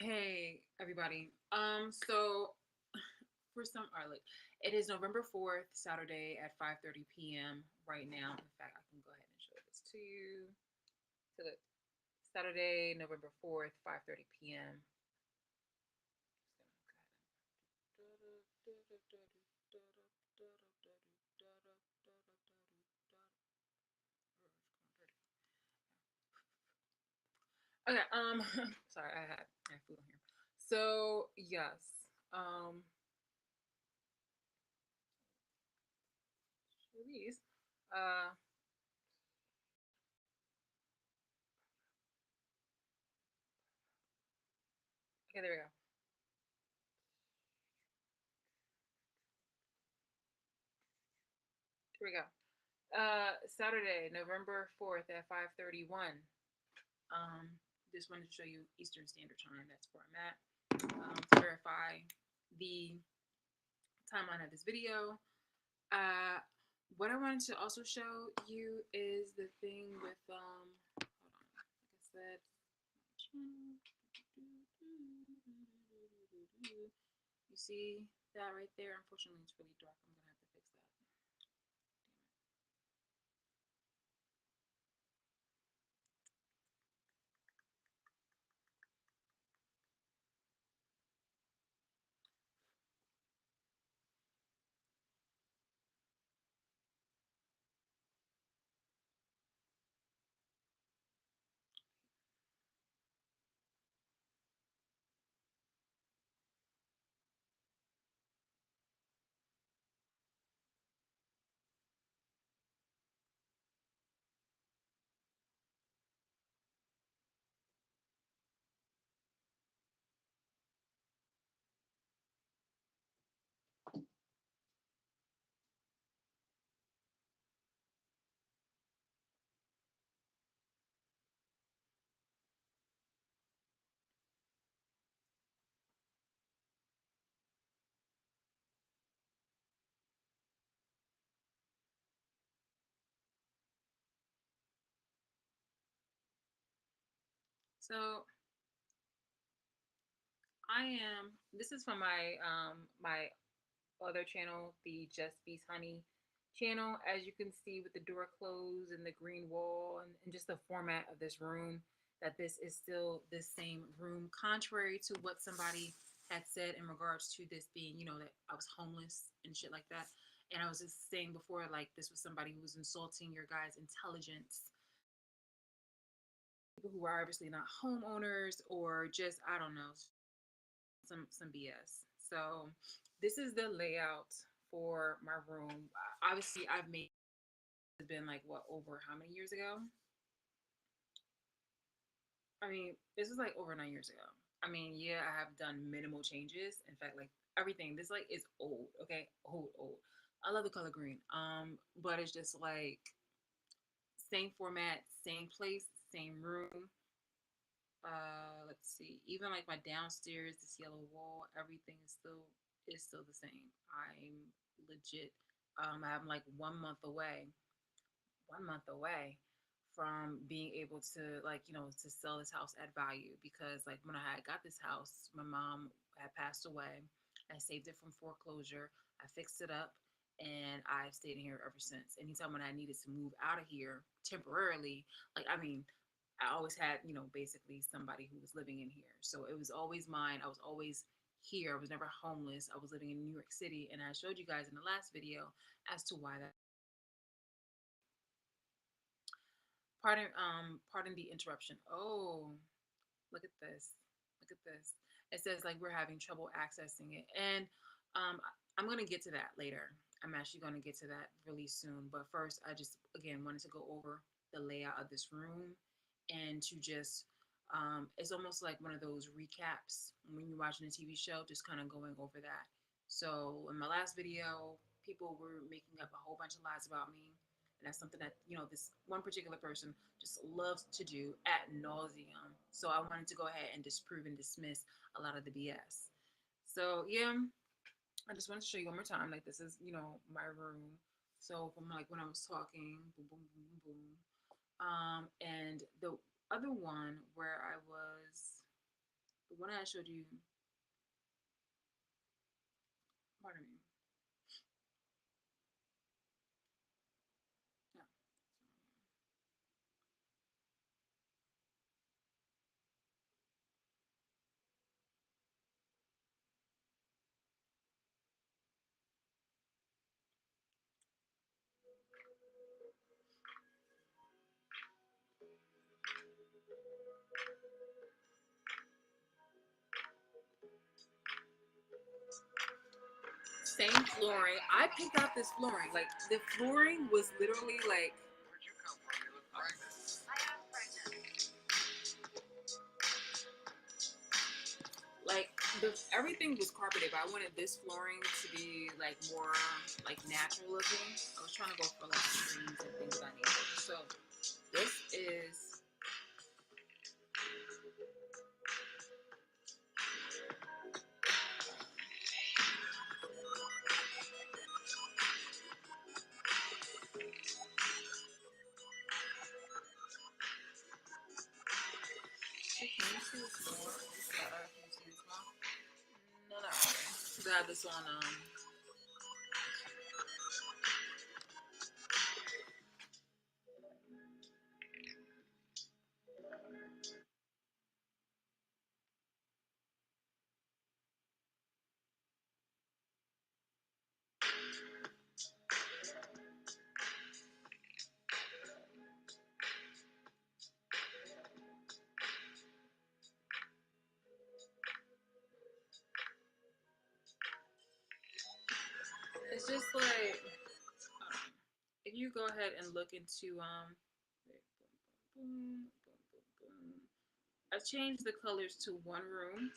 Hey everybody. So for some like it is November 4th, Saturday at 5:30 p.m. right now. In fact, I can go ahead and show this to you. To the Saturday, November 4th, 5:30 p.m. Okay, sorry, I had food on here. So yes. These. Uh okay, there we go. Here we go. Saturday, November 4th at 5:31. Um, just wanted to show you Eastern Standard Time. That's where I'm at. To verify the timeline of this video. Uh, what I wanted to also show you is the thing with hold on, like I said, you see that right there? Unfortunately, it's really dark. I'm gonna have to fix that. So I am. This is from my other channel, the LoveBeesHoney channel. As you can see, with the door closed and the green wall and just the format of this room, that this is still this same room, contrary to what somebody had said in regards to this being, that I was homeless and shit like that. And I was just saying before, like this was somebody who was insulting your guys' intelligence, people who are obviously not homeowners or just I don't know, some BS. So this is the layout for my room. Obviously, I've made it's been like what over how many years ago? I mean, this was like over 9 years ago. I mean, yeah, I have done minimal changes. In fact, like everything, this like is old. Okay, old. I love the color green. But it's just like same format, same place, same room. Let's see. Even like my downstairs, this yellow wall, everything is still the same. I'm legit. I'm like 1 month away, 1 month away from being able to like to sell this house at value because like when I had got this house, my mom had passed away. I saved it from foreclosure. I fixed it up. And I've stayed in here ever since. Anytime when I needed to move out of here temporarily, like I mean, I always had, basically somebody who was living in here. So it was always mine. I was always here. I was never homeless. I was living in New York City. And I showed you guys in the last video as to why that. Pardon the interruption. Oh, look at this. Look at this. It says like we're having trouble accessing it. And I'm gonna get to that later. I'm actually gonna get to that really soon. But first I just again wanted to go over the layout of this room and to just it's almost like one of those recaps when you're watching a TV show, just kind of going over that. So in my last video, people were making up a whole bunch of lies about me. And that's something that, this one particular person just loves to do at nauseum. So I wanted to go ahead and disprove and dismiss a lot of the BS. So yeah, I just wanted to show you one more time. Like this is, my room. So from like when I was talking, boom, boom, boom, boom, boom. And the other one where I was The one I showed you, pardon me. Yeah. Same flooring. I picked out this flooring. Like the flooring was literally like the everything was carpeted, but I wanted this flooring to be like more like natural looking. I was trying to go for like trees and things of that nature. So this is can you see this more? This better. Can you see this more? No, not really. Because I have this on it's just like if you go ahead and look into boom, boom, boom, boom. I've changed the colors to one room.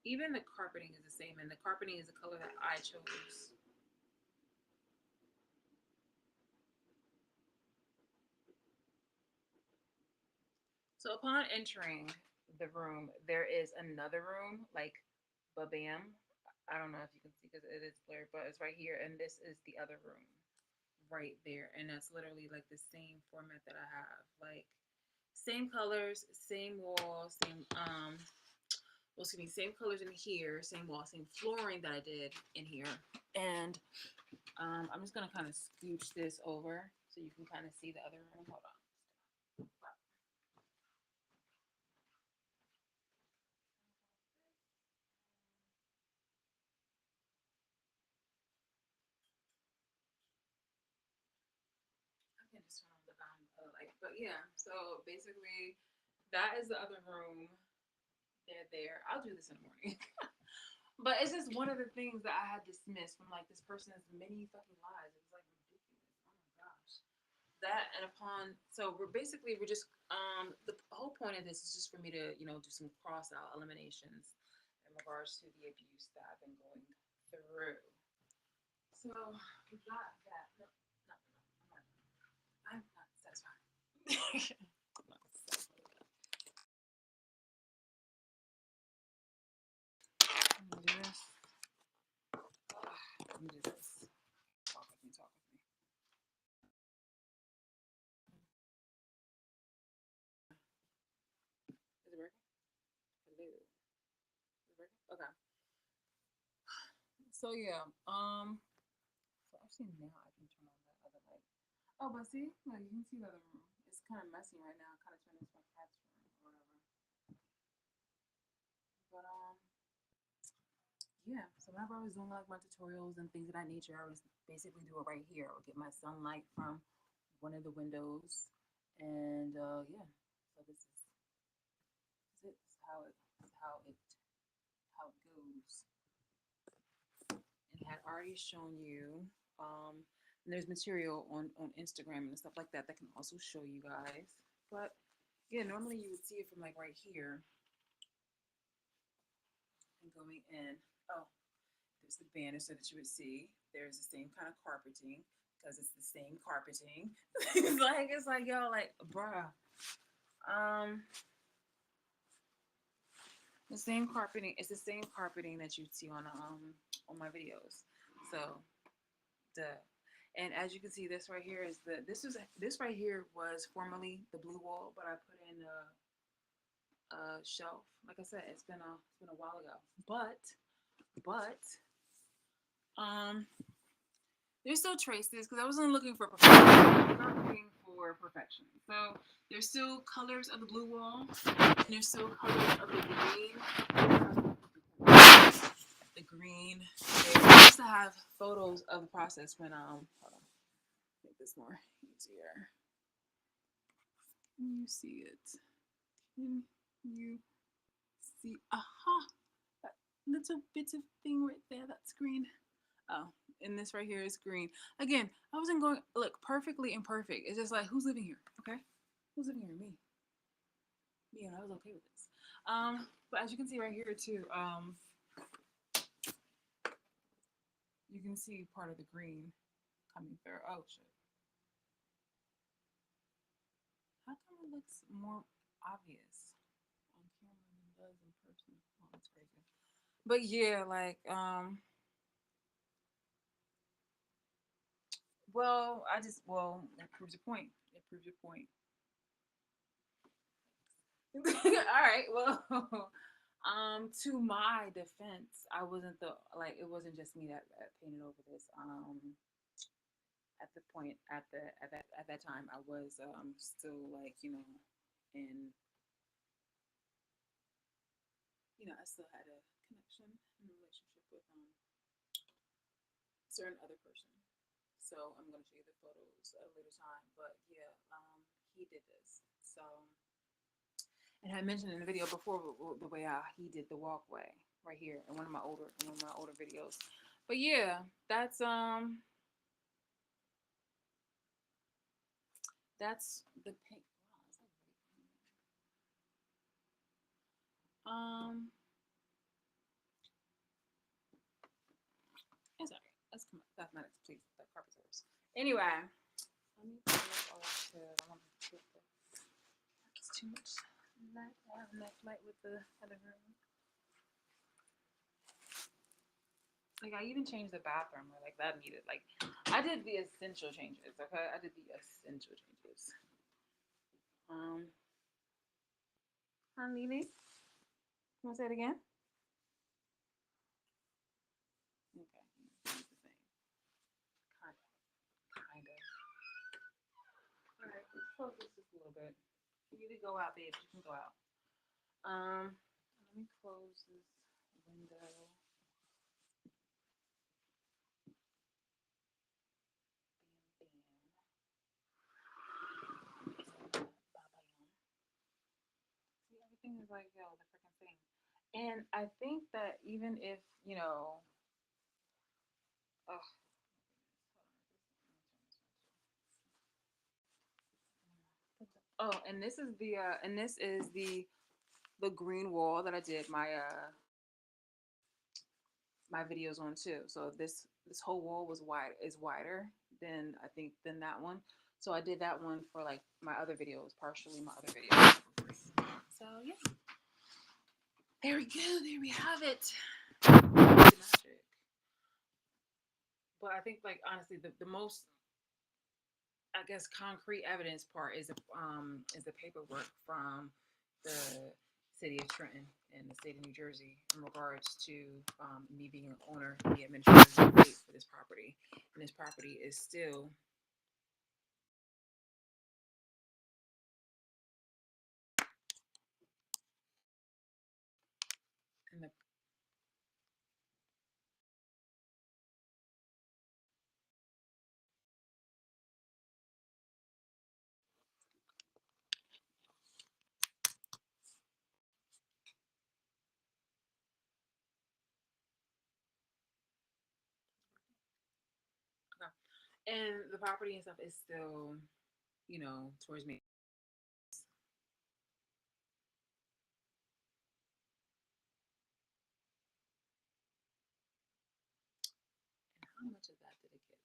Even the carpeting is the same, and the carpeting is the color that I chose. So upon entering the room, there is another room, like babam. I don't know if you can see because it is blurred, but it's right here, and this is the other room right there, and that's literally like the same format that I have, like same colors, same wall, same well, excuse me, same colors in here, same wall, same flooring that I did in here, and I'm just gonna kind of scooch this over so you can kind of see the other room. Hold on. I can just turn on the light, but yeah. So basically, that is the other room. They're there. I'll do this in the morning. But it's just one of the things that I had dismissed from like this person's many fucking lies. It was like ridiculous. Oh my gosh. That and upon so we're just the whole point of this is just for me to, do some cross out eliminations in regards to the abuse that I've been going through. So we got that. No, no, no, I'm not satisfied. I'm not satisfied with that. I'm gonna do this. Let me do this. Talk with me, talk with me. Is it working? Hello. Is it working? Okay. So yeah, so actually now I can turn on that other light. Oh, but see, like you can see the other room. It's kind of messy right now. I kind of turned this my cat's room or whatever. But yeah. So whenever I was doing like my tutorials and things of that nature, I was basically do it right here. I would get my sunlight from one of the windows, and yeah. So this is how it goes. And had already shown you. And there's material on Instagram and stuff like that that can also show you guys. But yeah, normally you would see it from like right here and going in. Oh, there's the banister that you would see. There's the same kind of carpeting because it's the same carpeting. It's like yo, like bruh. Um, the same carpeting. It's the same carpeting that you'd see on my videos. So, duh. And as you can see, this right here is this right here was formerly the blue wall, but I put in a shelf. Like I said, it's been a while ago. But um there's still traces because I wasn't looking for perfection. I was not looking for perfection. So there's still colors of the blue wall, and there's still colors of the green. The green. I used to have photos of the process when hold on, make this more easier. Can you see it? Can you see? Aha! That little bit of thing right there. That's green. Oh, and this right here is green. Again, I wasn't going look perfectly imperfect. It's just like who's living here, okay? Who's living here? Me, and I was okay with this. But as you can see right here too, you can see part of the green coming through. Oh shit! How come it looks more obvious on camera than it does in person? Oh, that's crazy. But yeah, like well, that proves your point. It proves your point. All right. Well, to my defense, I wasn't the like it wasn't just me that painted over this. At the point at that time, I was still like and I still had a connection and a relationship with a certain other person. So I'm gonna show you the photos at a later time. But yeah, he did this. So and I mentioned in the video before the way he did the walkway right here in one of my older videos. But yeah, that's the pink. Wow, is that right? It's alright. Let's come up. Mathematics, please. The carpet's yours. Anyway, let me pull this off to. I want to get the. It's too much light. I have enough light with the other room. Like I even changed the bathroom. Like that needed. Like I did the essential changes. Okay, I did the essential changes. Um, Hi, Lily. You want to say it again? Okay, it's the same. Kind of. All right, let's close this just a little bit. You need to go out, babe. You can go out. Let me close this window. Bam, bam. See, everything is like, yo, the freaking thing. And I think that even if, ugh, oh, and this is the green wall that I did my videos on too. So this whole wall is wider than I think than that one. So I did that one for like my other videos, partially my other videos. So yeah, there we go. There we have it. Magic. But I think like honestly, the most I guess concrete evidence part is the paperwork from the city of Trenton and the state of New Jersey in regards to me being an owner and the administrative estate for this property. And this property is still in the and the property and stuff is still, towards me. And how much of that did it get?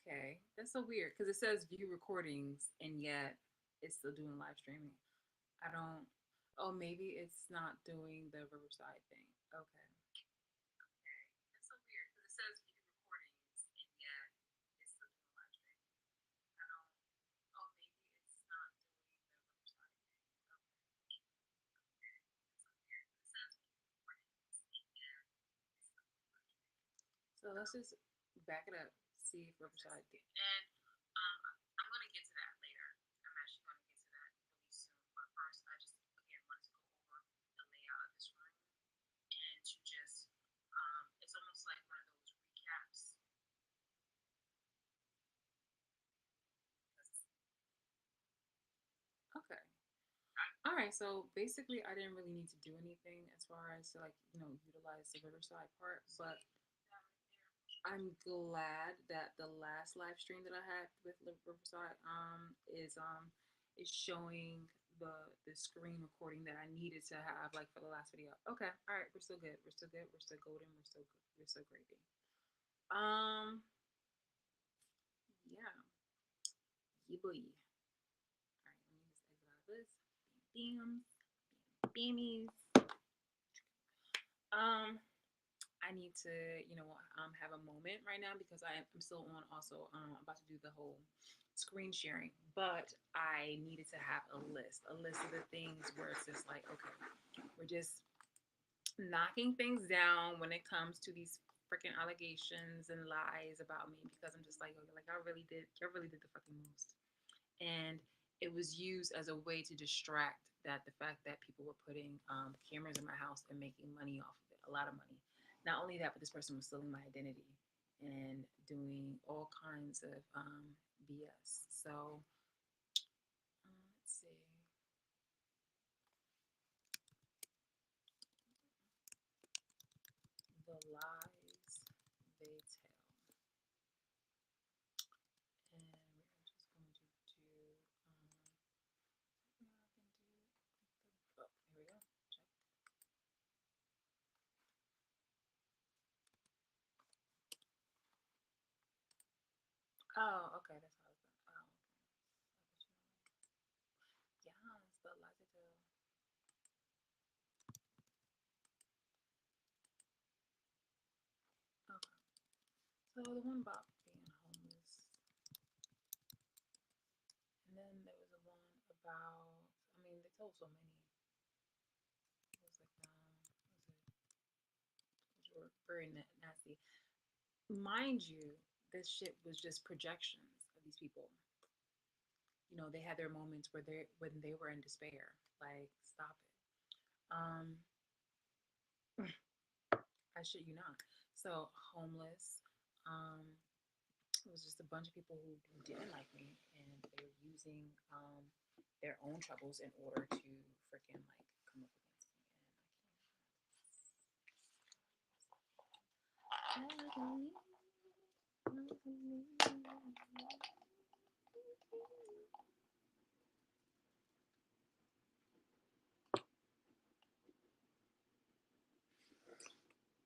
Okay, that's so weird because it says view recordings and yet it's still doing live streaming. I don't. Oh, maybe it's not doing the Riverside thing. Okay. Okay, that's so weird because it says view recordings and yet it's still doing live streaming. I don't. Oh, maybe it's not doing the Riverside thing. Okay. Okay, that's so weird. It says view recordings and yet it's still doing live streaming. So let's just back it up, see if Riverside did. And um, I'm gonna get to that later. I'm actually gonna get to that really soon. But first, I just again wanted to go over the layout of this room and to just it's almost like one of those recaps. Okay. All right. So basically, I didn't really need to do anything as far as to like utilize the Riverside part, but I'm glad that the last live stream that I had with Riverside is showing the the screen recording that I needed to have like for the last video. Okay, all right, we're still good. We're still good. We're still golden. We're still good. We're still gravy. Um, yeah, yeah, boy. All right, let me just exit out of this. Bam, bam, bammies. Um, I need to, have a moment right now because I'm still on also about to do the whole screen sharing, but I needed to have a list of the things where it's just like, okay, we're just knocking things down when it comes to these freaking allegations and lies about me because I'm just like, okay, like I really did the fucking most. And it was used as a way to distract that the fact that people were putting cameras in my house and making money off of it, a lot of money. Not only that, but this person was stealing my identity and doing all kinds of BS. So let's see the lies they tell, and we're just going to do. I can do. Oh, here we go. Check. Oh, okay, that's how it's done. Oh, okay. Yes, the lies they tell. Okay. So the one about being homeless, and then there was a one about. I mean, they told so many. It was like was it? Which were very nasty. Mind you, this shit was just projections of these people. They had their moments where they were in despair. Like, stop it. Um, I shit you not. So homeless. Um, it was just a bunch of people who didn't like me, and they were using their own troubles in order to freaking like come up against me. And I can't.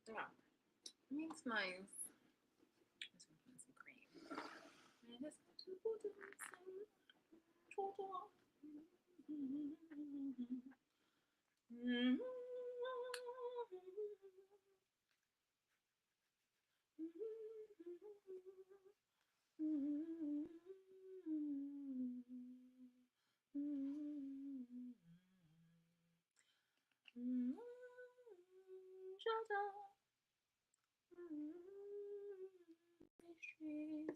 Yeah, I mean it's nice. I'm just gonna put in some cream. And it's got to put in some total. Shut up. Trees.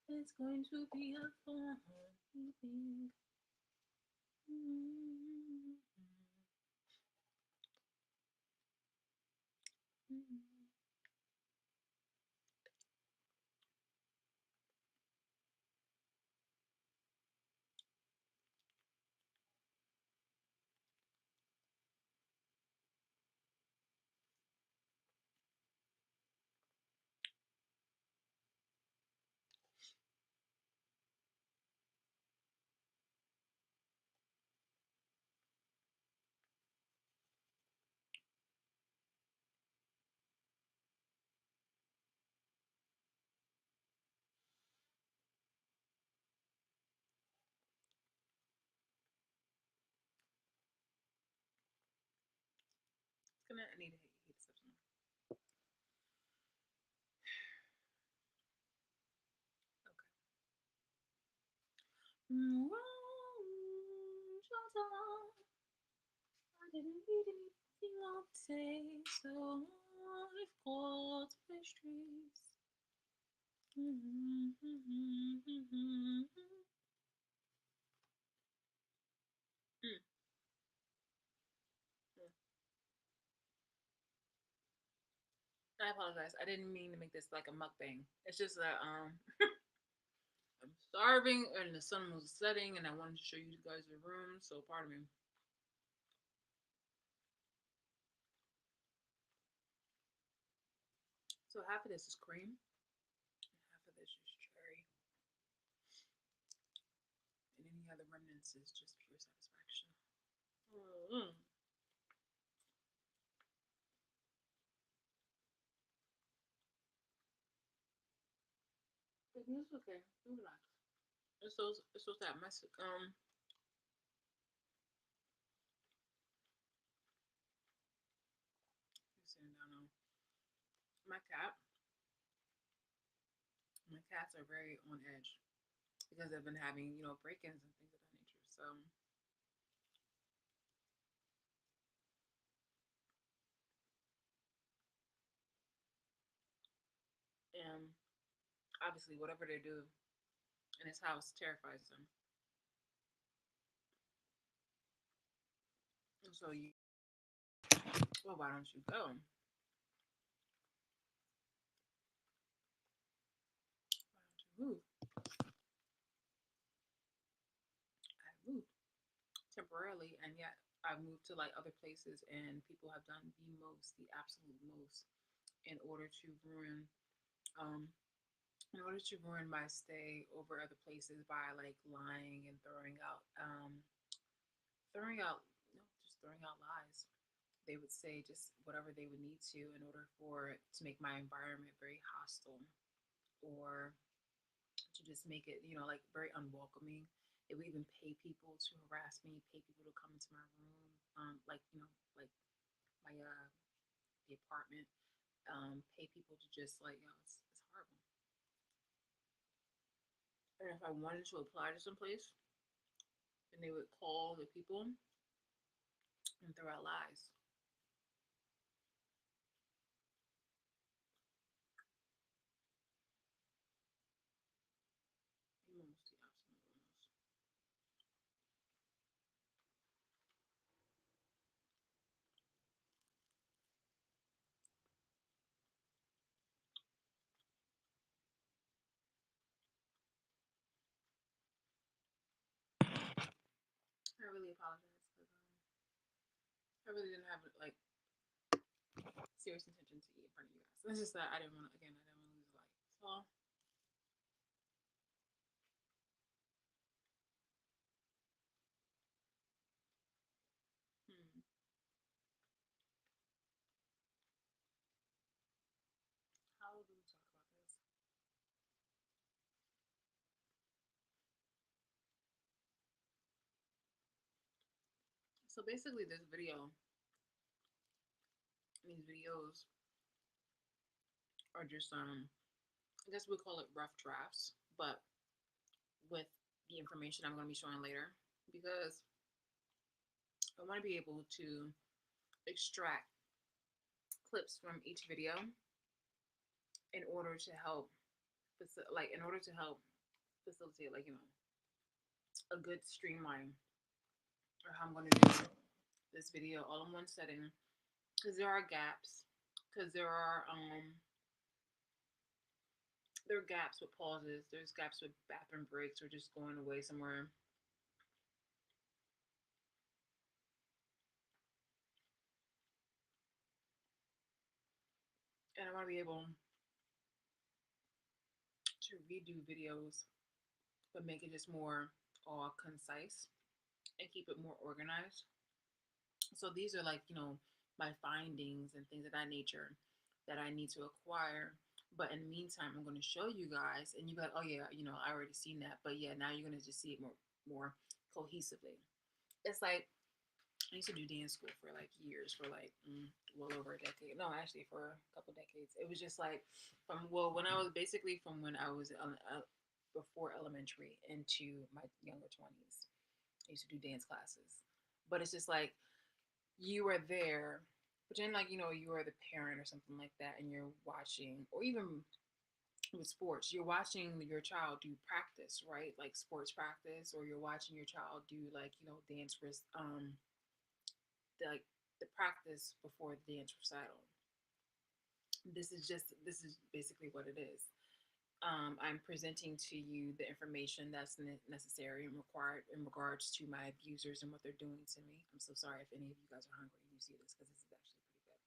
It's going to be a fun evening. I need to heat this up some more. Okay. I didn't need anything all day, so I've got pastries. I apologize. I didn't mean to make this like a mukbang. It's just that I'm starving and the sun was setting and I wanted to show you guys the room, so pardon me. So half of this is cream, and half of this is cherry, and any other remnants is just pure satisfaction. Mm-hmm. It's okay. Relax. It's so that mess. Sitting down now. My cat. My cats are very on edge because they've been having break-ins and things of that nature. So and obviously whatever they do in this house terrifies them. And so well, why don't you go? Why don't you move? I moved temporarily, and yet I've moved to like other places, and people have done the most, the absolute most, in order to ruin, um, my stay over other places by like lying and throwing out, just throwing out lies. They would say just whatever they would need to in order to make my environment very hostile or to just make it, like very unwelcoming. They would even pay people to harass me, pay people to come into my room, like like my the apartment, pay people to just like it's horrible. And if I wanted to apply to some place, then they would call the people and throw out lies. Almost the absolute almost. I really apologize because I really didn't have like serious intention to eat in front of you guys. It's just that I didn't want to. Again, I didn't want to lose a life. So, hmm, how do we talk about this? So basically, these videos are just I guess we call it rough drafts, but with the information I'm going to be showing later because I want to be able to extract clips from each video in order to help in order to help facilitate a good streamline or how I'm going to do this video all in one setting because there are gaps because there are gaps with pauses, there's gaps with bathroom breaks or just going away somewhere. And I want to be able to redo videos but make it just more all concise and keep it more organized. So these are like, my findings and things of that nature that I need to acquire. But in the meantime, I'm going to show you guys, and you got, oh yeah, I already seen that. But yeah, now you're going to just see it more cohesively. It's like I used to do dance school for like years, for like well over a decade. No, actually, for a couple decades. It was just like from, well, when I was basically from when I was before elementary into my younger 20s. I used to do dance classes, but it's just like you are there, pretend like you are the parent or something like that, and you're watching, or even with sports, you're watching your child do practice, right? Like sports practice, or you're watching your child do like dance like the practice before the dance recital. This is basically what it is. I'm presenting to you the information that's necessary and required in regards to my abusers and what they're doing to me. I'm so sorry if any of you guys are hungry and you see this, because this is actually pretty good.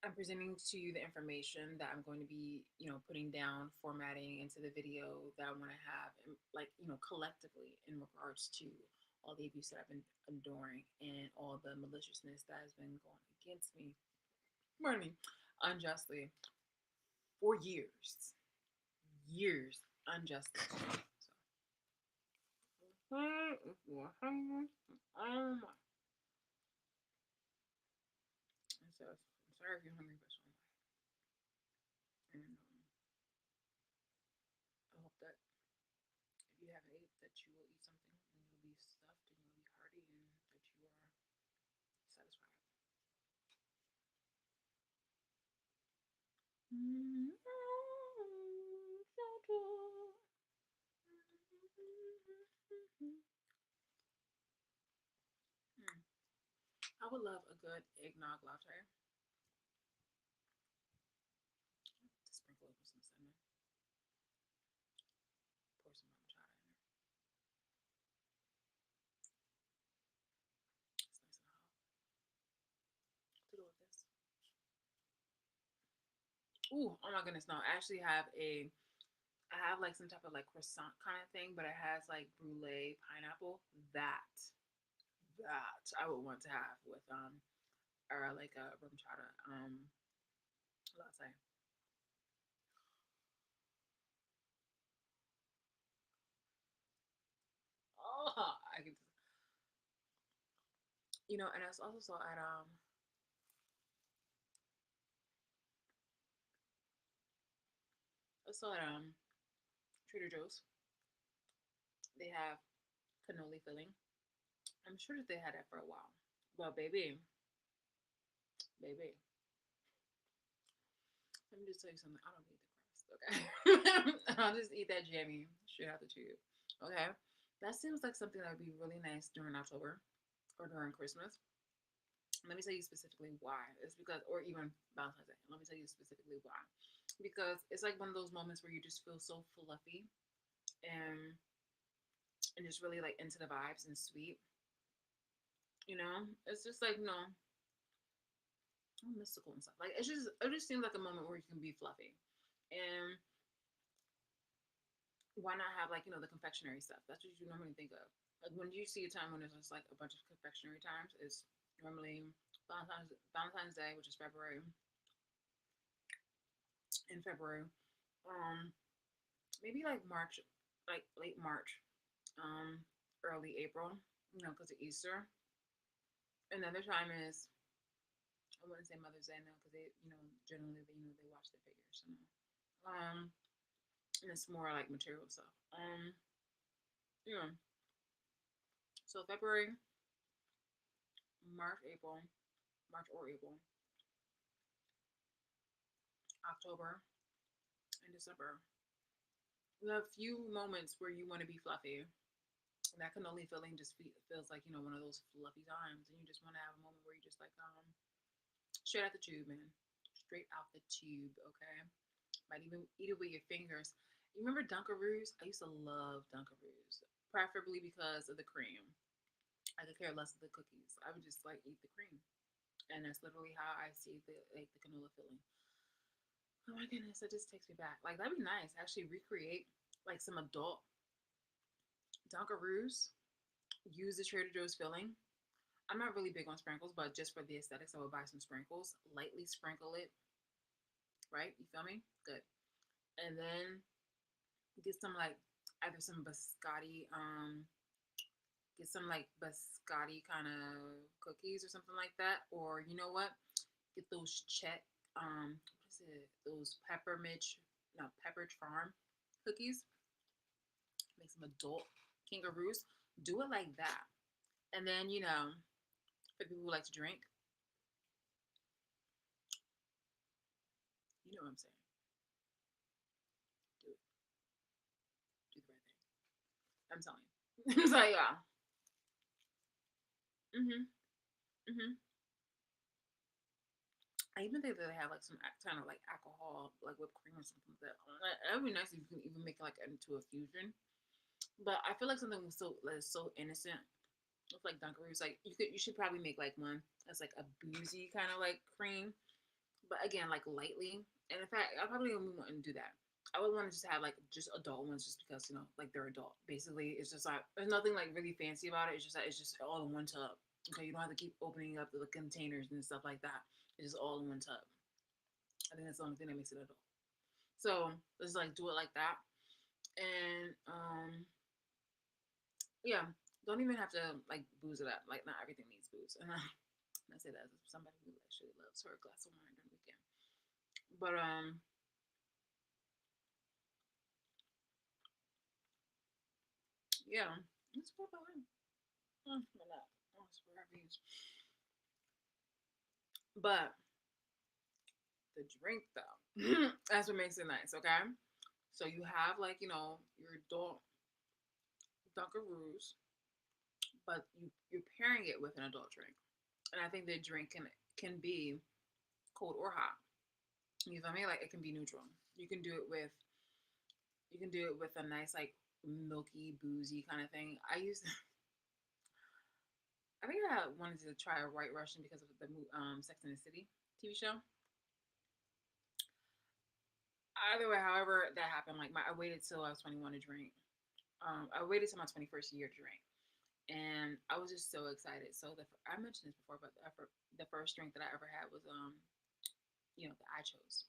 I'm presenting to you the information that I'm going to be, putting down, formatting into the video that I want to have, like, collectively in regards to all the abuse that I've been enduring and all the maliciousness that has been going against me, pardon me, unjustly for years, years unjustly. So, oh my. So, I'm sorry if you're hungry, but so am I. And I hope that if you haven't ate, that you will eat something and you'll be stuffed and you'll be hearty and that you are satisfied. Mm, I would love a good eggnog latte to sprinkle over some cinnamon, pour some rum chata in there. It's nice and hot. To go with this. Ooh, oh my goodness, no. I have like some type of like croissant kind of thing, but it has like brulee pineapple. That I would want to have with or like a rum chata latte. Oh, I can, and I also saw at Trader Joe's, they have cannoli filling. I'm sure that they had that for a while. But baby, let me just tell you something. I don't need the crust, okay? I'll just eat that jammy straight out the tube. Okay? That seems like something that would be really nice during October or during Christmas. Let me tell you specifically why. It's because, or even Valentine's Day. Let me tell you specifically why. Because it's like one of those moments where you just feel so fluffy and just really like into the vibes and sweet. It's just like mystical and stuff. Like it just seems like a moment where you can be fluffy, and why not have like the confectionery stuff? That's what you normally think of. Like when you see a time when there's just like a bunch of confectionery times, it's normally Valentine's Day, which is February, in February, um, maybe like March, like late March, um, early April, because of Easter. Another time is, I wouldn't say Mother's Day, no, because they, generally they wash their figures. And it's more like material stuff. Yeah. So February, March, April, March or April, October, and December. We have a few moments where you want to be fluffy. And that cannoli feeling just feels like, one of those fluffy times. And you just want to have a moment where you just like, straight out the tube, man. Straight out the tube, okay? Might even eat it with your fingers. You remember Dunkaroos? I used to love Dunkaroos, preferably because of the cream. I could care less of the cookies. I would just like eat the cream, and that's literally how I see the canola filling. Oh my goodness, that just takes me back. Like that'd be nice. Actually, recreate like some adult Dunkaroos. Use the Trader Joe's filling. I'm not really big on sprinkles, but just for the aesthetics, I would buy some sprinkles. Lightly sprinkle it, right? You feel me? Good. And then get some like either some biscotti Get some like biscotti kind of cookies or something like that. Or you know what? Get those what is it? Those Pepperidge Farm cookies. Make some adult kangaroos. Do it like that. And then, for people who like to drink, you know what I'm saying. Do it. Do the right thing. I'm telling you. So yeah. Mhm. Mhm. I even think that they have like some kind of like alcohol, like whipped cream or something like that. That would be nice if you can even make like into a fusion. But I feel like something so that is so innocent with like Dunkaroos. Like you should probably make like one that's like a boozy kind of like cream, but again like lightly. And in fact, I probably only want to do that. I would want to just have like just adult ones, just because like they're adult. Basically, it's just like there's nothing like really fancy about it. It's just that it's just all in one tub. Okay, you don't have to keep opening up the containers and stuff like that. It's just all in one tub. I think that's the only thing that makes it adult. So let's like do it like that, and yeah, don't even have to like booze it up. Like not everything needs booze. And I say that as somebody who actually loves her glass of wine during the weekend. But yeah, that's what about him. My God, that's what I mean. But the drink though, that's what makes it nice. Okay, so you have like your adult Dunkaroos, but you're pairing it with an adult drink, and I think the drink can be cold or hot. You feel me? Like it can be neutral. You can do it with you can do it with a nice like milky boozy kind of thing. I think I wanted to try a White Russian because of the Sex and the City TV show. Either way, however that happened, like I waited till I was 21 to drink. I waited till my 21st year to drink, and I was just so excited. So I mentioned this before, but the first drink that I ever had was that I chose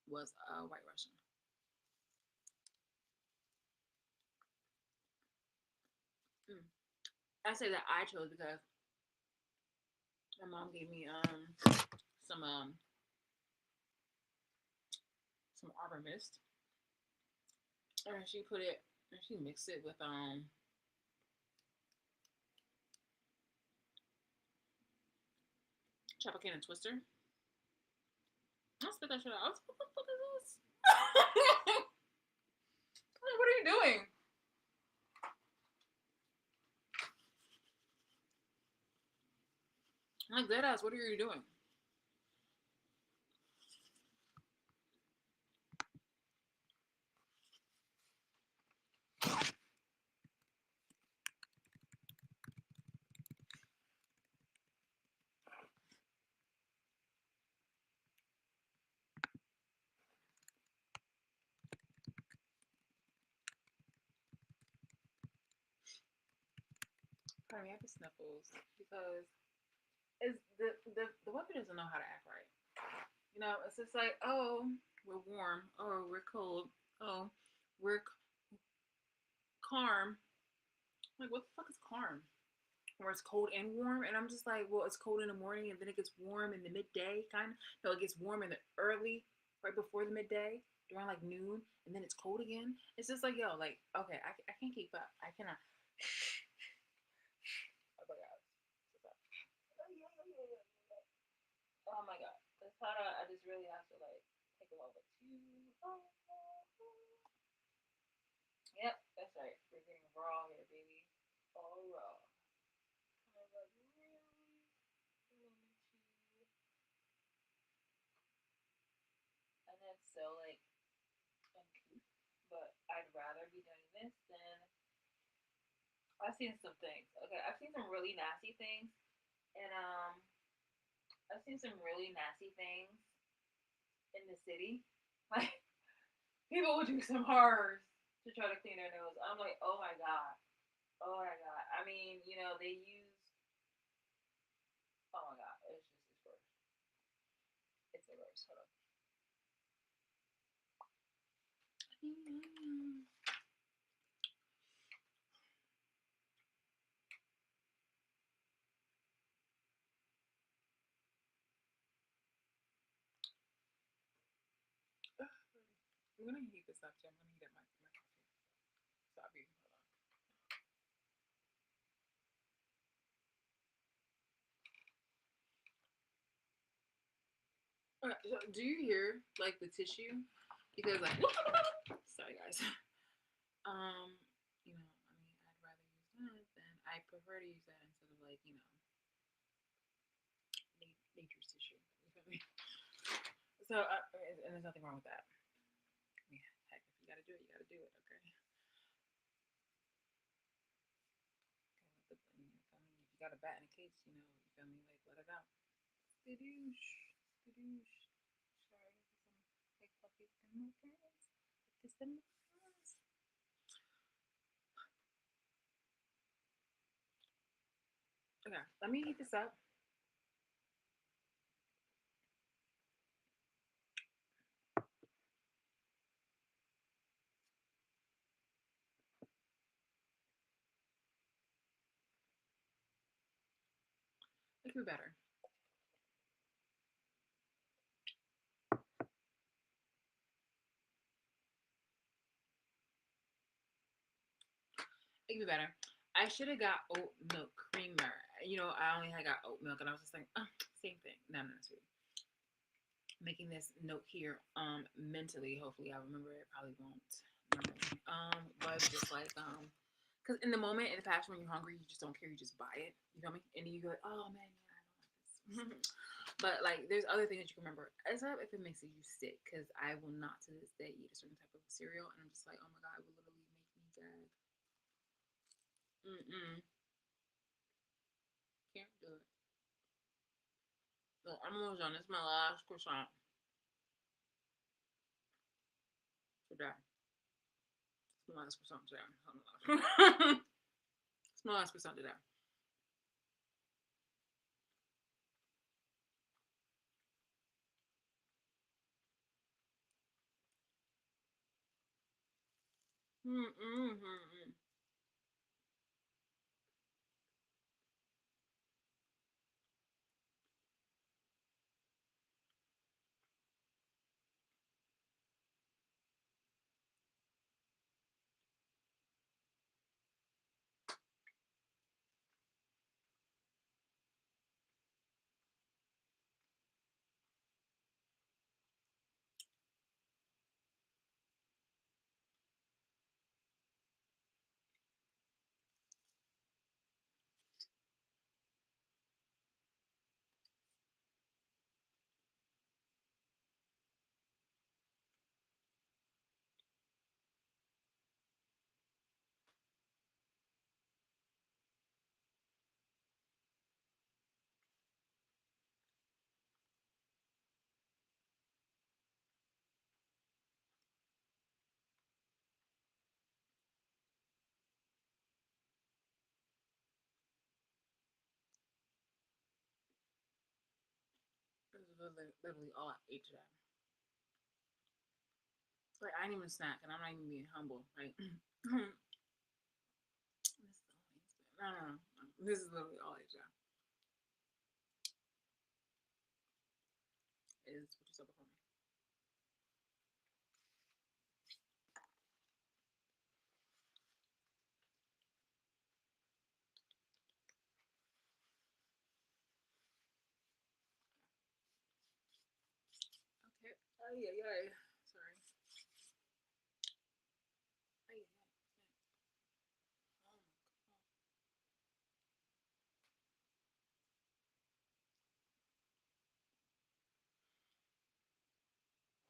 was a White Russian. Mm. I say that I chose because my mom gave me some um some Arbor Mist, and she mixed it with Chapel Can and Twister. I'll spit that shit out. What the fuck is this? Like, what are you doing? I'm like, dead ass, what are you doing? Pardon me, I have the sniffles because it's the weapon doesn't know how to act right. It's just like, oh, we're warm. Oh, we're cold. Oh, we're calm. Like, what the fuck is calm? Where it's cold and warm, and I'm just like, well, it's cold in the morning, and then it gets warm in the midday, kind of. No, it gets warm in the early, right before the midday, during like noon, and then it's cold again. It's just like, yo, like, okay, I can't keep up. I cannot. Oh my god. Oh my god. That's how I just really have to like take a moment to. Yep, that's right. We're getting raw here, baby. All raw. Kind of like really moment to. And that's so like uncouth. But I'd rather be doing this than I've seen some things. Okay, I've seen some really nasty things, and I've seen some really nasty things in the city. Like people would do some horrors to try to clean their nose. I'm like, oh my god, oh my god. I mean, they use. Oh my god, it's worse. It's the worst. Hold on. I'm gonna heat this up too. I'm gonna heat up my coffee. So I'll be hold on. Okay, so do you hear like the tissue? Because like, sorry guys. Um, I'd rather use that than I prefer to use that instead of like nature's tissue. You feel me? So and there's nothing wrong with that. I mean, heck, if you gotta do it, you gotta do it. Okay. Okay, let the, you feel me? If you got a bat in a cage, you feel me? Like let it out. Skadoosh, skadoosh. Sorry, some like puppies in my pants. Puppies in my pants. Okay, let me heat this up. It could be better. It could be better. I should have got oat milk creamer. I only had got oat milk, and I was just like, oh, same thing. No, no, no, sweetie. Making this note here, mentally. Hopefully, I remember it. Probably won't. But just like, because in the moment, in the past, when you're hungry, you just don't care. You just buy it. You know what I mean? And then you go, like, oh man, yeah, I don't like this. But like, there's other things that you can remember. Except if it makes you sick, because I will not to this day eat a certain type of cereal, and I'm just like, oh my god, it will literally make me gag. Mm-mm. Can't do it. So I'm almost done. This is my last croissant today. It's my last croissant today. It's my last croissant today. Mm-mm-mm-mm. This is literally all I ate today. Like I didn't even snack, and I'm not even being humble. Like no, no, no. This is literally all I ate today. Is what you said before me. Okay. Oh yeah, yeah. Sorry. Oh yeah, yeah.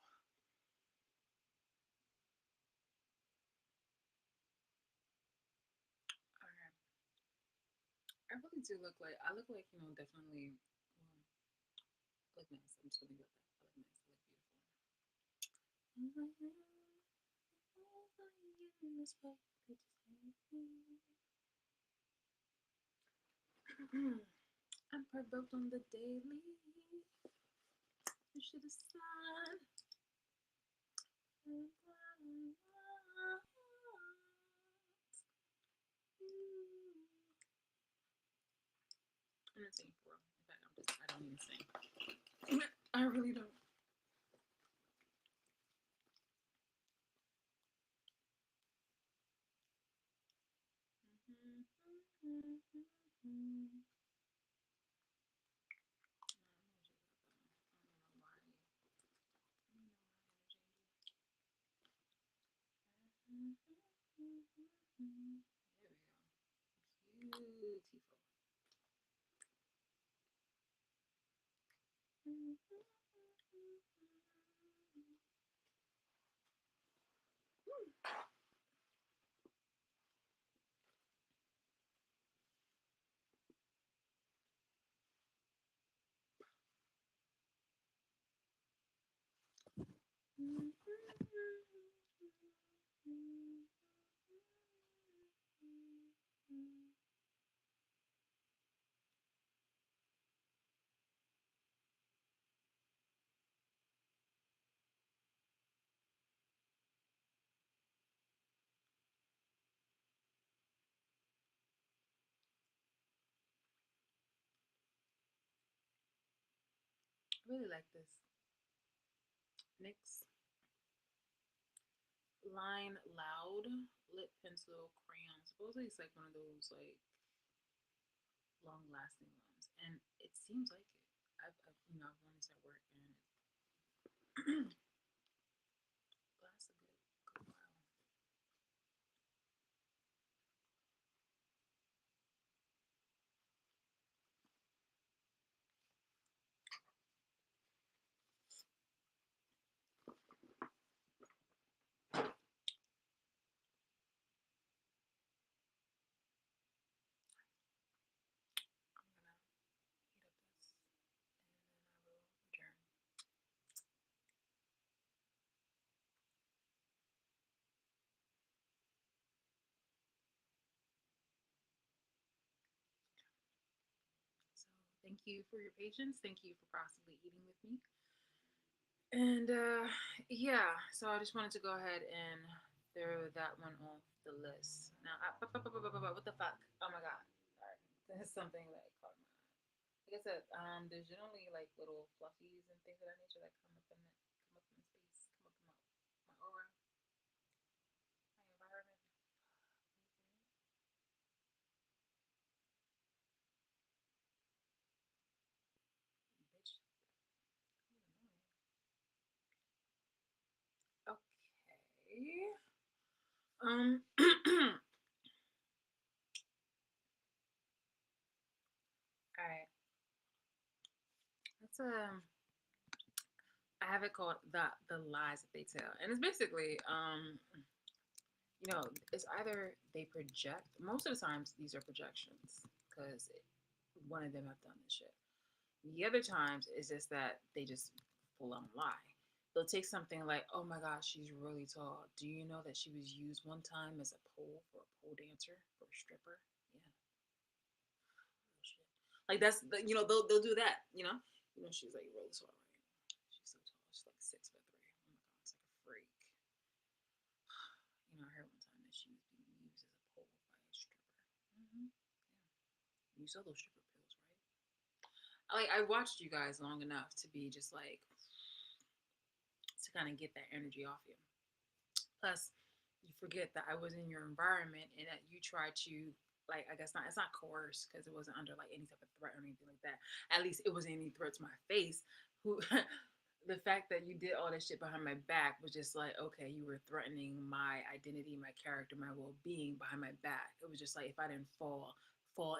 Oh my god. Okay. I really do look like I look like definitely. I look nice. I'm just gonna go with that. I look nice. I look beautiful. I'm provoked on the daily. You should have said. I'm not singing for real. In fact, I don't even sing. I really don't. Beautiful. I really like this. NYX Line Loud Lip Pencil Crayon. Supposedly it's like one of those like long lasting ones, and it seems like it. I've worn this at work, and it lasts a good while. I'm gonna heat up this, and then I will return. So thank you for your patience. Thank you for possibly eating with me. And yeah, so I just wanted to go ahead and throw that one off the list. Now, what the fuck? Oh my god! Sorry, that's something that caught my eye. Like I said, there's generally like little fluffies and things of that nature that come up in the space, come up in my aura, my environment. Bitch, okay. All right. That's I have it called the lies that they tell, and it's basically it's either they project. Most of the times, these are projections because one of them have done this shit. The other times is just that they just full on lie. They'll take something like, "Oh my gosh, she's really tall. Do you know that she was used one time as a pole for a pole dancer for a stripper?" Yeah, shit. Like they'll do that. She's like really tall, right? She's so tall. She's like 6'3". Oh my god, it's like a freak. I heard one time that she was being used as a pole by a stripper. Yeah. You saw those stripper pills, right? I watched you guys long enough to be just like to kind of get that energy off you. Plus, you forget that I was in your environment and that you try to like I guess not it's not coerce because it wasn't under like any type of threat or anything like that. At least it wasn't any threat to my face. Who the fact that you did all that shit behind my back was just like, okay, you were threatening my identity, my character, my well being behind my back. It was just like if I didn't fall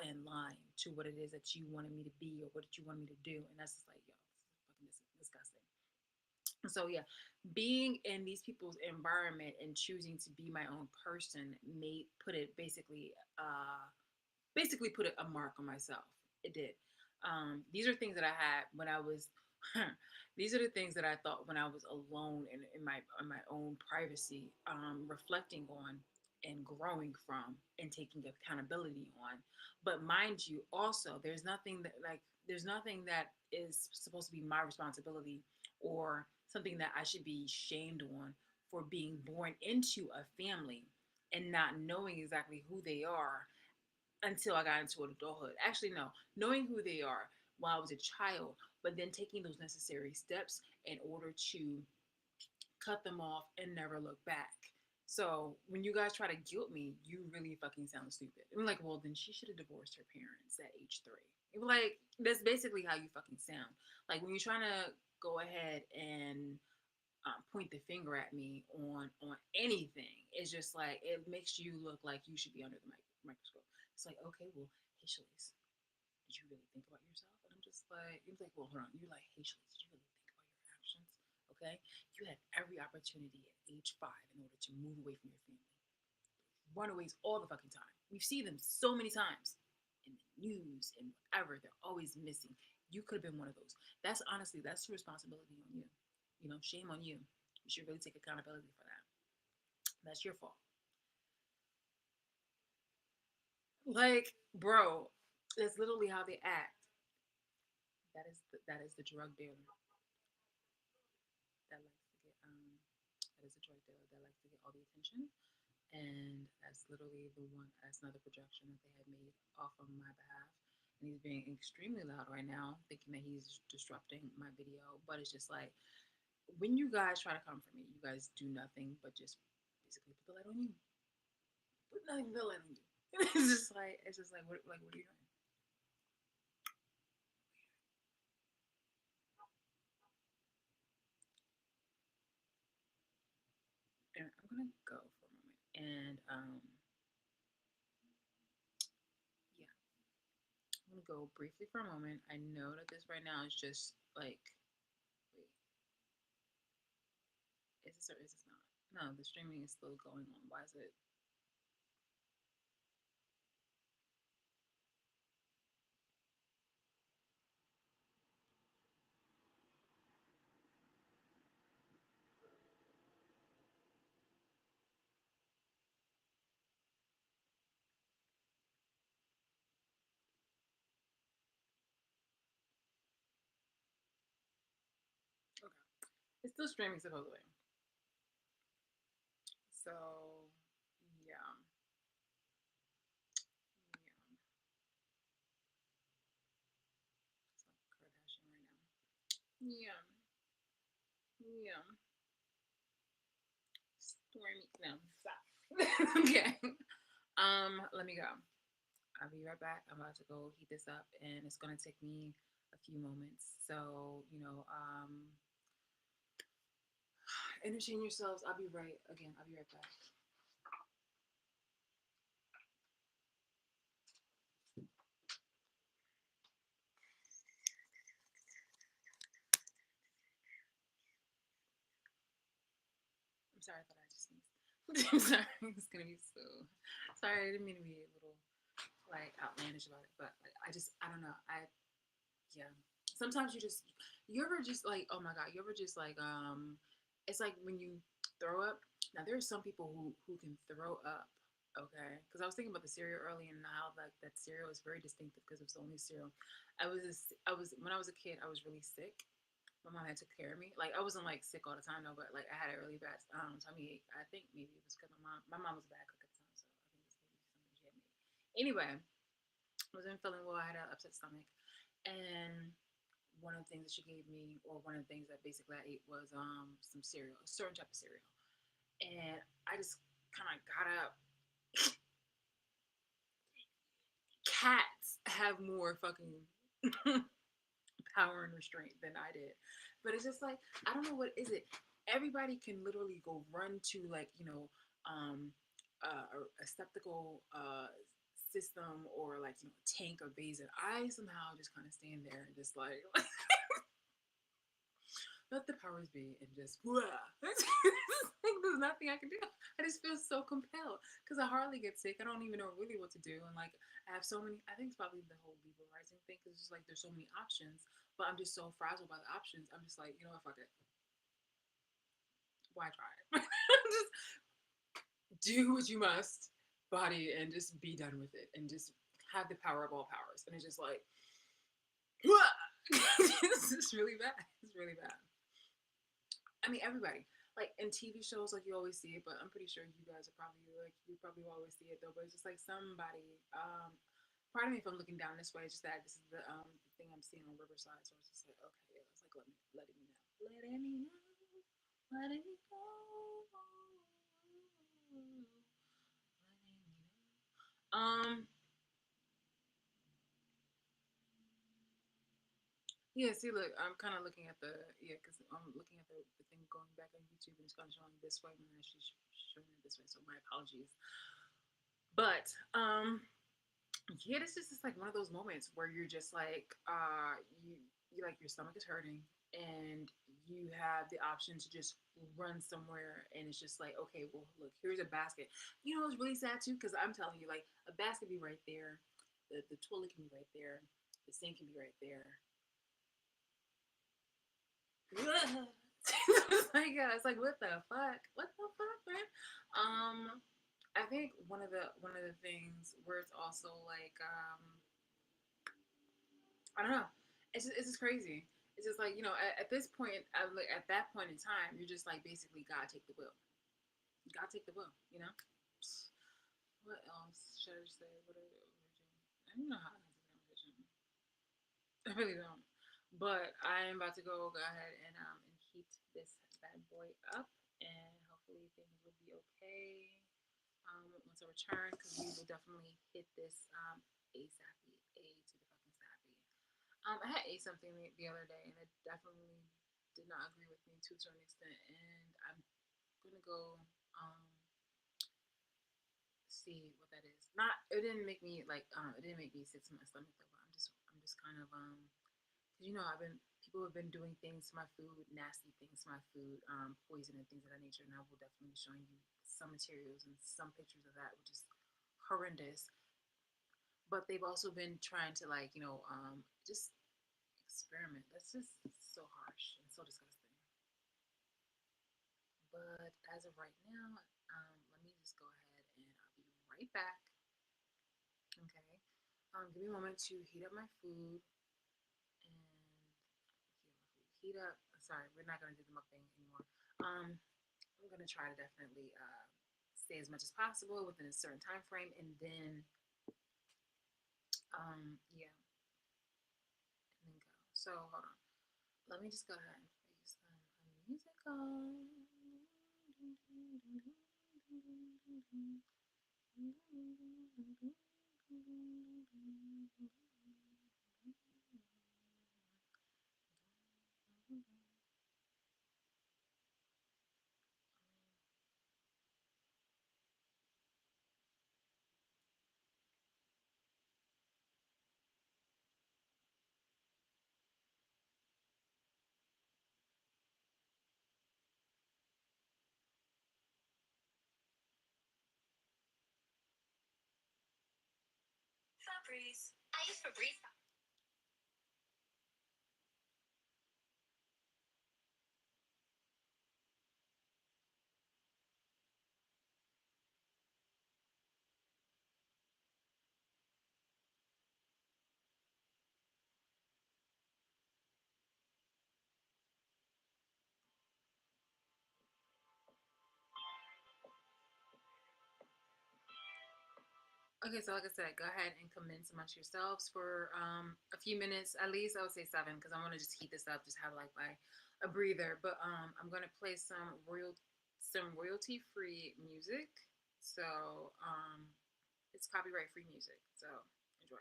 in line to what it is that you wanted me to be or what you wanted me to do. And that's just like, yo, this is fucking disgusting. So yeah, being in these people's environment and choosing to be my own person made put it basically put a mark on myself. It did. These are things that I had when I was. These are the things that I thought when I was alone in my own privacy, reflecting on and growing from and taking accountability on. But mind you, also there's nothing that is supposed to be my responsibility or something that I should be shamed on for being born into a family and not knowing exactly who they are until I got into adulthood. Actually, no, knowing who they are while I was a child, but then taking those necessary steps in order to cut them off and never look back. So when you guys try to guilt me, you really fucking sound stupid. I'm like, well, then she should have divorced her parents at age 3. It was like, that's basically how you fucking sound. Like when you're trying to go ahead and point the finger at me on anything, it's just like it makes you look like you should be under the microscope. It's like, okay, well, hey, Shalice, did you really think about yourself? And I'm just like, you're like, well, hold on. You're like, hey, Shalice, did you really think about your actions? Okay, you had every opportunity at age 5 in order to move away from your family. Runaways all the fucking time. We see them so many times in the news and whatever. They're always missing. You could have been one of those. That's honestly, that's the responsibility on you. You know, shame on you. You should really take accountability for that. That's your fault. Like, bro, that's literally how they act. That is the drug dealer that likes to get that is a drug dealer that likes to get all the attention, and that's literally the one. That's another projection that they had made off on my behalf. And he's being extremely loud right now, thinking that he's disrupting my video. But it's just like when you guys try to come for me, you guys do nothing but just basically put the light on you. Put nothing but the light on you. It's just like what are you doing? And I'm gonna go for a moment. And yeah, I'm gonna go briefly for a moment. I know that this right now is just like, wait, is this or is this not? No, the streaming is still going on. Why is it? Okay, it's still streaming supposedly. So yeah, yeah, it's like Kardashian right now. Yeah, yeah. Stormy, no, stop. Okay. Let me go. I'll be right back. I'm about to go heat this up, and it's gonna take me a few moments. So entertain yourselves. I'll be right again. I'll be right back. I'm sorry, I thought I just sneezed. I'm sorry. It's gonna be so. Sorry, I didn't mean to be a little like outlandish about it, but like, I don't know. Yeah. Sometimes you ever just like, oh my god, you ever just like it's like when you throw up. Now there are some people who can throw up, okay? Because I was thinking about the cereal early and how like that cereal is very distinctive because it's the only cereal. I was when I was a kid, I was really sick. My mom had took care of me. Like I wasn't like sick all the time though, but like I had a really bad tummy ache. I think maybe it was because my mom was a bad cook at the time, so I think it's maybe something she had made. Anyway, I wasn't feeling well. I had an upset stomach, and one of the things that she gave me, or one of the things that basically I ate was some cereal, a certain type of cereal, and I just kind of got up. Cats have more fucking power and restraint than I did, but it's just like I don't know what is it. Everybody can literally go run to like a skeptical system or like tank or base, and I somehow just kind of stand there and just like let the powers be and just like there's nothing I can do. I just feel so compelled because I hardly get sick. I don't even know really what to do, and like I have so many. I think it's probably the whole Libra rising thing because it's just like there's so many options, but I'm just so frazzled by the options. I'm just like, you know what, fuck it. Why try it? Just do what you must, body, and just be done with it, and just have the power of all powers. And it's just like, this is really bad. It's really bad. I mean, everybody. Like in TV shows, like you always see it, but I'm pretty sure you guys are probably like you probably always see it though. But it's just like somebody. Pardon me if I'm looking down this way. It's just that this is the thing I'm seeing on Riverside, so it's just like okay, it's like letting me know, letting me know, letting me know. Um, yeah, see, look, I'm kind of looking at the, yeah, because I'm looking at the thing going back on YouTube and it's kind of showing this way when it's actually showing it this way. So my apologies. But, yeah, this is just like one of those moments where you're just like, you like your stomach is hurting and you have the option to just run somewhere and it's just like, okay, well, look, here's a basket. You know, it's really sad too because I'm telling you, like, a basket be right there, the toilet can be right there, the sink can be right there. It's like, yeah, it's like, what the fuck, man. I think one of the things where it's also like, I don't know. It's just crazy. It's just like, at this point, at that point in time, you're just like basically God take the will. God take the will. You know. What else should I say? What are the origin? I don't know how to answer that question. I really don't. But I am about to go ahead and heat this bad boy up, and hopefully things will be okay. Once I return, because we will definitely hit this ASAPy, A to the fucking sappy. I had ate something the other day, and it definitely did not agree with me to a certain extent. And I'm gonna go see what that is. Not, it didn't make me like, it didn't make me sick to my stomach though. But I'm just kind of because I've been people have been doing things to my food, nasty things to my food, poison and things of that nature. And I will definitely be showing you some materials and some pictures of that, which is horrendous. But they've also been trying to like, just experiment. That's just so harsh and so disgusting. But as of right now, let me just go ahead and I'll be right back. Okay. Give me a moment to heat up my food and heat up. Sorry, we're not gonna do the mukbang anymore. I'm gonna try to definitely stay as much as possible within a certain time frame, and then yeah, and then go. So hold on. Let me just go ahead and play some music on. Febreze. I use Febreze. Okay, so like I said, go ahead and commence amongst yourselves for a few minutes, at least I would say 7, because I want to just heat this up, just have like a breather. But I'm gonna play some royalty free music. So it's copyright free music. So enjoy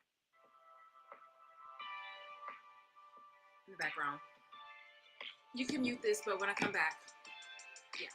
in the background. You can mute this, but when I come back, yeah.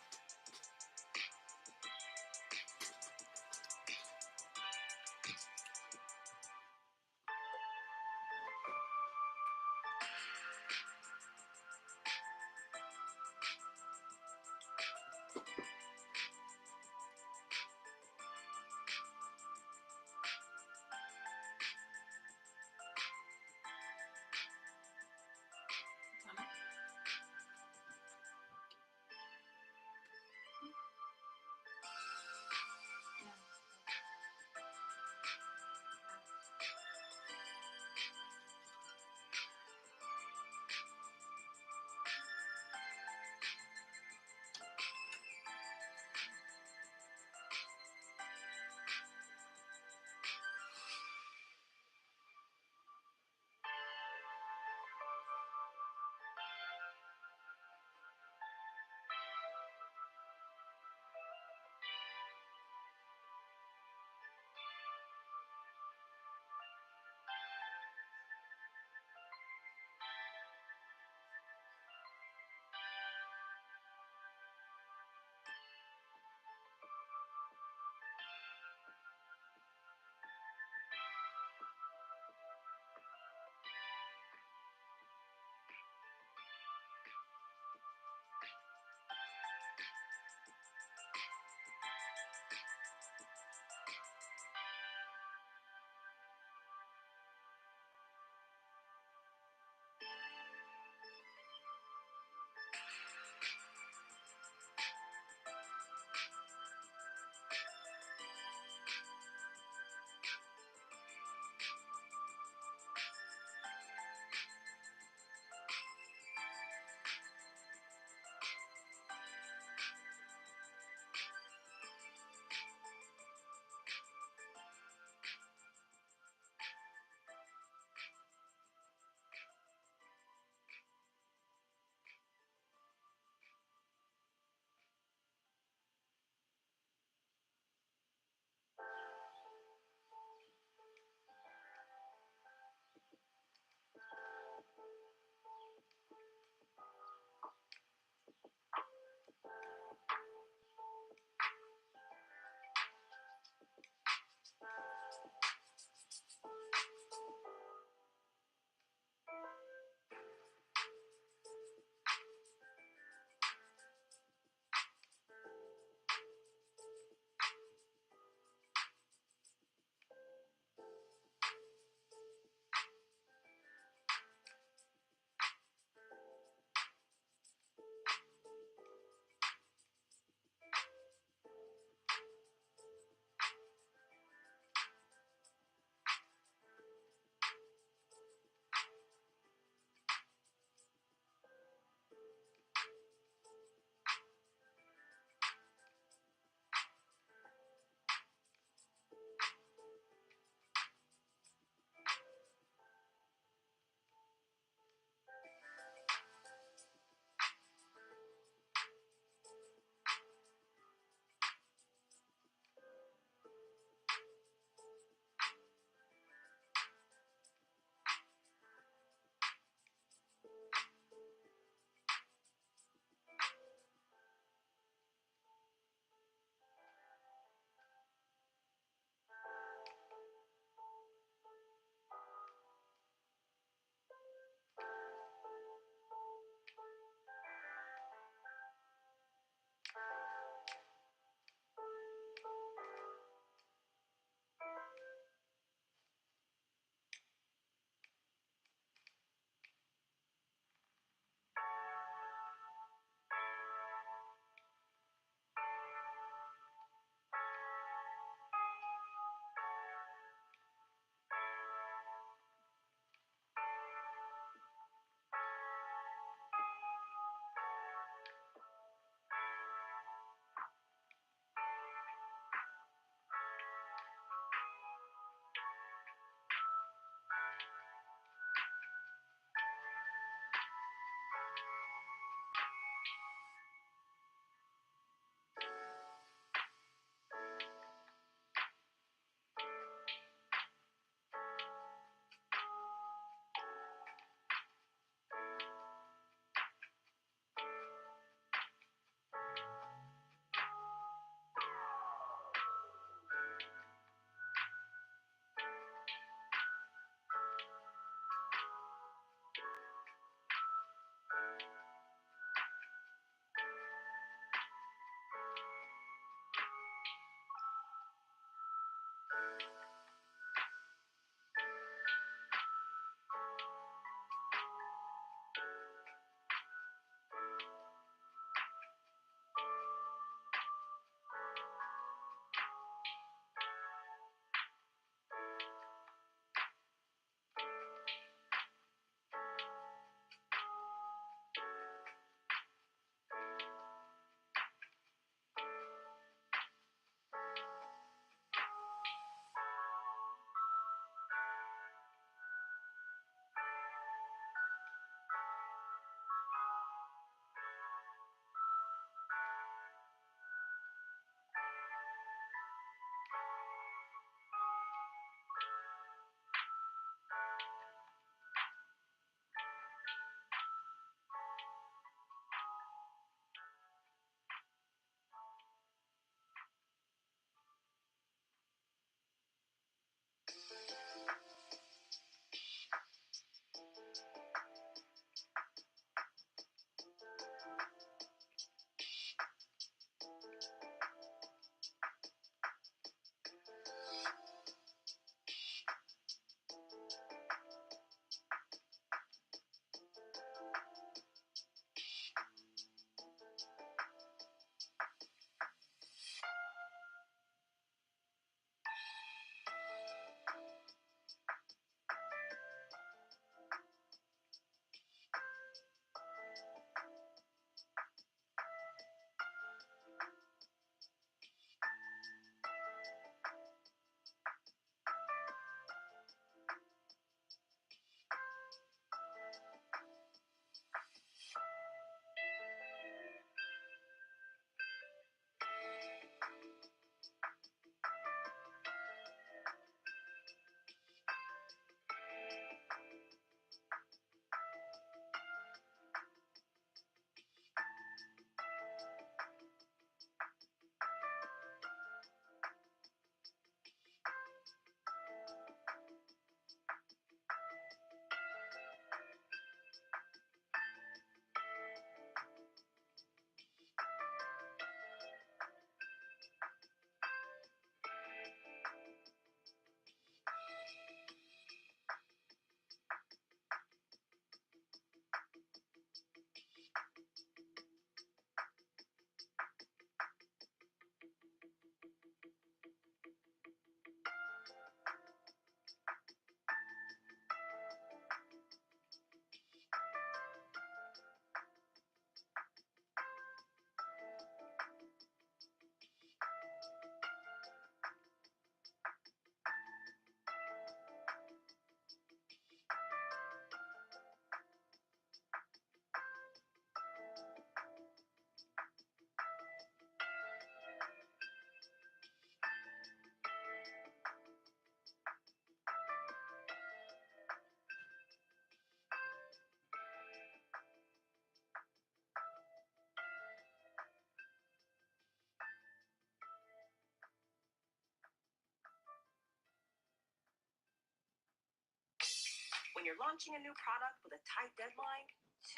When you're launching a new product with a tight deadline,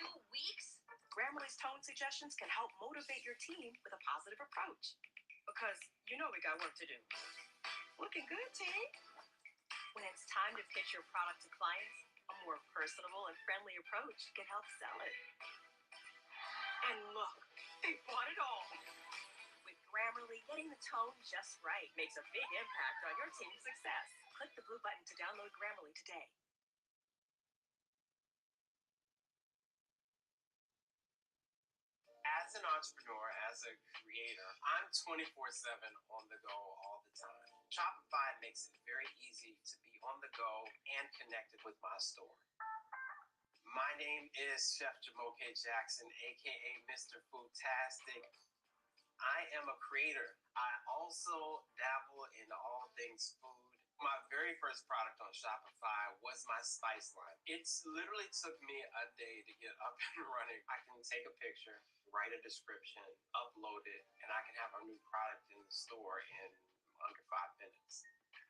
2 weeks? Grammarly's tone suggestions can help motivate your team with a positive approach. Because you know we got work to do. Looking good, team. When it's time to pitch your product to clients, a more personable and friendly approach can help sell it. And look, they bought it all. With Grammarly, getting the tone just right makes a big impact on your team's success. Click the blue button to download Grammarly today. As an entrepreneur, as a creator, I'm 24/7 on the go all the time. Shopify makes it very easy to be on the go and connected with my store. My name is Chef Jamoke Jackson, aka Mr. Foodtastic. I am a creator. I also dabble in all things food. My very first product on Shopify was my spice line. It's literally took me a day to get up and running. I can take a picture, write a description, upload it, and I can have a new product in the store in under 5 minutes.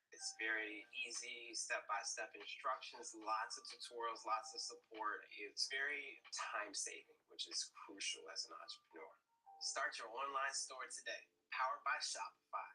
It's very easy, step-by-step instructions, lots of tutorials, lots of support. It's very time-saving, which is crucial as an entrepreneur. Start your online store today, powered by Shopify.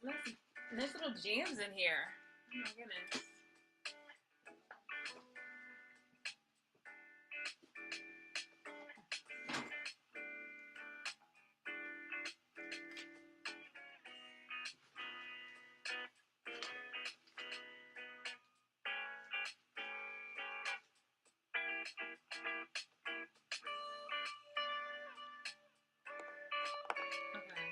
Nice, nice little jams in here. Oh my goodness. Okay.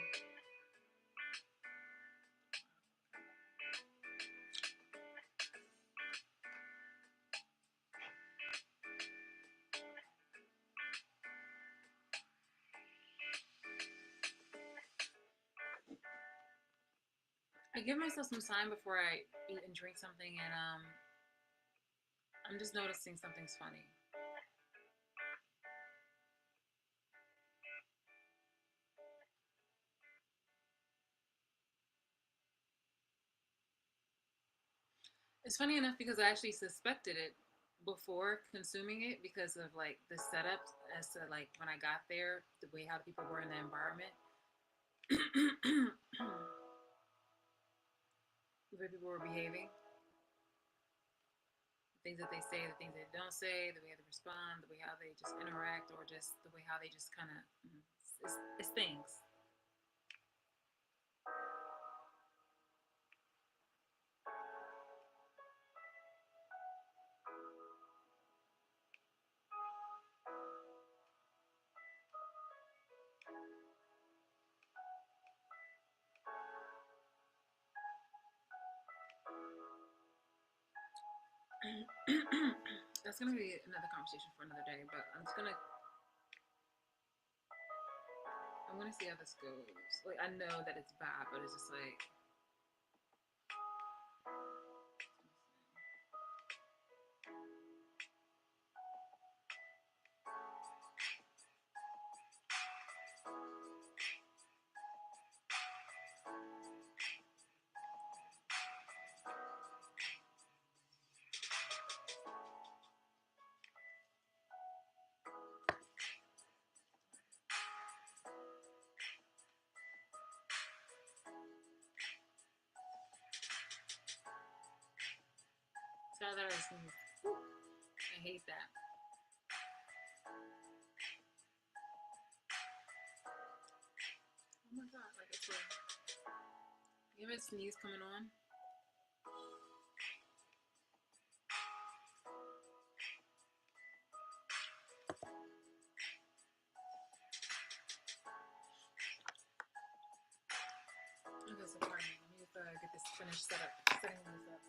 I give myself some time before I eat and drink something, and I'm just noticing something's funny. It's funny enough because I actually suspected it before consuming it because of like the setup as to like when I got there, the way how people were in the environment, the way people were behaving. things that they say, the things they don't say, the way they respond, the way how they just interact, or just the way how they just kind of it's things. That's gonna be another conversation for another day. But I'm gonna see how this goes. Like I know that it's bad, but it's just like sad that I sneeze. I hate that. Oh my god! Like I swear, you have a sneeze coming on. Okay, so pardon me. Let me just get this finished setting this up.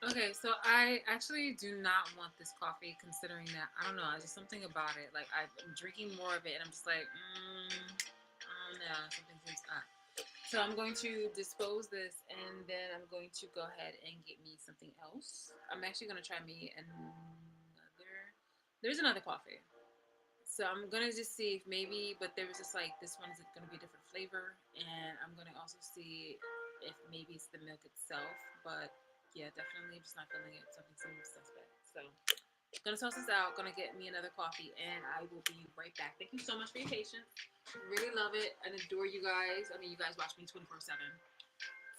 Okay, so I actually do not want this coffee, considering that I don't know, it's just something about it. Like I'm drinking more of it, and I'm just like, I don't know, something seems up. So I'm going to dispose this, and then I'm going to go ahead and get me something else. I'm actually going to try me another. There's another coffee. So I'm gonna just see if maybe, but there was just like this one's gonna be a different flavor, and I'm gonna also see if maybe it's the milk itself. But yeah, definitely just not feeling it. Something seems suspect. So gonna toss this out. Gonna get me another coffee, and I will be right back. Thank you so much for your patience. Really love it and adore you guys. I mean, you guys watch me 24/7.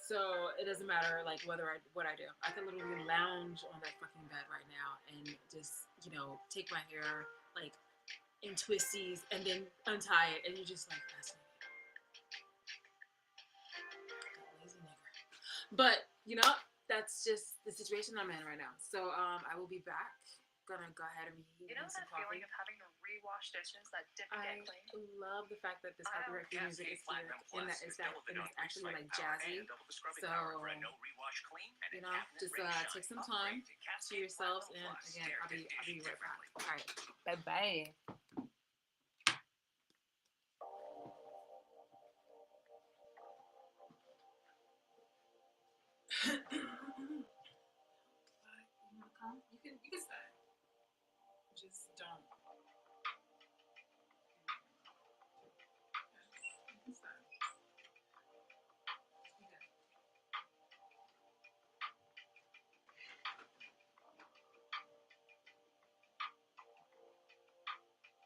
So it doesn't matter like whether what I do. I can literally lounge on that fucking bed right now and just take my hair like in twisties and then untie it, and you're just like fascinated. Lazy nigger. But that's just the situation I'm in right now. So I will be back. Gonna go ahead and You reheat know some that feeling coffee. of having to rewash dishes that didn't I get clean? love the fact that this I don't. copyright free music is here, and that is and it's actually like jazzy. So just take some time to yourselves, and again, I'll be right back. All right, bye bye. You wanna come? You can stay. Just don't. You can stay. You good.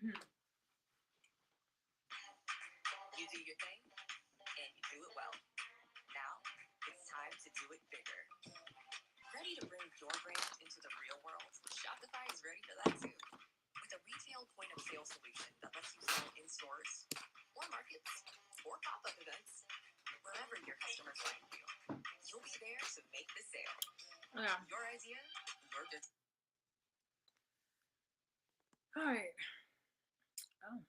You do your thing, and you do it well. Now, it's time to do it bigger. Ready to bring your brand into the real world? Shopify is ready for that too. With a retail point of sale solution that lets you sell in stores, or markets, or pop up events, wherever your customers find you. You'll be there to make the sale. Yeah. Your idea, your business. All right. Oh.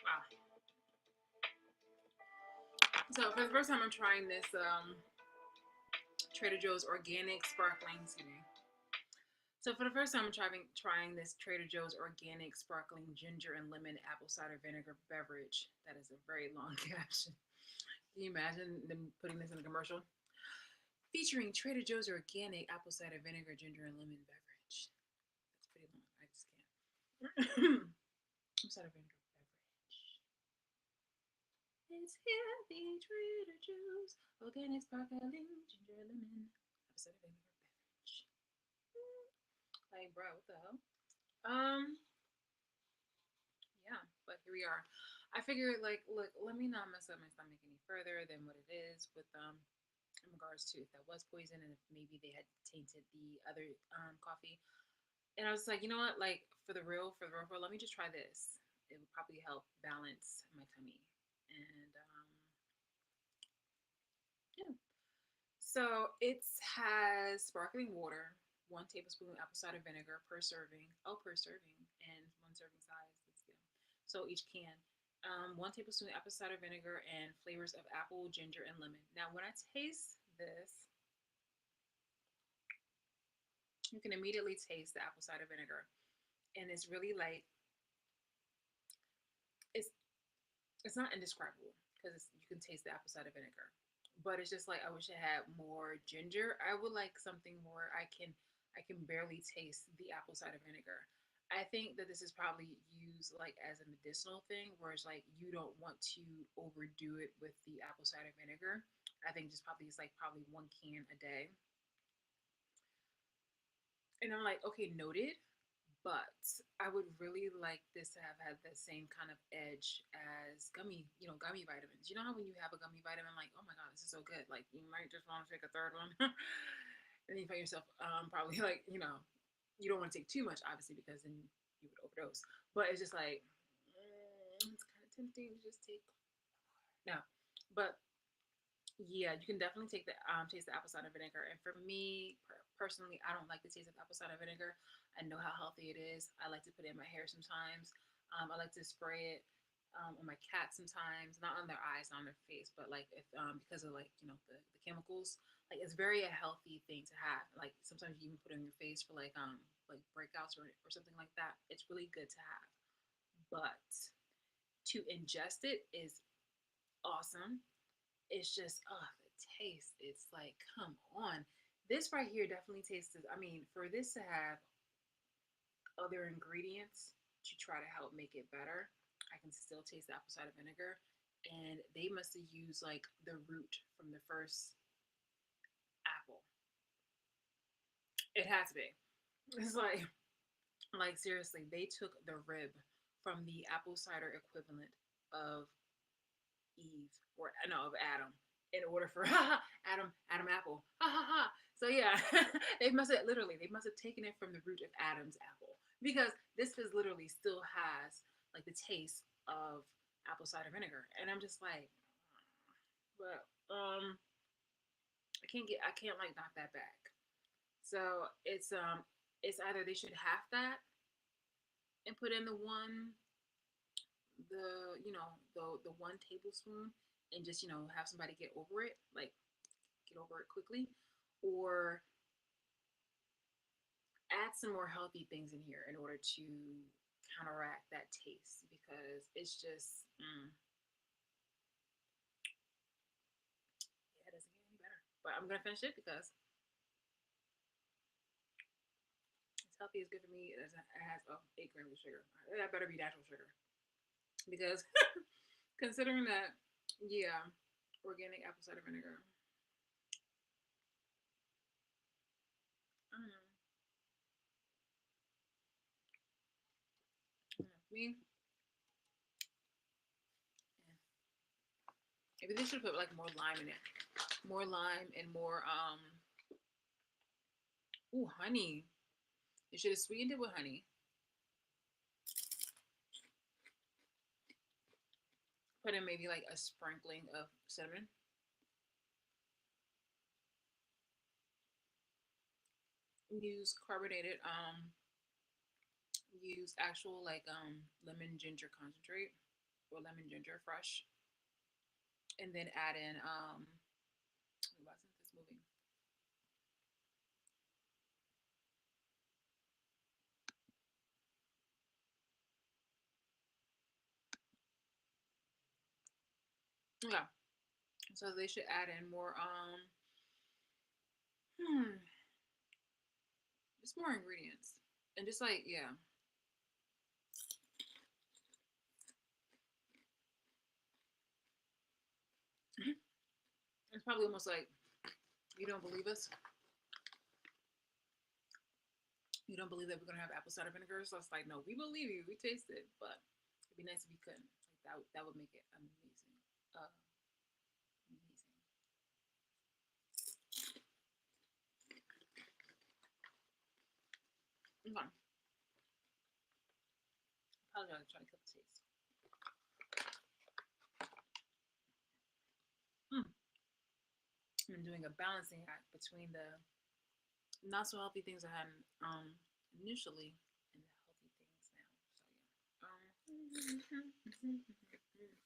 Wow. So for the first time, I'm trying this Trader Joe's organic sparkling. Excuse me. So for the first time, I'm trying this Trader Joe's organic sparkling ginger and lemon apple cider vinegar beverage. That is a very long caption. Can you imagine them putting this in a commercial? Featuring Trader Joe's organic apple cider vinegar, ginger, and lemon beverage. That's pretty long. I just can't. Apple cider vinegar beverage. It's here, the Trader Joe's organic sparkling ginger and lemon apple cider vinegar beverage. Like, bro, what the hell? Um, yeah, but here we are. I figured, like, look, let me not mess up my stomach any further than what it is with in regards to if that was poison and if maybe they had tainted the other coffee. And I was like, you know what, like for the real, let me just try this. It would probably help balance my tummy. And yeah, so it has sparkling water, 1 tablespoon apple cider vinegar per serving. Oh, per serving, and one serving size. That's good. So each can. 1 tablespoon apple cider vinegar and flavors of apple, ginger, and lemon. Now, when I taste this, you can immediately taste the apple cider vinegar, and it's really like it's it's not indescribable because you can taste the apple cider vinegar, but it's just like I wish it had more ginger. I would like something more. I can barely taste the apple cider vinegar. I think that this is probably used like as a medicinal thing, where it's like you don't want to overdo it with the apple cider vinegar. I think just probably it's like probably 1 can a day. And I'm like, okay, noted. But I would really like this to have had the same kind of edge as gummy vitamins. You know how when you have a gummy vitamin, like, oh my god, this is so good. Like you might just want to take a third one, and then you find yourself probably like you don't want to take too much, obviously, because then you would overdose. But it's just like it's kind of tempting to just take no. But yeah, you can definitely take the taste the apple cider vinegar. And for me personally, I don't like the taste of apple cider vinegar. I know how healthy it is. I like to put it in my hair sometimes. I like to spray it on my cat sometimes, not on their eyes, not on their face, but like if because of like the chemicals. Like it's very a healthy thing to have. Like sometimes you even put it on your face for like breakouts or something like that. It's really good to have. But to ingest it is awesome. It's just the taste. It's like, come on. This right here definitely tastes. I mean, for this to have other ingredients to try to help make it better, I can still taste the apple cider vinegar. And they must have used like the root from the first apple. It has to be. It's like seriously, they took the rib from the apple cider equivalent of Eve or no of Adam in order for Adam Apple. Ha ha ha. So yeah, they must have taken it from the root of Adam's apple because this is literally still has like the taste of apple cider vinegar, and I'm just like, but I can't like knock that back. So it's either they should half that and put in the 1 tablespoon and just have somebody get over it, like get over it quickly, or add some more healthy things in here in order to counteract that taste because it's just yeah, it doesn't get any better. But I'm gonna finish it because it's healthy, it's good for me. It has 8 grams of sugar. That better be natural sugar because considering that, yeah, organic apple cider vinegar. I don't know. Me, maybe they should put like more lime in it, more lime and more honey. They should have sweetened it with honey. Put in maybe like a sprinkling of cinnamon. Use carbonated use actual like lemon ginger concentrate or lemon ginger fresh, and then add in why isn't this moving? Yeah, so they should add in more just more ingredients and just like yeah. It's probably almost like you don't believe us. You don't believe that we're gonna have apple cider vinegar. So it's like, no, we believe you. We taste it, but it'd be nice if you couldn't. Like that would make it amazing. Amazing. Okay. Apologize, trying to kill the taste. Mm. I'm doing a balancing act between the not so healthy things I had initially and the healthy things now. So yeah.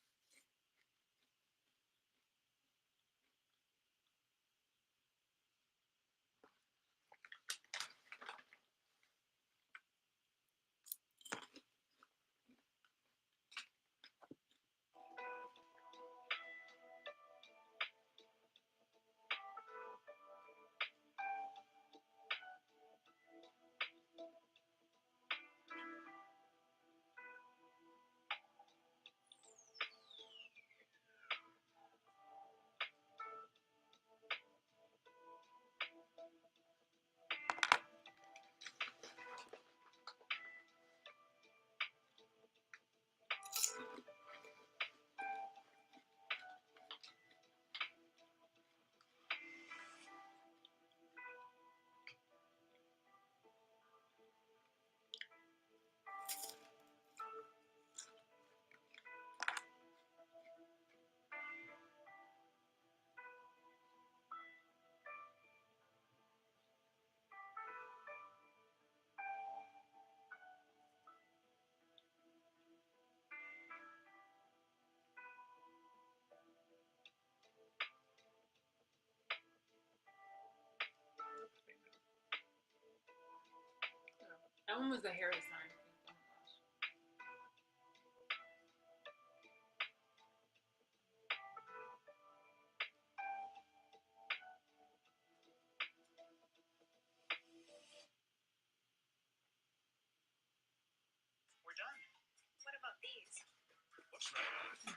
That one was the hairy sign. Oh my gosh. We're done. What about these? Looks right.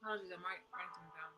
Apologies, I'm writing something down.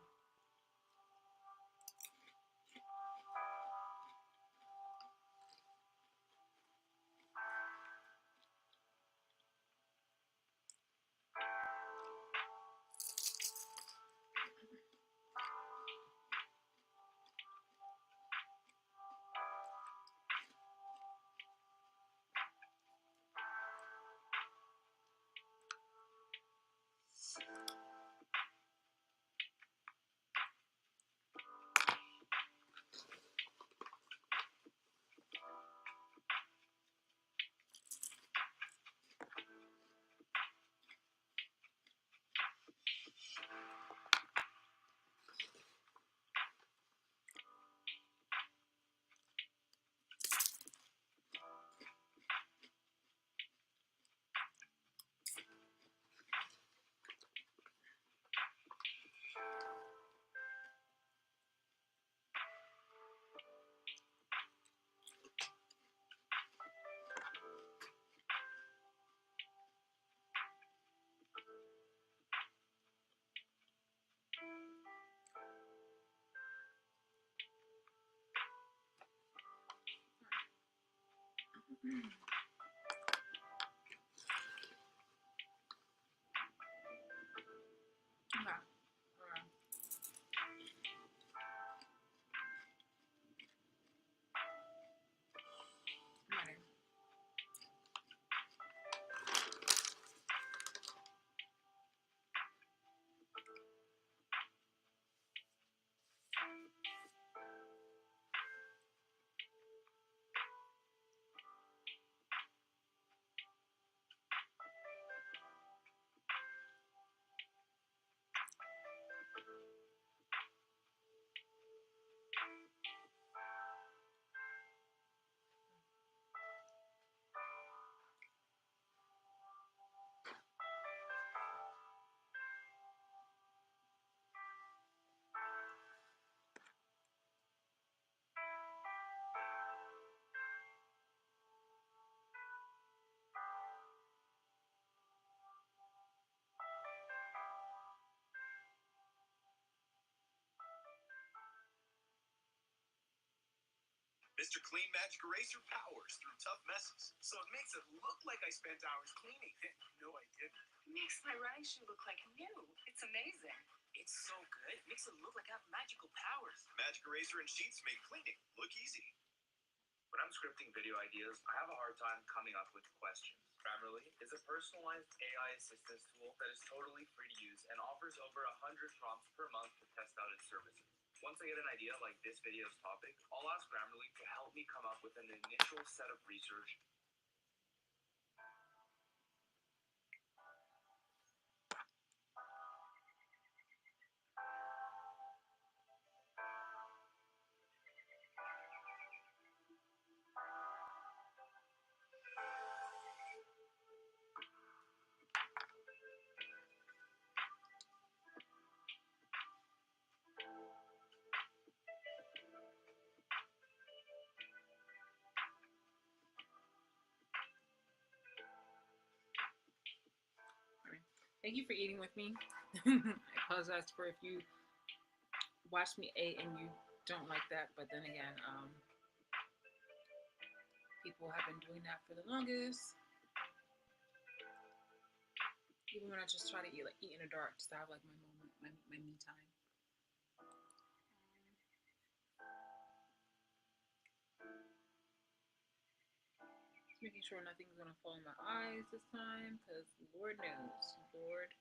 Okay. Alright. I'm ready. Mr. Clean Magic Eraser powers through tough messes, so it makes it look like I spent hours cleaning. No, I didn't. Makes my running shoe look like new. It's amazing. It's so good. Makes it look like I have magical powers. Magic Eraser and sheets make cleaning look easy. When I'm scripting video ideas, I have a hard time coming up with questions. Grammarly is a personalized AI assistance tool that is totally free to use and offers over 100 prompts per month to test out its services. Once I get an idea like this video's topic, I'll ask Grammarly to help me come up with an initial set of research. Thank you for eating with me. I apologize for if you watch me eat and you don't like that, but then again, people have been doing that for the longest. Even when I just try to eat in the dark, just to have like my moment, my me time. Just making sure nothing's gonna fall in my eyes this time, because Lord knows, Lord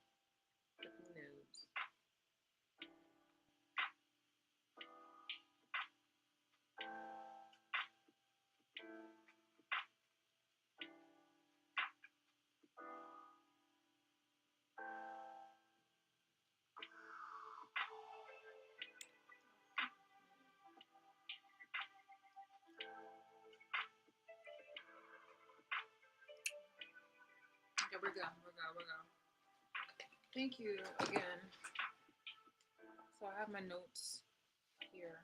knows. Okay, we're good. We're good. Thank you again. So I have my notes here.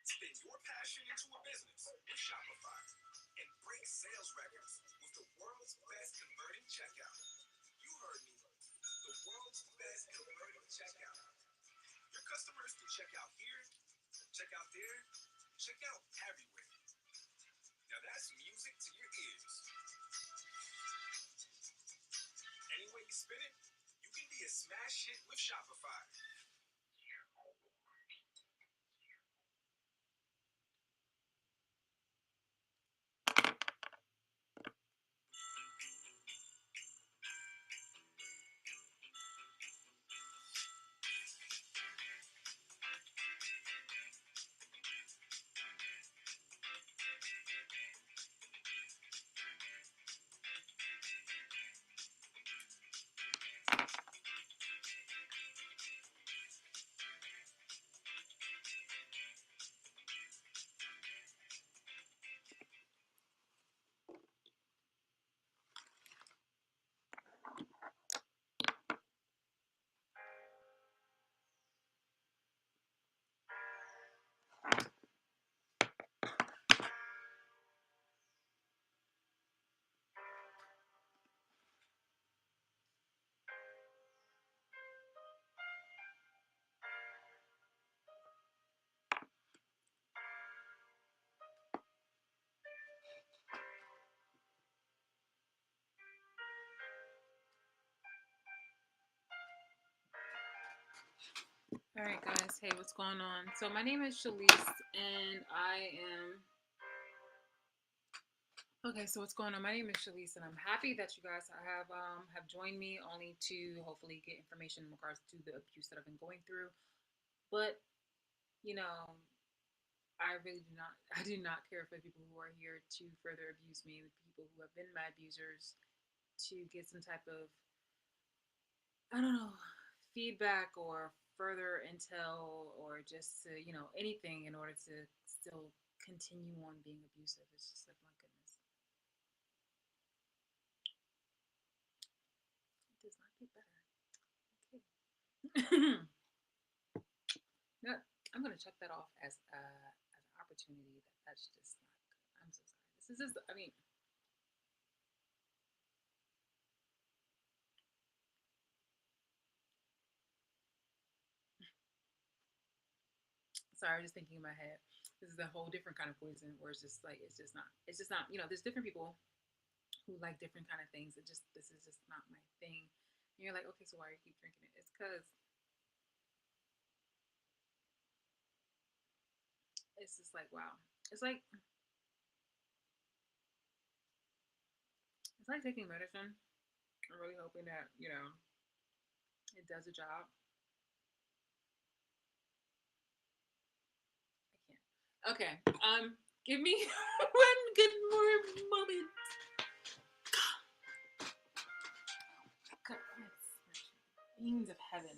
Spin your passion into a business with Shopify and break sales records with the world's best converting checkout. You heard me. The world's best converting checkout. Your customers can check out here, check out there, check out everywhere. Now that's music to your ears. Any way you spin it, you can be a smash hit with Shopify. All right, guys. Hey, what's going on? So my name is Shalise, and I am. Okay, so what's going on? My name is Shalise, and I'm happy that you guys have joined me only to hopefully get information in regards to the abuse that I've been going through. But you know, I really do not. I do not care for people who are here to further abuse me. The people who have been my abusers to get some type of, I don't know, feedback or further intel or just to, anything in order to still continue on being abusive. It's just like, my goodness, it does not get better. Okay. No, I'm gonna check that off as an opportunity. That's just not good. I'm so sorry. This is just. I mean, sorry. I'm just thinking in my head. This is a whole different kind of poison, where it's just like it's just not. It's just not. There's different people who like different kind of things. It just this is just not my thing. And you're like, okay, so why do you keep drinking it? It's because it's just like, wow. It's like it's like taking medicine. I'm really hoping that it does a job. I can't. Okay. Give me one good more moment. Goodness, beings of heaven.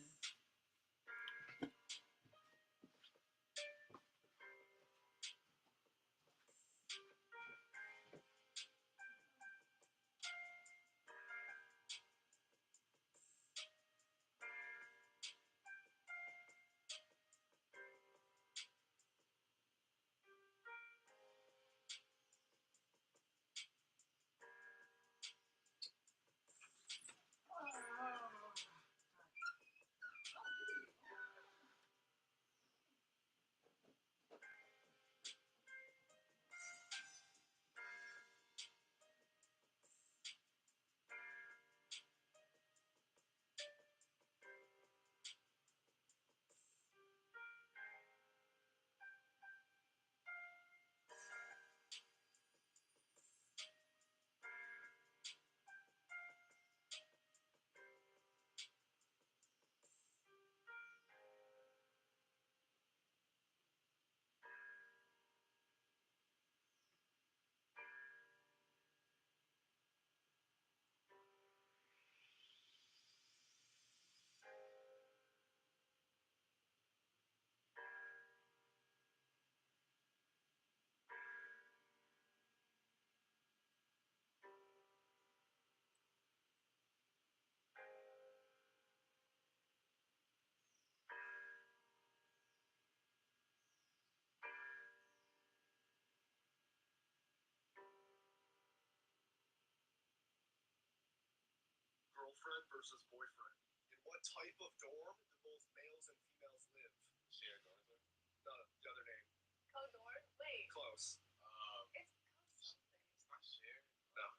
girlfriend versus boyfriend. In what type of dorm do both males and females live? Shared dorms. The other name. Co-dorm? Wait. Close. It's co-something. It's not shared. No.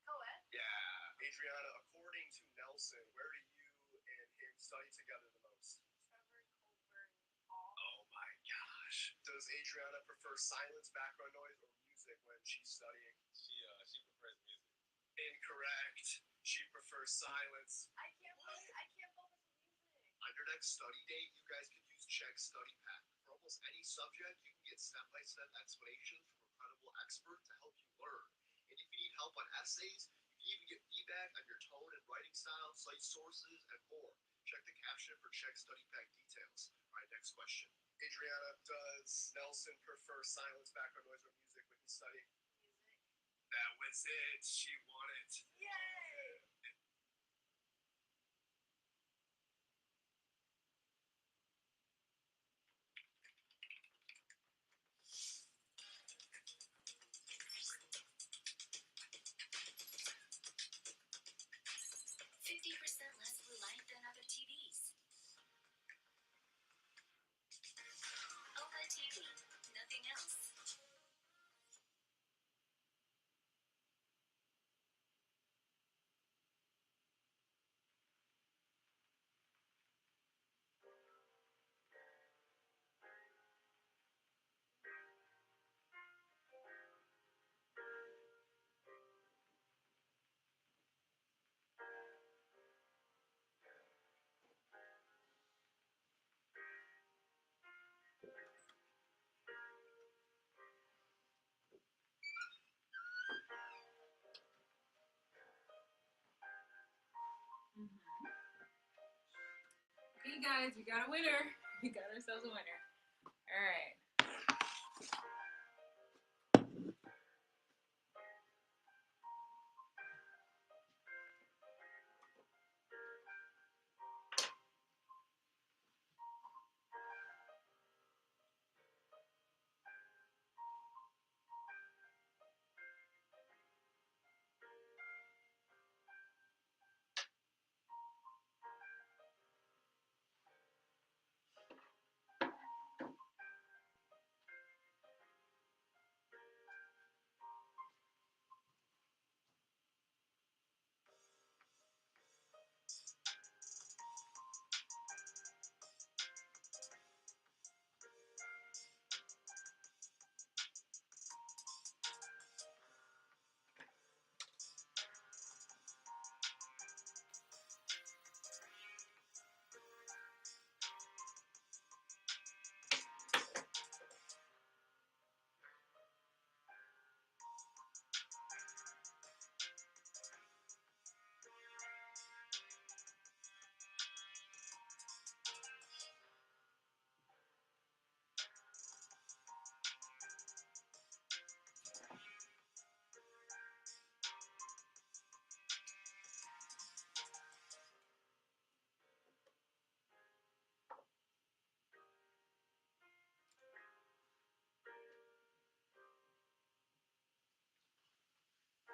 Co-ed? Yeah. Adriana, according to Nelson, where do you and him study together the most? Trevor, Colburn, Hall. Oh my gosh. Does Adriana prefer silence, background noise, or music when she's studying? She prefers music. Incorrect. She prefers silence. I can't focus with music. On your next study date, you guys can use Check Study Pack. For almost any subject, you can get step-by-step explanations from a credible expert to help you learn. And if you need help on essays, you can even get feedback on your tone and writing style, cite sources, and more. Check the caption for Check Study Pack details. All right, next question. Adriana, does Nelson prefer silence, background noise, or music when he's studying? Music. That was it. She won it. Yay! 50% less blue light than other TVs. OLED TV, nothing else. Okay, guys, we got a winner. We got ourselves a winner. All right.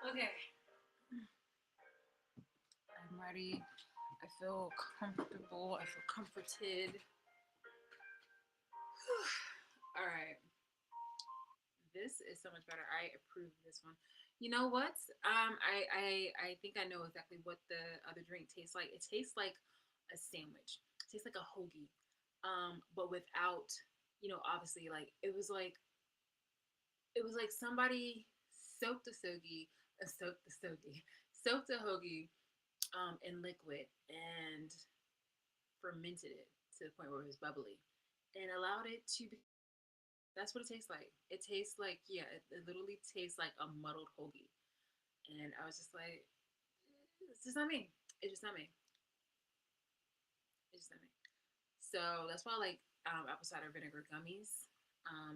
Okay. I'm ready. I feel comfortable. I feel comforted. All right. This is so much better. I approve this one. You know what? I think I know exactly what the other drink tastes like. It tastes like a sandwich. It tastes like a hoagie. But without, obviously like it was like somebody soaked a sogie, soaked the sogie, soaked a hoagie in liquid and fermented it to the point where it was bubbly and allowed it to be. That's what it tastes like. It tastes like, yeah, it literally tastes like a muddled hoagie. And I was just like, it's just not me. It's just not me. It's just not me. So that's why I like apple cider vinegar gummies.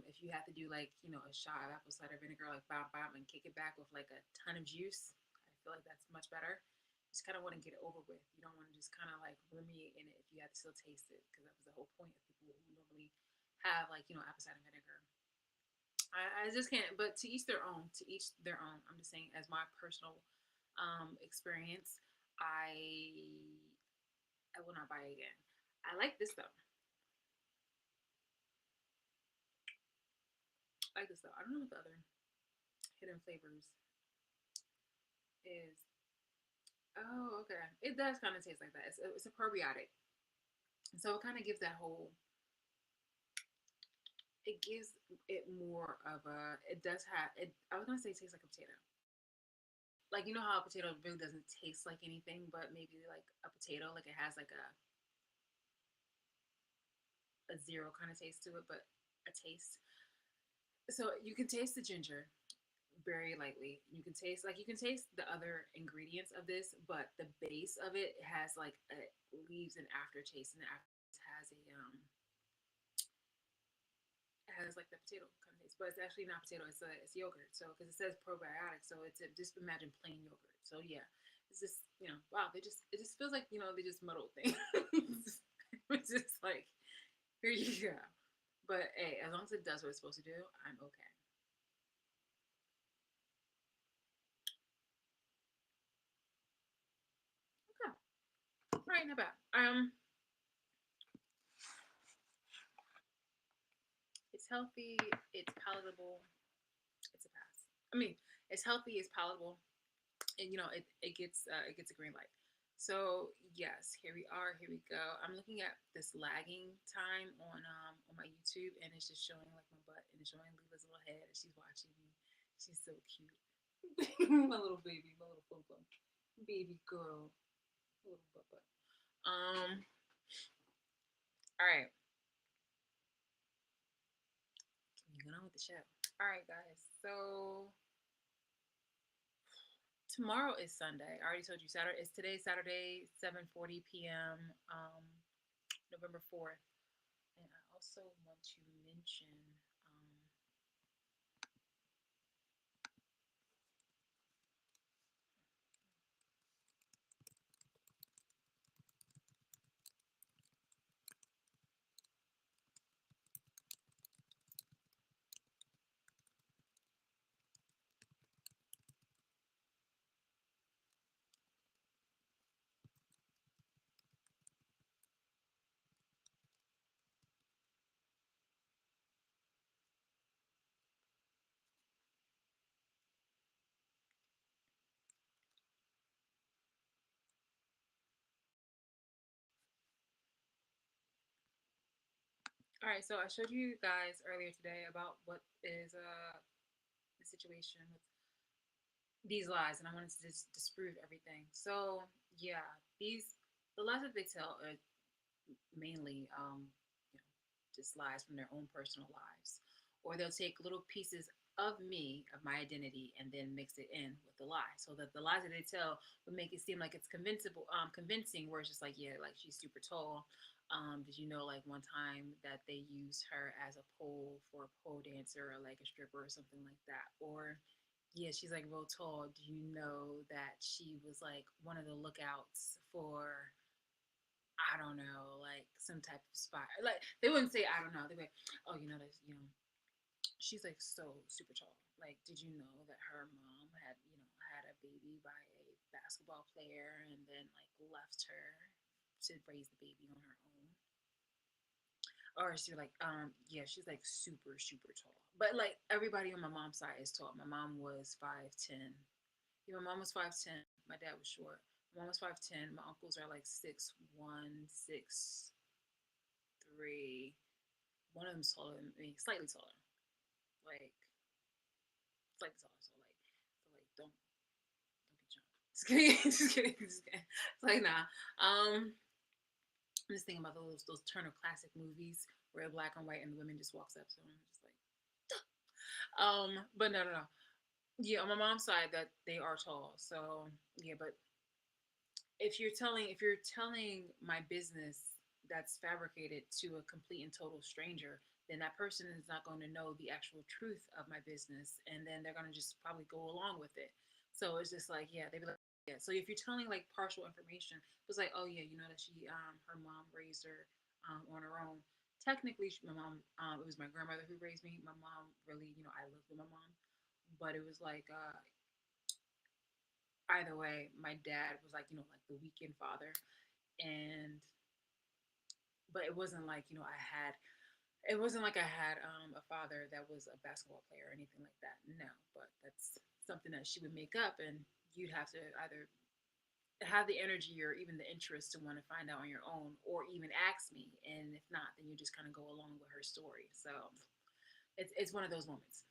If you have to do like, a shot of apple cider vinegar, like bam bam, and kick it back with like a ton of juice, I feel like that's much better. You just kind of want to get it over with. You don't want to just kind of like ruminate in it if you have to still taste it, because that was the whole point of people who normally have like, apple cider vinegar. I just can't. But to each their own. To each their own. I'm just saying, as my personal experience. I I will not buy it again. I like this though. I like this though. I don't know what the other hidden flavors is. Oh, okay. It does kind of taste like that. It's a probiotic, so it kind of gives that whole. It gives it more of a. It does have. It. I was gonna say it tastes like a potato. Like you know how a potato really doesn't taste like anything, but maybe like a potato, like it has like a zero kind of taste to it, but a taste. So you can taste the ginger very lightly. You can taste the other ingredients of this, but the base of it has like leaves an aftertaste, and the aftertaste has like the potato kind of taste, but it's actually not potato. It's yogurt. So because it says probiotic, so just imagine plain yogurt. So yeah, it's just wow. It just feels like they just muddled things. It's just like here you go. But hey, as long as it does what it's supposed to do, I'm okay. Okay, all right, not bad. It's healthy. It's palatable. It's a pass. I mean, it's healthy. It's palatable, and it gets a green light. So yes, here we are. Here we go. I'm looking at this lagging time on my YouTube, and it's just showing like my butt, and it's showing Leela's little head, and she's watching me. She's so cute. My little baby, my little fun baby girl, little butt butt. All right, can we get on with the show? All right, guys. So tomorrow is Sunday. I already told you Saturday. It's today, Saturday, 7:40 p.m. November 4th. And I also want to mention. Um, all right, so I showed you guys earlier today about what is the situation with these lies, and I wanted to just disprove everything. So yeah, these the lies that they tell are mainly you know, just lies from their own personal lives, or they'll take little pieces of me, of my identity, and then mix it in with the lie, so that the lies that they tell would make it seem like it's convincing. Where it's just like, yeah, like she's super tall. Did you know like one time that they used her as a pole for a pole dancer or like a stripper or something like that? Or yeah, she's like real tall. Do you know that she was like one of the lookouts for I don't know, like some type of spot. Like they wouldn't say I don't know. They'd be like, oh, she's like so super tall. Like, did you know that her mom had a baby by a basketball player and then like left her to raise the baby on her own? Or she's like, yeah, she's like super super tall. But like everybody on my mom's side is tall. My mom was 5'10". Yeah, my mom was 5'10". My dad was short. My mom was 5'10". My uncles are like 6'1", 6'3". One of them's taller than me, slightly taller, like slightly taller. Don't be jumping. Just kidding, just kidding, just kidding. It's like nah. I'm just thinking about those Turner Classic movies where black and white and the women just walks up. So I'm just like, but no. Yeah, on my mom's side, that they are tall. So yeah, but if you're telling my business that's fabricated to a complete and total stranger, then that person is not going to know the actual truth of my business, and then they're going to just probably go along with it. So it's just like, yeah, they'd be like, yeah. So if you're telling like partial information, it was like, oh yeah, you know that her mom raised her on her own. Technically, my mom, it was my grandmother who raised me. My mom really, I lived with my mom, but it was like either way, my dad was like, like the weekend father. And, but it wasn't like, it wasn't like I had a father that was a basketball player or anything like that. No, but that's something that she would make up, and you'd have to either have the energy or even the interest to want to find out on your own, or even ask me. And if not, then you just kind of go along with her story. So it's one of those moments.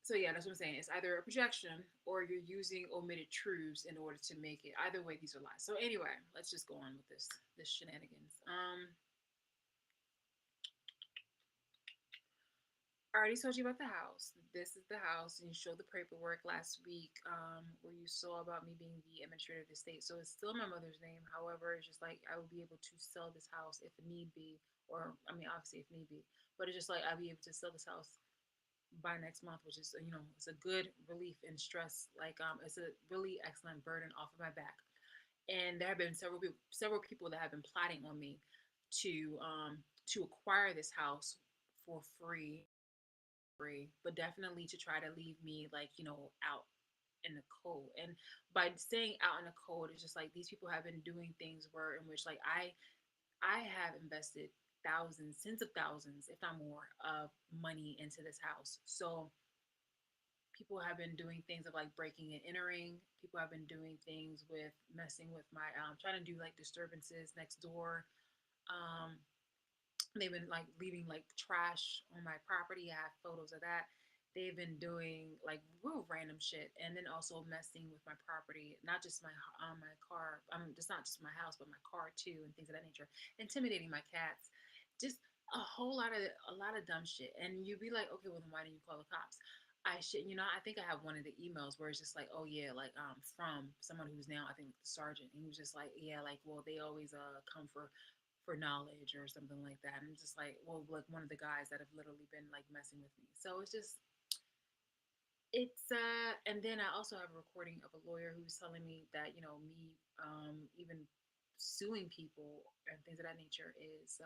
So yeah, that's what I'm saying. It's either a projection or you're using omitted truths in order to make it. Either way, these are lies. So anyway, let's just go on with this shenanigans. I already told you about the house. This is the house, and you showed the paperwork last week, where you saw about me being the administrator of the estate. So it's still my mother's name. However, it's just like I will be able to sell this house if need be, or I mean, obviously if need be. But it's just like I'll be able to sell this house by next month, which is it's a good relief and stress. Like it's a really excellent burden off of my back. And there have been several people that have been plotting on me to acquire this house for free, but definitely to try to leave me like out in the cold. And by staying out in the cold, it's just like these people have been doing things where in which like I have invested thousands, tens of thousands, if not more, of money into this house. So people have been doing things of like breaking and entering. People have been doing things with messing with my trying to do like disturbances next door. Um, they've been like leaving like trash on my property. I have photos of that. They've been doing like real random shit, and then also messing with my property, not just my car. Just not just my house, but my car too, and things of that nature. Intimidating my cats, just a lot of dumb shit. And you'd be like, okay, well then why didn't you call the cops? I should, I think I have one of the emails where it's just like, oh yeah, like from someone who's now I think the sergeant. And he was just like, yeah, like well they always come for knowledge or something like that. And I'm just like, well, like one of the guys that have literally been like messing with me. So it's just and then I also have a recording of a lawyer who was telling me that, me even suing people and things of that nature is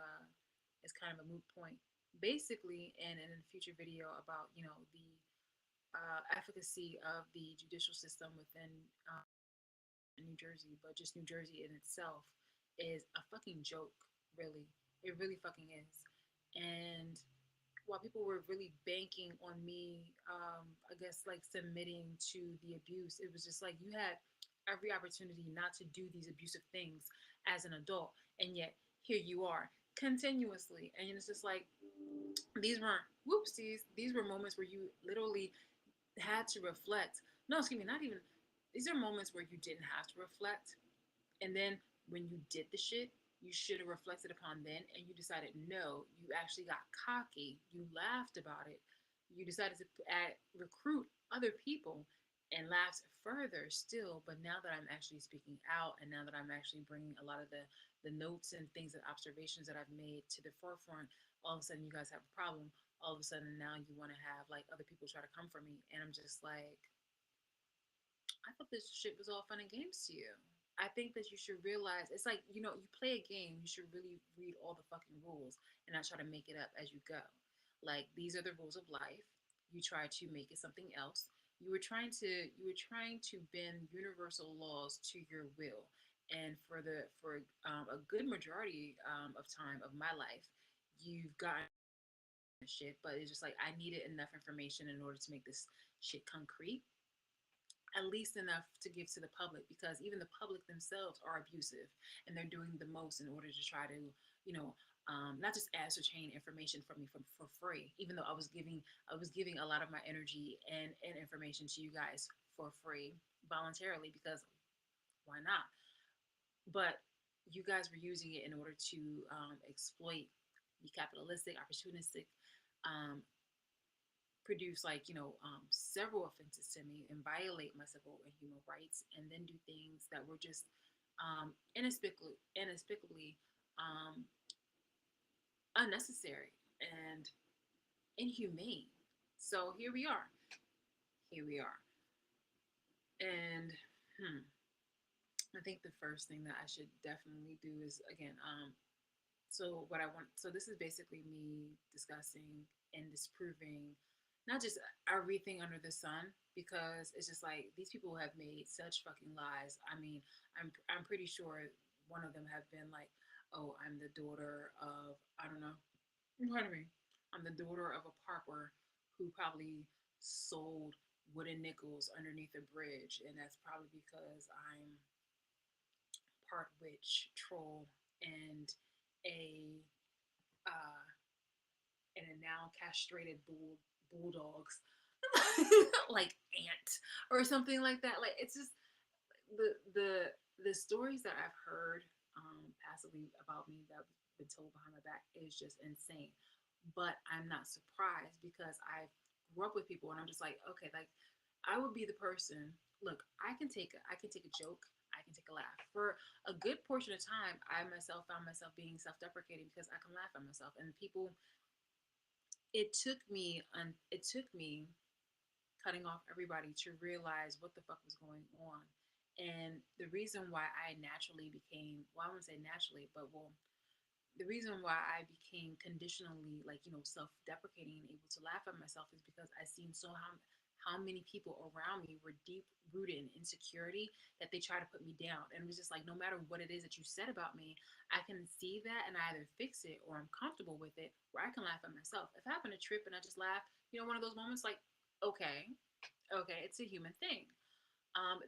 kind of a moot point. Basically, and in a future video about, the efficacy of the judicial system within New Jersey, but just New Jersey in itself is a fucking joke, really. It really fucking is. And while people were really banking on me, I guess like submitting to the abuse, it was just like you had every opportunity not to do these abusive things as an adult, and yet here you are continuously. And it's just like these weren't whoopsies, these were moments where you literally had to reflect. No, excuse me, not even. These are moments where you didn't have to reflect, and then when you did the shit, you should have reflected upon then, and you decided no, you actually got cocky. You laughed about it. You decided to recruit other people and laughed further still. But now that I'm actually speaking out, and now that I'm actually bringing a lot of the notes and things and observations that I've made to the forefront, all of a sudden you guys have a problem. All of a sudden now you want to have like other people try to come for me, and I'm just like, I thought this shit was all fun and games to you. I think that you should realize it's like, you play a game, you should really read all the fucking rules and not try to make it up as you go. Like these are the rules of life. You try to make it something else. You were trying to bend universal laws to your will. And for a good majority of time of my life, you've gotten shit, but it's just like I needed enough information in order to make this shit concrete, at least enough to give to the public, because even the public themselves are abusive, and they're doing the most in order to try to not just ascertain information from me for free, even though I was giving a lot of my energy and information to you guys for free voluntarily, because why not? But you guys were using it in order to exploit, be capitalistic, opportunistic, um, produce like several offenses to me and violate my civil and human rights, and then do things that were just inexplicably um, unnecessary and inhumane. So here we are, and I think the first thing that I should definitely do is again so what I want, so this is basically me discussing and disproving not just everything under the sun, because it's just like these people have made such fucking lies. I mean, I'm pretty sure one of them have been like, oh, I'm the daughter of, I don't know, pardon me, I'm the daughter of a parker who probably sold wooden nickels underneath a bridge, and that's probably because I'm part witch, troll, and a uh, and a now castrated bulldogs like ant or something like that. Like it's just the stories that I've heard passively about me that have been told behind my back is just insane. But I'm not surprised because I grew up with people and I'm just like, okay, like I would be the person. Look, I can take a joke. I can take a laugh. For a good portion of time, I myself found myself being self-deprecating because I can laugh at myself. And people, it took me cutting off everybody to realize what the fuck was going on. And the reason why I naturally became, well, I wouldn't say naturally, but well, the reason why I became conditionally, like, self-deprecating and able to laugh at myself is because I seen how many people around me were deep rooted in insecurity that they try to put me down. And it was just like, no matter what it is that you said about me, I can see that and I either fix it or I'm comfortable with it where I can laugh at myself. If I happen to trip and I just laugh, one of those moments like, okay, okay, it's a human thing.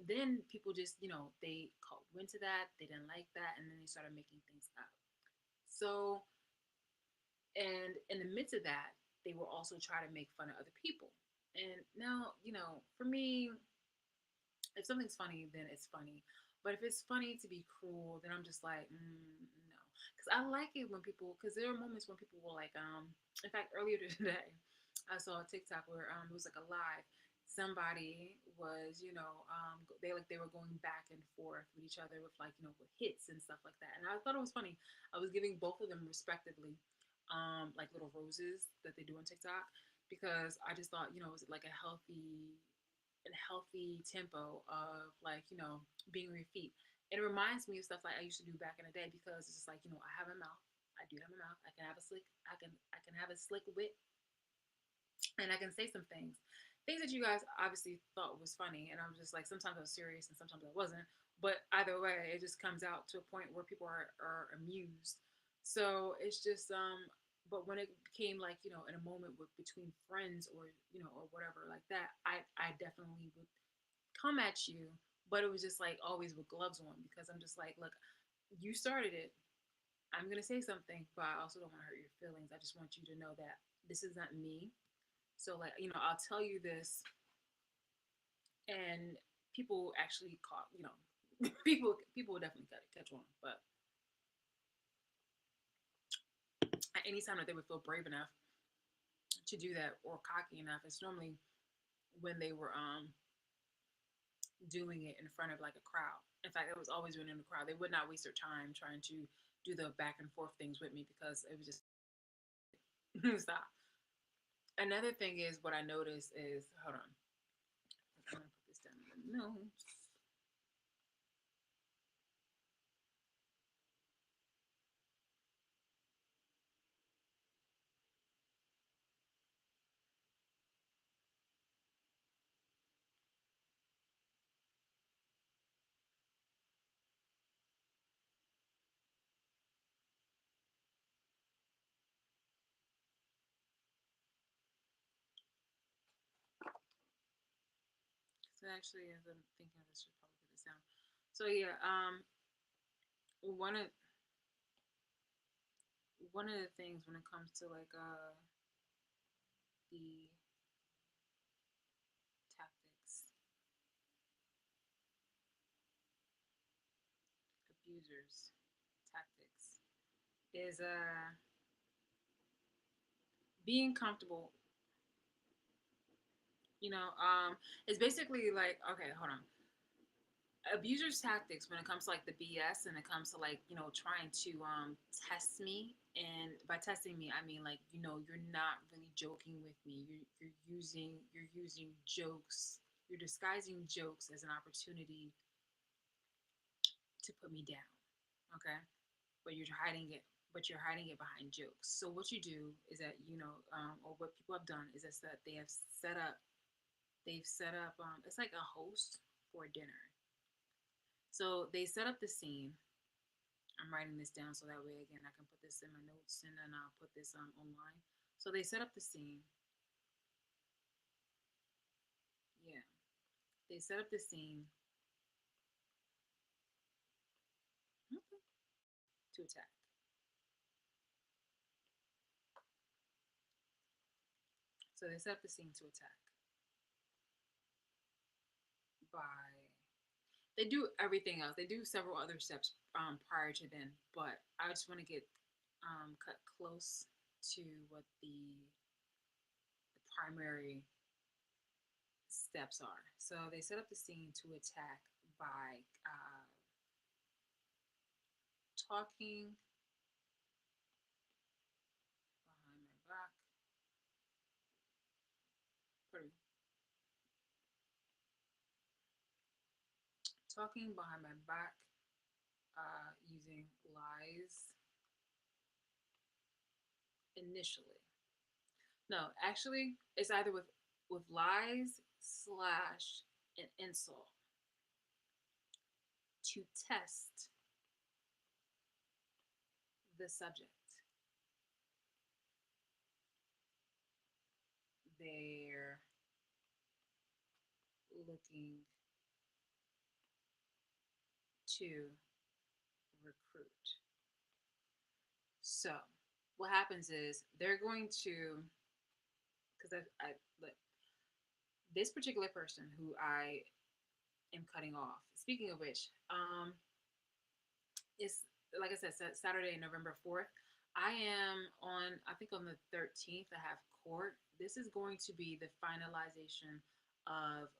Then people just, they caught wind to that, they didn't like that, and then they started making things up. So, and in the midst of that, they will also try to make fun of other people. And now, for me, if something's funny, then it's funny. But if it's funny to be cruel, then I'm just like, no. Because I like it when people, because there are moments when people will like, in fact, earlier today, I saw a TikTok where it was like a live. Somebody was, they were going back and forth with each other with like, with hits and stuff like that. And I thought it was funny. I was giving both of them respectively, like little roses that they do on TikTok because I just thought, it was like a healthy tempo of like being on your feet. It reminds me of stuff like I used to do back in the day because it's just like I have a mouth. I do have a mouth. I can have a slick. I can have a slick wit, and I can say some things that you guys obviously thought was funny, and I was just like sometimes I was serious and sometimes I wasn't. But either way, it just comes out to a point where people are amused. So it's just but when it became like in a moment with between friends or or whatever like that, I definitely would come at you, but it was just like always with gloves on because I'm just like, look, you started it. I'm gonna say something, but I also don't want to hurt your feelings. I just want you to know that this is not me. So like, I'll tell you this, and people actually caught, people will definitely catch on. But at any time that they would feel brave enough to do that or cocky enough, it's normally when they were doing it in front of like a crowd. In fact, it was always when in the crowd. They would not waste their time trying to do the back and forth things with me because it was just stop. Another thing is what I noticed is hold on. I'm gonna put this down in the notes. So actually, as I'm thinking of this, should probably put this down. So yeah, one of one of the things when it comes to like the tactics, abusers tactics is being comfortable. It's basically like okay, hold on. Abusers tactics when it comes to like the BS and it comes to like trying to test me, and by testing me I mean like you're not really joking with me. You're using jokes. You're disguising jokes as an opportunity to put me down. Okay, but you're hiding it but you're hiding it behind jokes. So what you do is that or what people have done is that they have set up. They've set up. It's like a host for dinner. So they set up the scene. I'm writing this down so that way again I can put this in my notes and then I'll put this online. So they set up the scene. Yeah, they set up the scene to attack. So they set up the scene to attack by they do everything else. They do several other steps prior to then, but I just want to get cut close to what the primary steps are. So they set up the scene to attack by talking behind my back, pardon, talking behind my back, using lies initially. No, actually, it's either with lies slash an insult to test the subject. They're looking to recruit. So what happens is they're going to because I look, this particular person who I am cutting off. Speaking of which, it's like I said, Saturday, November 4th. I am on, I think on the 13th, I have court. This is going to be the finalization of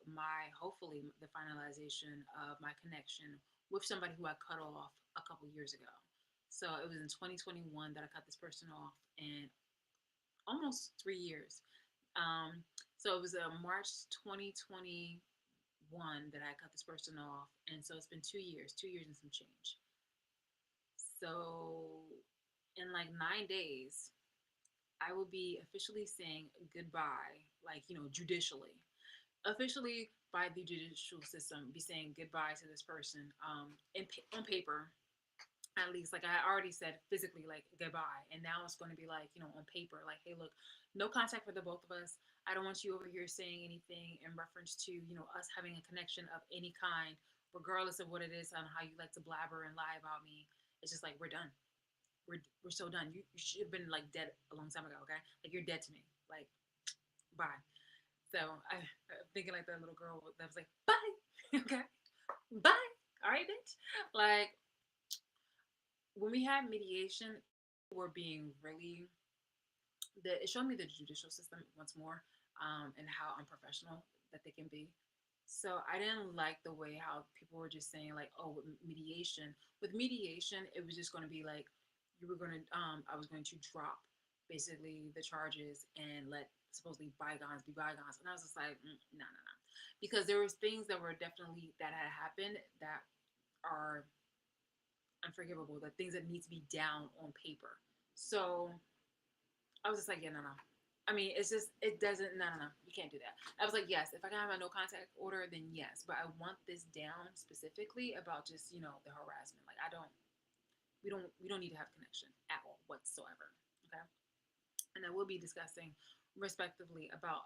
hopefully, the finalization of my connection with somebody who I cut off a couple years ago. So it was in 2021 that I cut this person off, and almost 3 years. So it was March 2021 that I cut this person off, and so it's been 2 years, 2 years and some change. So in like 9 days, I will be officially saying goodbye, like, judicially. Officially by the judicial system, be saying goodbye to this person on paper, at least. Like I already said physically, like goodbye. And now it's going to be like, on paper, like, hey, look, no contact for the both of us. I don't want you over here saying anything in reference to, us having a connection of any kind, regardless of what it is on how you like to blabber and lie about me. It's just like, we're done. We're so done. You should have been like dead a long time ago, okay? Like you're dead to me. Like, bye. So I'm thinking like that little girl that was like, bye, okay, bye, all right, bitch. Like when we had mediation, we're being really it showed me the judicial system once more, and how unprofessional that they can be. So I didn't like the way how people were just saying like, oh, with mediation. With mediation, it was just going to be like you were going to, I was going to drop basically the charges and let supposedly bygones be bygones. And I was just like, no, no, no, because there was things that were definitely that had happened that are unforgivable. The things that need to be down on paper. So I was just like, yeah, no, no. I mean, it's just, it doesn't, no, no, no, you can't do that. I was like, yes, if I can have a no contact order, then yes, but I want this down specifically about just, the harassment. Like, we don't need to have connection at all whatsoever. Okay. And I will be discussing respectively about,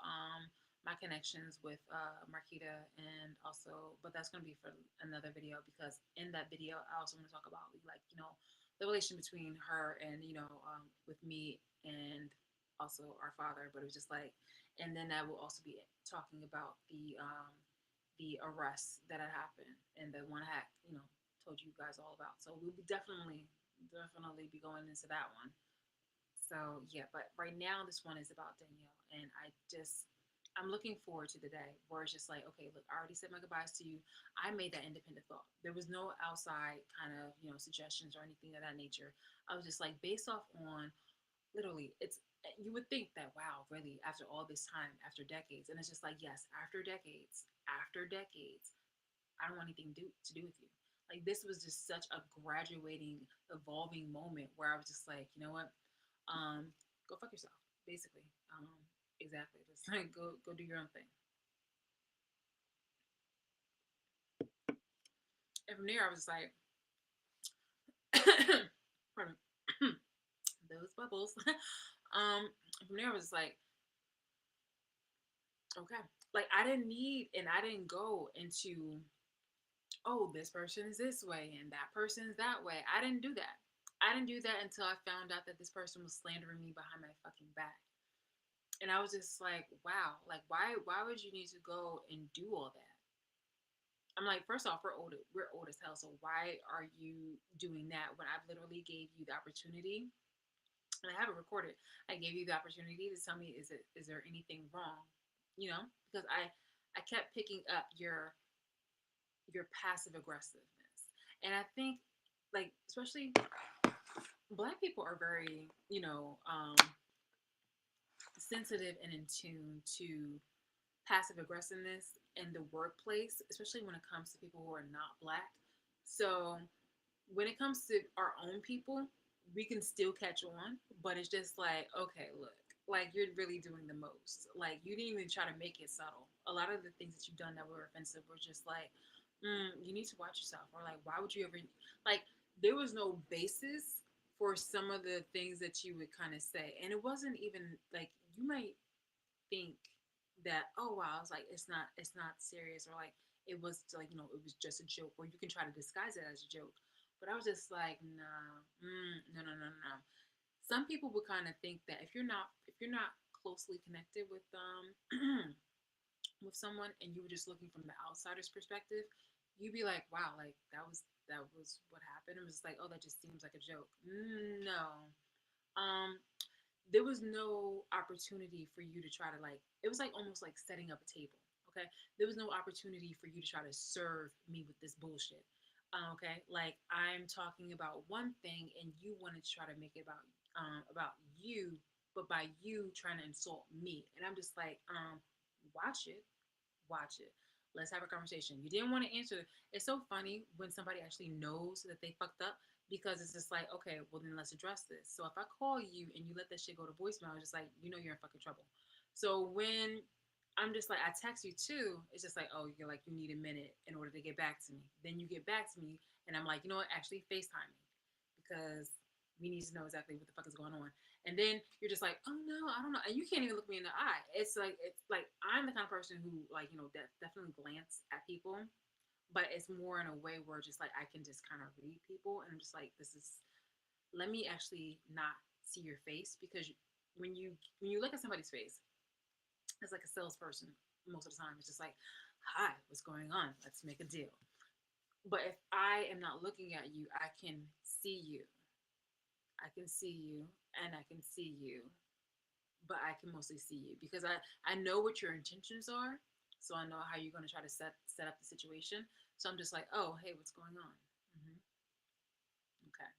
my connections with Marquita, and also, but that's going to be for another video, because in that video I also want to talk about like, the relation between her and, with me, and also our father. But it was just like, and then I will also be talking about the arrest that had happened and the one I had, told you guys all about. So we'll be definitely be going into that one. So yeah, but right now this one is about Danielle, and I'm looking forward to the day where it's just like, okay, look, I already said my goodbyes to you. I made that independent thought. There was no outside kind of, suggestions or anything of that nature. I was just like, based off on literally, you would think that, wow, really, after all this time, after decades, and it's just like, yes, after decades, I don't want anything to do with you. Like this was just such a graduating, evolving moment where I was just like, you know what, go fuck yourself, basically. Exactly. Just like go do your own thing. And from there, I was like, pardon me, those bubbles. From there, I was like, okay, like I didn't need, and I didn't go into, oh, this person is this way and that person is that way. I didn't do that. I didn't do that until I found out that this person was slandering me behind my fucking back. And I was just like, wow, like why would you need to go and do all that? I'm like, first off, we're old as hell, so why are you doing that when I've literally gave you the opportunity, and I have it recorded. I gave you the opportunity to tell me, is there anything wrong? You know, because I kept picking up your passive aggressiveness. And I think, like, especially black people are very, sensitive and in tune to passive aggressiveness in the workplace, especially when it comes to people who are not black. So when it comes to our own people, we can still catch on, but it's just like, okay, look, like you're really doing the most. Like you didn't even try to make it subtle. A lot of the things that you've done that were offensive were just like, you need to watch yourself, or like, why would you ever like? There was no basis for some of the things that you would kind of say, and it wasn't even like you might think that, oh wow, it's like it's not serious, or like it was like, it was just a joke, or you can try to disguise it as a joke. But I was just like, nah, no, no, no, no. Some people would kind of think that if you're not closely connected with someone, and you were just looking from the outsider's perspective, you'd be like, wow, like that was what happened. It was just like, oh, that just seems like a joke. No. um there was no opportunity for you to try to, like, it was like almost like setting up a table. Okay, there was no opportunity for you to try to serve me with this bullshit. Okay, like I'm talking about one thing and you wanted to try to make it about you, but by you trying to insult me. And I'm just like, watch it, watch it. Let's have a conversation. You didn't want to answer. It's so funny when somebody actually knows that they fucked up, because it's just like, okay, well then let's address this. So if I call you and you let that shit go to voicemail, it's just like, you're in fucking trouble. So when I'm just like, I text you too, it's just like, oh, you're like, you need a minute in order to get back to me. Then you get back to me and I'm like, you know what, actually FaceTime me, because we need to know exactly what the fuck is going on. And then you're just like, oh no, I don't know. And you can't even look me in the eye. It's like I'm the kind of person who, like, definitely glance at people, but it's more in a way where just like I can just kind of read people, and I'm just like, this is, let me actually not see your face, because when you look at somebody's face, it's like a salesperson. Most of the time it's just like, hi, what's going on, let's make a deal. But if I am not looking at you, I can see you. I can see you, and I can see you, but I can mostly see you because I know what your intentions are, so I know how you're going to try to set up the situation. So I'm just like, oh, hey, what's going on? Hmm. Okay.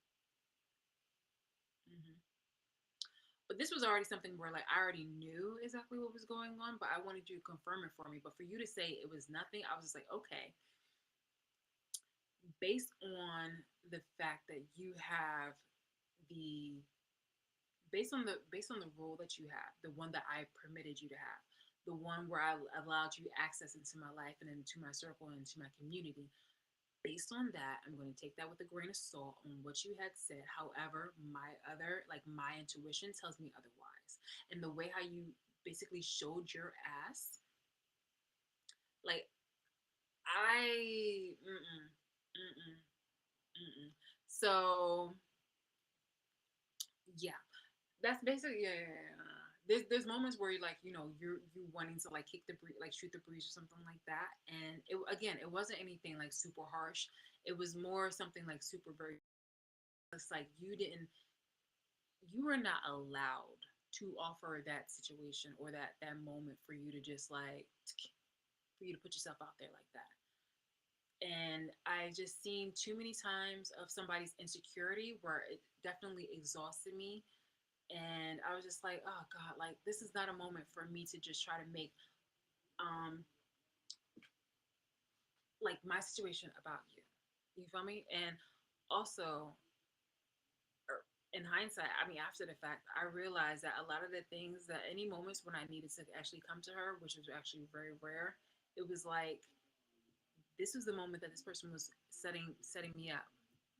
Hmm. But this was already something where, like, I already knew exactly what was going on, but I wanted you to confirm it for me. But for you to say it was nothing, I was just like, okay, based on the fact that you have the based on the role that you have, the one that I permitted you to have, the one where I allowed you access into my life and into my circle and into my community. Based on that, I'm going to take that with a grain of salt on what you had said. However, my intuition tells me otherwise. And the way how you basically showed your ass, like, I, mm-mm, mm-mm, mm-mm. So yeah, that's basically, yeah, yeah, yeah. There's moments where you're like, you wanting to like kick the breeze, like shoot the breeze or something like that. And it, again, it wasn't anything like super harsh. It was more something like super very. It's like you were not allowed to offer that situation or that moment for you to just like for you to put yourself out there like that. And I just seen too many times of somebody's insecurity where it definitely exhausted me, and I was just like, oh god, like this is not a moment for me to just try to make um like my situation about you. You feel me? And also, in hindsight, I mean, after the fact, I realized that a lot of the things that any moments when I needed to actually come to her, which was actually very rare, it was like this was the moment that this person was setting me up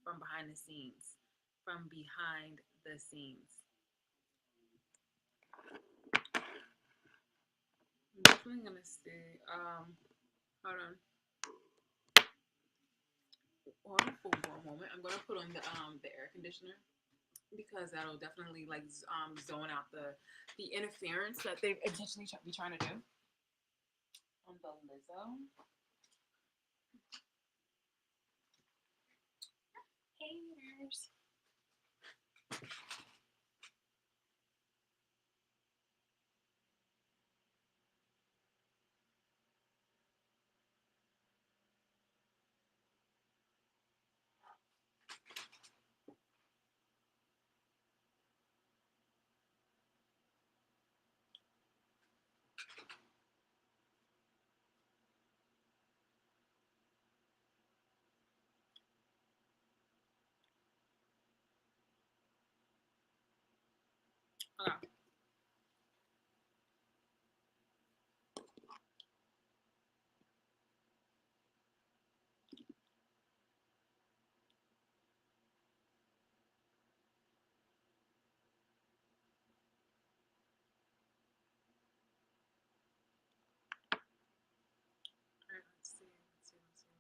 from behind the scenes, from behind the scenes. I'm definitely gonna see. Hold on, hold on for one moment. I'm gonna put on the air conditioner because that'll definitely like zone out the interference that they've intentionally be trying to do on the Lizzo. Haters. Okay. All right, let's see. Let's see. Let's see. Let's see.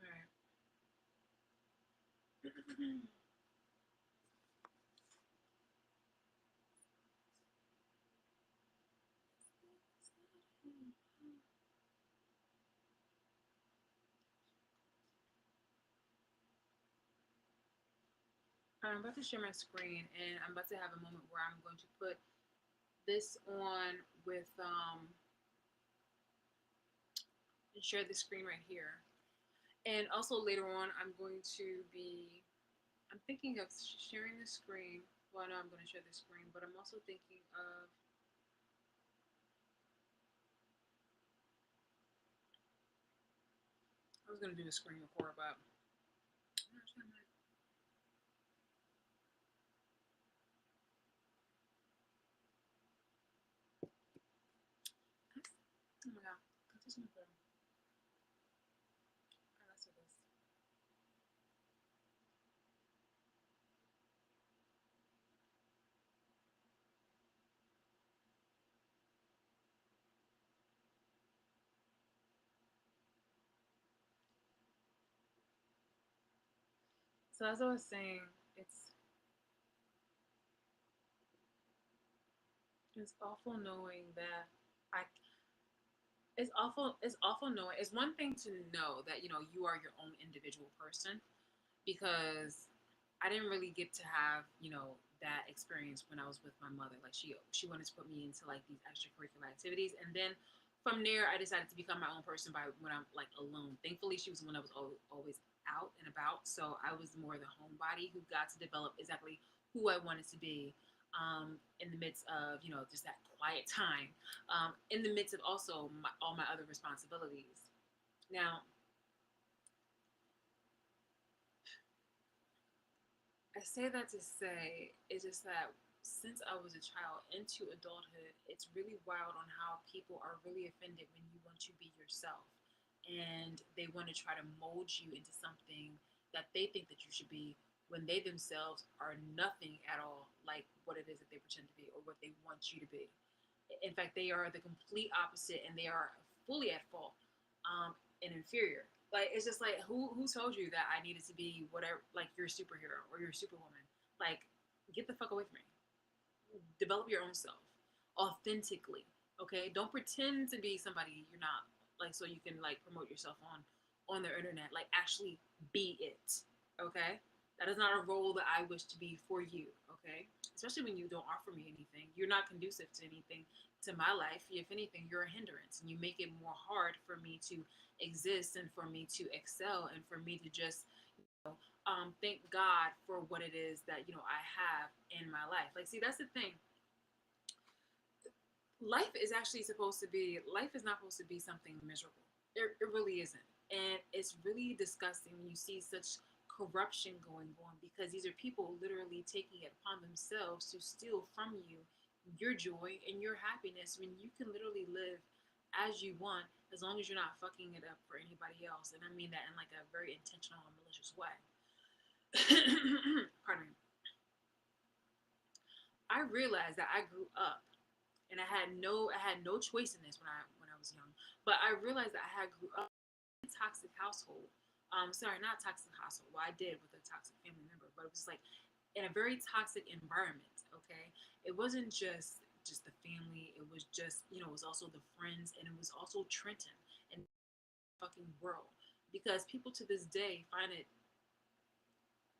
Let's see. All right. I'm about to share my screen, and I'm about to have a moment where I'm going to put this on with and share the screen right here. And also later on, I'm going to be. I'm thinking of sharing the screen. Well, no, I'm going to share the screen, but I'm also thinking of. I was going to do a screen record, but actually, I'm oh my god, I'm just gonna put. Let's do this. So as I was saying, it's it's awful knowing that I it's awful knowing it's one thing to know that you are your own individual person because I didn't really get to have that experience when I was with my mother. Like she wanted to put me into like these extracurricular activities, and then from there I decided to become my own person by when I'm like alone. Thankfully, she was when I was always out and about, so I was more the homebody who got to develop exactly who I wanted to be. In the midst of just that quiet time, in the midst of also all my other responsibilities. Now, I say that to say it's just that since I was a child into adulthood, it's really wild on how people are really offended when you want to be yourself and they want to try to mold you into something that they think that you should be when they themselves are nothing at all like what it is that they pretend to be or what they want you to be. In fact, they are the complete opposite, and they are fully at fault and inferior. Like it's just like who told you that I needed to be whatever like your superhero or your superwoman? Like get the fuck away from me. Develop your own self authentically. Okay, don't pretend to be somebody you're not. Like so you can like promote yourself on the internet. Like actually be it. Okay, That is not a role that I wish to be for you, okay? Especially when you don't offer me anything. You're not conducive to anything to my life. If anything, you're a hindrance and you make it more hard for me to exist and for me to excel and for me to just thank God for what it is that I have in my life. Like, see, that's the thing. Life is actually supposed to be. Life is not supposed to be something miserable. It really isn't, and it's really disgusting when you see such corruption going on because these are people literally taking it upon themselves to steal from you your joy and your happiness when you can literally live as you want as long as you're not fucking it up for anybody else. And I mean that in like a very intentional and malicious way. Pardon me. I realized that I grew up and I had no choice in this when I was young. But I realized that I had grew up in a toxic household. Sorry, not toxic household. Well, I did with a toxic family member, but it was like in a very toxic environment. Okay, it wasn't just the family. It was just it was also the friends, and it was also Trenton and the fucking world. Because people to this day find it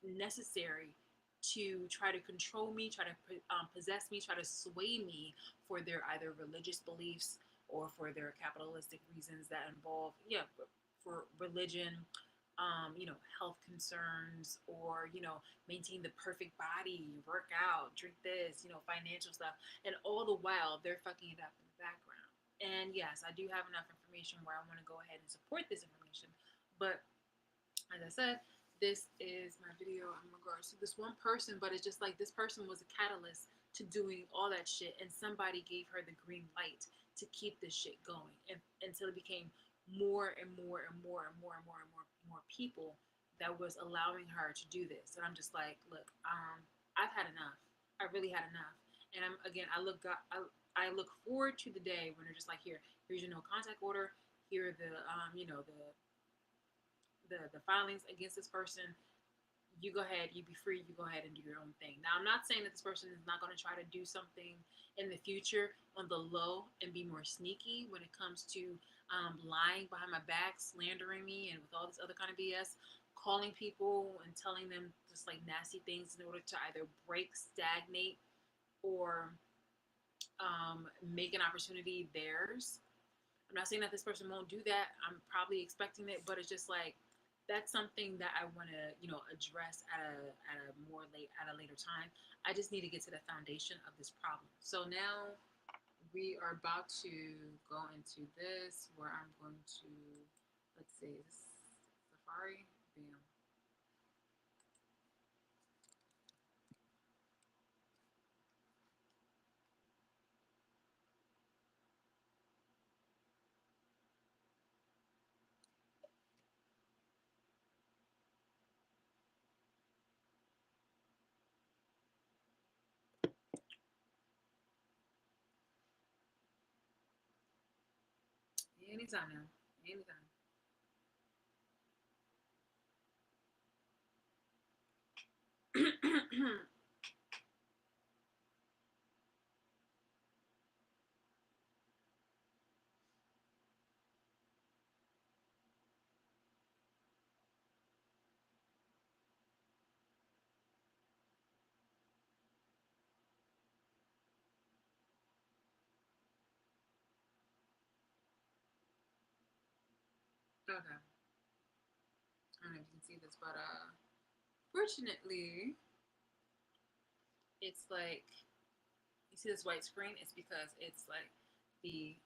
necessary to try to control me, try to possess me, try to sway me for their either religious beliefs or for their capitalistic reasons that involve, yeah, for religion, health concerns, or maintain the perfect body, work out, drink this, financial stuff, and all the while they're fucking it up in the background. And yes, I do have enough information where I want to go ahead and support this information, but as I said, this is my video in regards to this one person, but it's just like this person was a catalyst to doing all that shit, and somebody gave her the green light to keep this shit going, and until it became more and more and more and more and more and more people that was allowing her to do this. And I'm just like, look, I've had enough. I really had enough. And I look forward to the day when they're just like, here's your no contact order. Here are the the filings against this person. You go ahead, you be free, you go ahead and do your own thing. Now, I'm not saying that this person is not going to try to do something in the future on the low and be more sneaky when it comes to lying behind my back, slandering me, and with all this other kind of BS, calling people and telling them just like nasty things in order to either break, stagnate, or make an opportunity theirs. I'm not saying that this person won't do that. I'm probably expecting it, but it's just like that's something that I want to, address at a later time. I just need to get to the foundation of this problem. So now we are about to go into this where I'm going to, let's see, this Safari, bam. Anytime now, anytime. Okay. I don't know if you can see this, but fortunately, it's like you see this white screen. It's because it's like the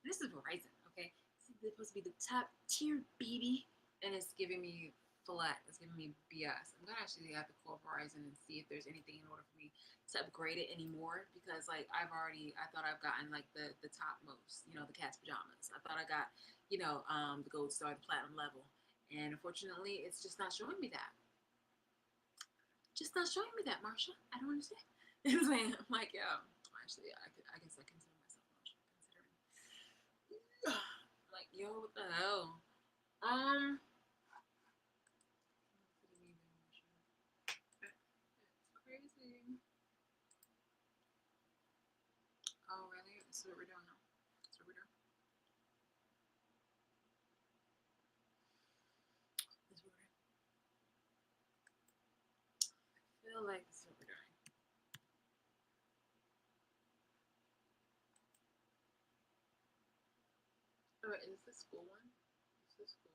this is Verizon, okay? This is supposed to be the top tier BB, and it's giving me flat. It's giving me BS. I'm gonna actually have to call Verizon and see if there's anything in order for me to upgrade it anymore because like I thought I've gotten like the top most, the cat's pajamas. I thought I got, the gold star, the platinum level, and unfortunately, it's just not showing me that. Just not showing me that, Marsha. I don't understand. I'm like, yeah, actually, I guess I consider myself Marsha, considering. Like, yo, what the hell? What do you mean, Marsha? It's crazy. Oh, really? This is what we're doing now. That's what we're doing. This is what we're doing. feel like this is what we're doing. Oh, wait, is this the school one? Is this the school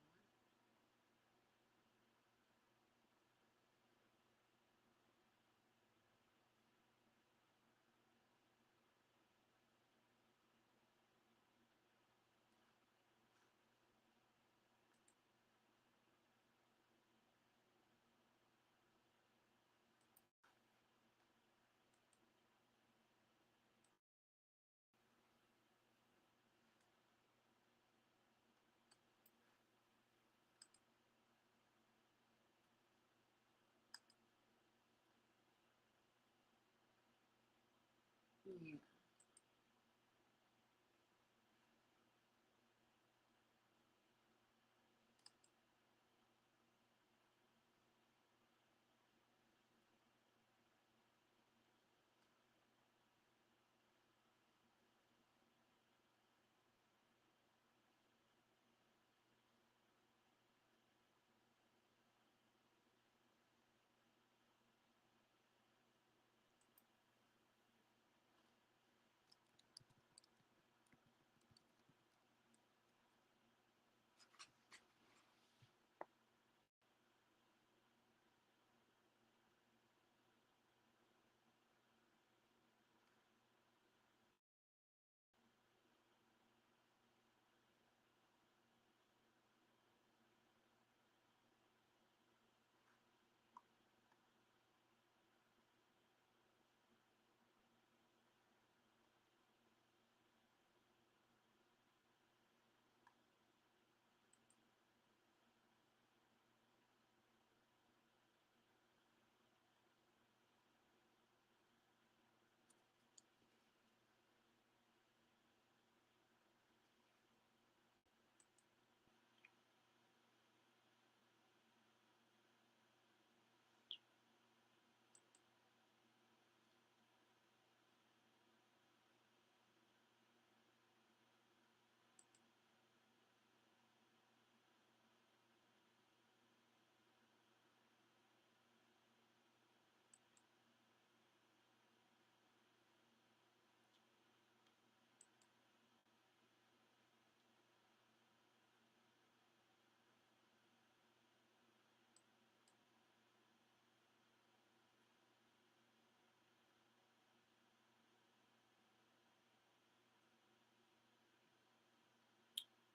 one? Yeah.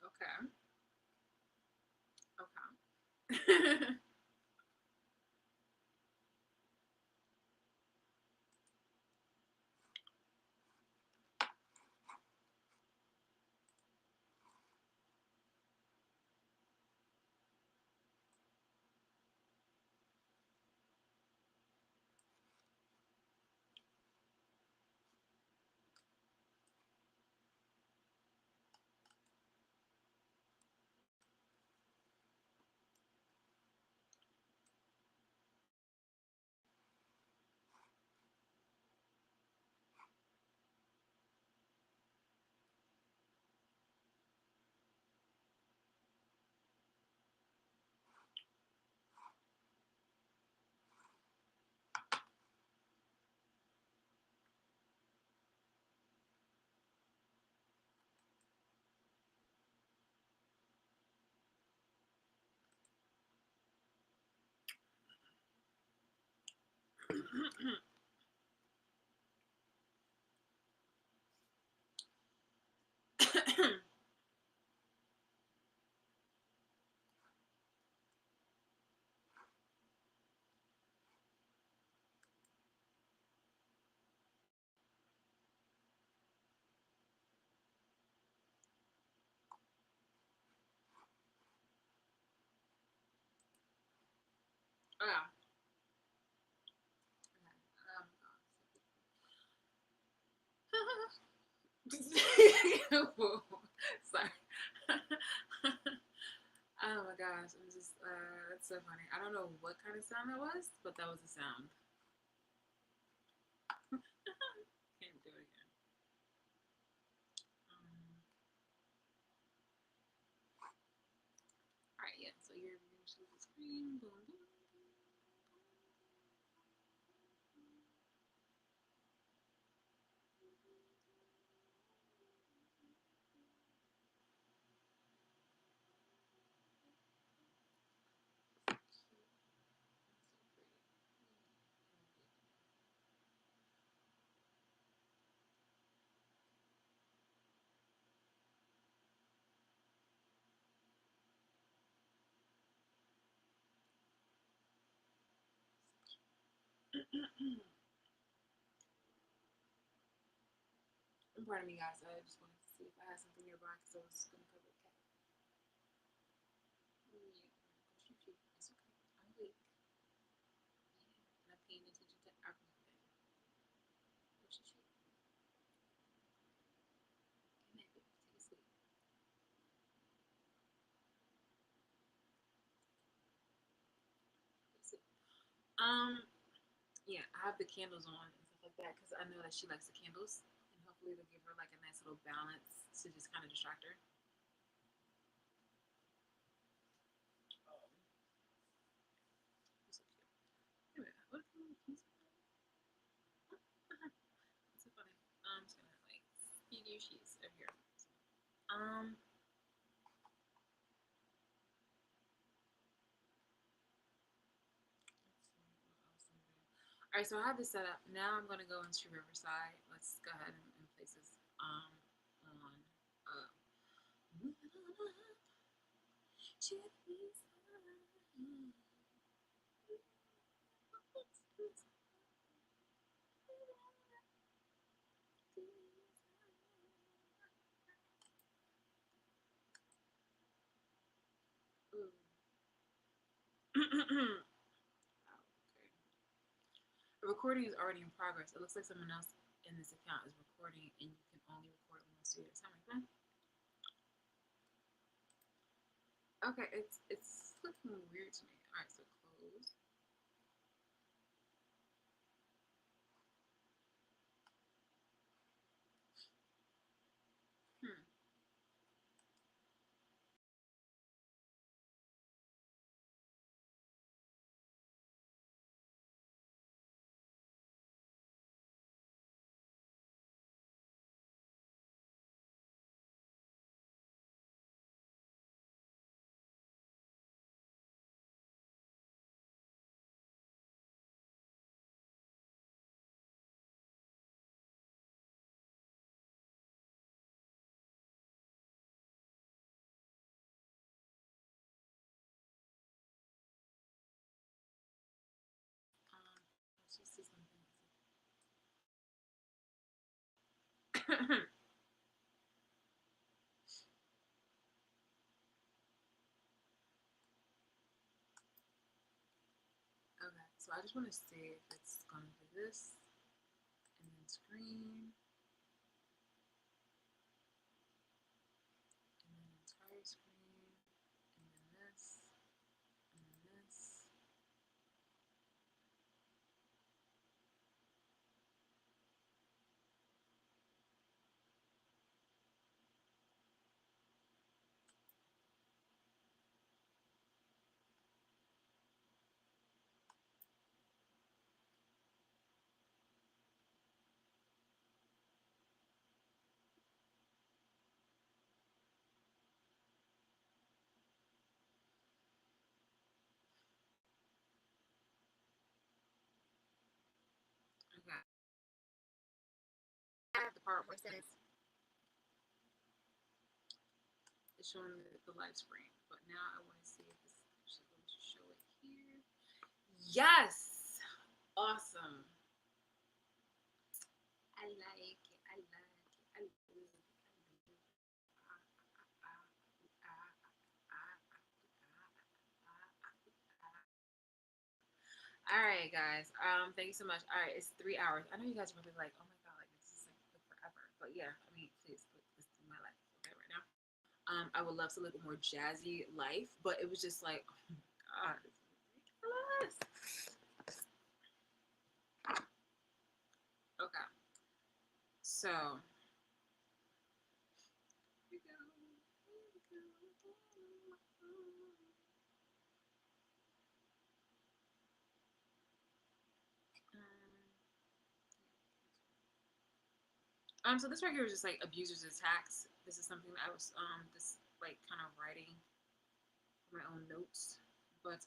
Okay. Okay. Oh, yeah. Whoa. Sorry. Oh my gosh, I'm just it's so funny. I don't know what kind of sound that was, but that was a sound. Can't do it again. All right, yeah. So you're gonna show the screen. Boom, boom. Pardon me, guys. I just wanted to see if I had something nearby because I was going to cover the cat. Yeah, it's okay. I'm awake. Yeah, and I'm paying attention to everything. Where's your treat? Good night, baby. Take a sleep. Go to sleep. Um, yeah, I have the candles on and stuff like that because I know that she likes the candles, and hopefully it'll give her like a nice little balance to just kind of distract her. Um, so cute. Anyway, what can you say? It's so funny. I'm just gonna like speed you. She's over here. Um, let's see what else I'm doing. All right, so I have this set up. Now I'm gonna go into Riverside. Let's go ahead and place this on moving on up to the east side. Okay. The recording is already in progress. It looks like someone else in this account is recording, and you can only record once a time like that. Okay, it's looking weird to me. All right, so close. Hmm. Let's just see something. Okay, so I just want to see if it's gonna do this, and then screen, and then entire screen, and then this, and then this. Okay, I have the part where it says it's showing the live screen, but now I want to see if it's actually going to show it here. Yes, awesome. I like it. I like it. I love it. All right, guys. Thank you so much. All right, it's 3 hours. I know you guys are probably like, oh my god, like this is like forever. But yeah, I mean, please put this in my life, okay, right now. I would love to live a more jazzy life, but it was just like, oh my god, it's ridiculous. Okay, so here we go. Here we go. So this right here is just like abusers attacks. This is something that I was this like kind of writing my own notes, but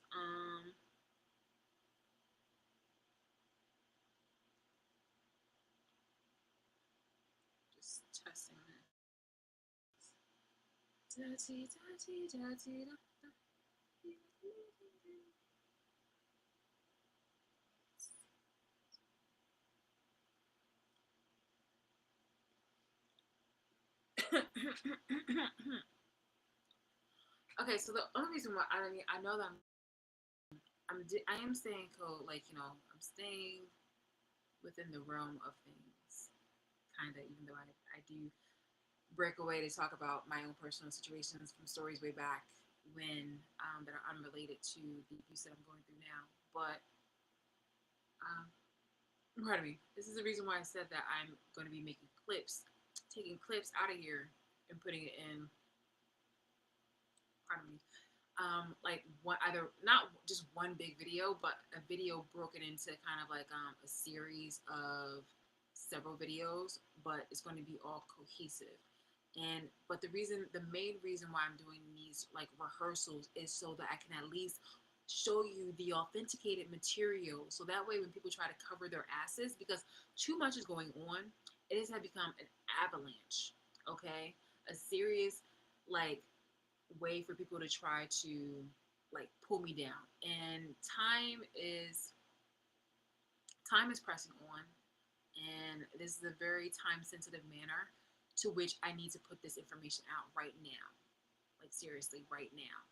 just testing this. Okay, so the only reason why I mean I know that I am staying cold, like I'm staying within the realm of things, kind of. Even though I do break away to talk about my own personal situations from stories way back when that are unrelated to the abuse that I'm going through now. But um, pardon me. This is the reason why I said that I'm going to be making clips, taking clips out of here and putting it in. Pardon me. Like one either not just one big video, but a video broken into kind of like a series of several videos, but it's going to be all cohesive. And but the main reason why I'm doing these like rehearsals is so that I can at least show you the authenticated material, so that way when people try to cover their asses, because too much is going on, it has become an avalanche. Okay, a serious like way for people to try to like pull me down, and time is pressing on, and this is a very time sensitive manner to which I need to put this information out right now, like seriously right now.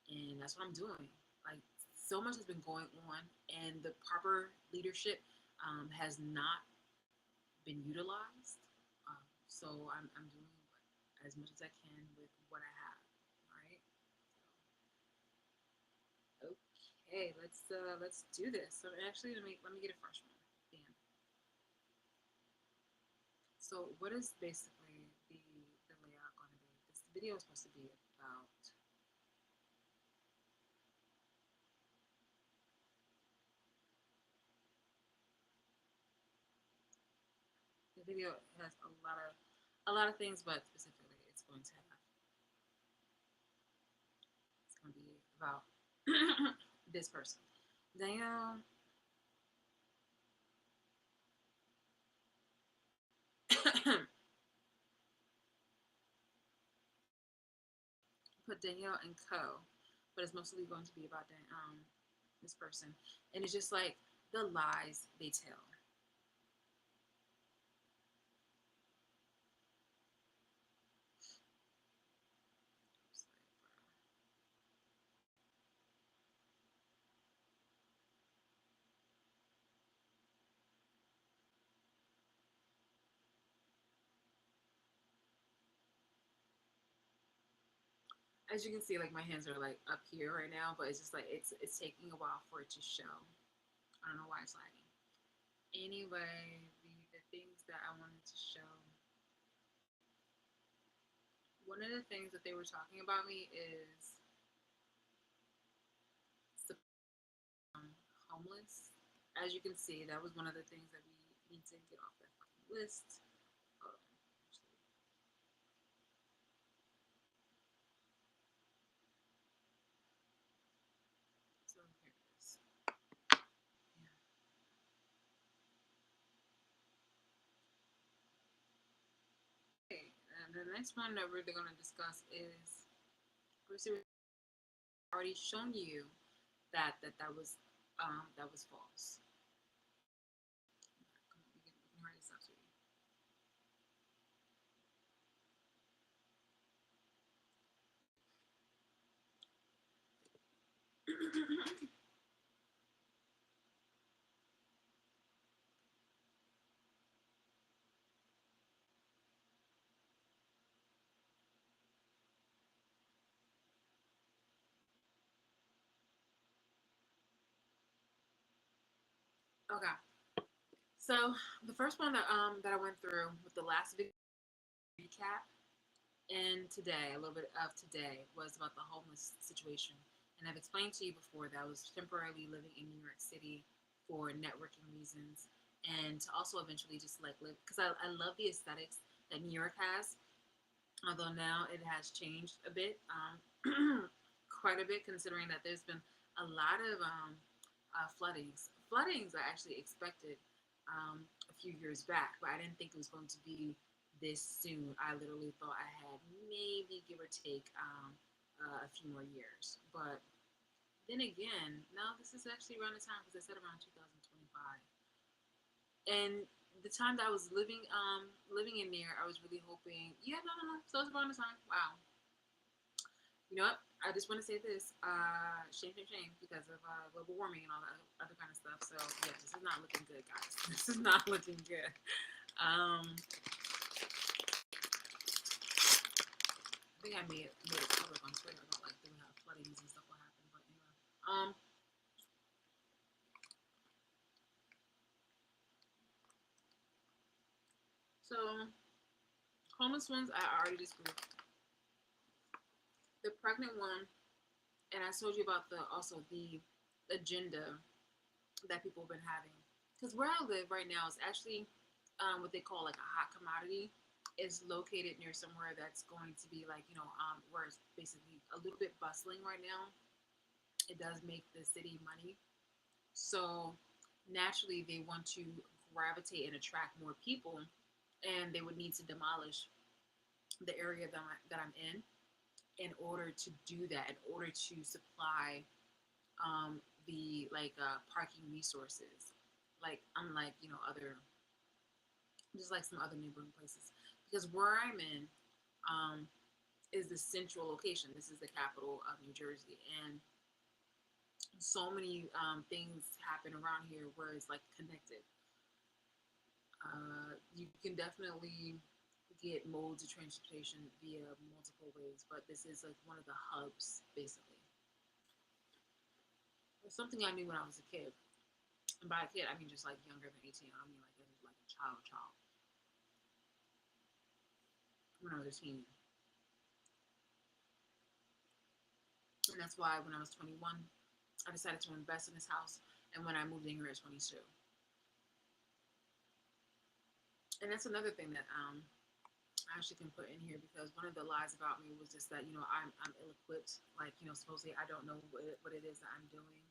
And that's what I'm doing. Like, so much has been going on, and the proper leadership has not been utilized. So I'm doing as much as I can with what I have. All right. So, okay, let's do this. So actually, let me get a fresh one. Damn. So what is basically the layout going to be? This video is supposed to be about. The video has a lot of things, but specifically, it's going to be about this person. Danielle put Danielle and Co, but it's mostly going to be about this person, and it's just like the lies they tell. As you can see, like my hands are like up here right now, but it's just like it's taking a while for it to show. I don't know why it's lagging. Anyway, the things that I wanted to show. One of the things that they were talking about me is homeless. As you can see, that was one of the things that we need to get off that fucking list. Hold on. So here it is. Yeah. Okay. And the next one that we're going to discuss is already shown you that was false. We can hurry this up, sweetie. Okay. So the first one that I went through with the last video recap, and today, a little bit of today, was about the homeless situation. And I've explained to you before that I was temporarily living in New York City for networking reasons, and to also eventually just like live, because I love the aesthetics that New York has, although now it has changed a bit, quite a bit, considering that there's been a lot of floodings. Floodings I actually expected a few years back, but I didn't think it was going to be this soon. I literally thought I had maybe give or take a few more years. But then again, no, this is actually around the time, because I said around 2025. And the time that I was living in there, I was really hoping. Yeah, no, no, no. So it's around the time. Wow. You know what? I just want to say this. Shame, shame, shame, because of global warming and all that other kind of stuff. So yeah, this is not looking good, guys. This is not looking good. I think I made it public on Twitter about like doing how floodings and stuff will happen. But anyway, so homeless ones I already disproved. The pregnant one, and I told you about the also the agenda that people have been having. Because where I live right now is actually what they call like a hot commodity. Is located near somewhere that's going to be like where it's basically a little bit bustling right now. It does make the city money, so naturally they want to gravitate and attract more people, and they would need to demolish the area that I'm in order to do that, in order to supply the parking resources, like unlike other just like some other neighboring places. Because where I'm in is the central location. This is the capital of New Jersey, and so many things happen around here where it's like connected. You can definitely get modes of transportation via multiple ways, but this is like one of the hubs, basically. It's something I knew when I was a kid. And by a kid, I mean just like younger than 18. I mean like a child. When I was a teen. And that's why when I was 21, I decided to invest in this house. And when I moved in here at 22. And that's another thing that I actually can put in here, because one of the lies about me was just that, I'm ill equipped. Like, supposedly I don't know what it is that I'm doing.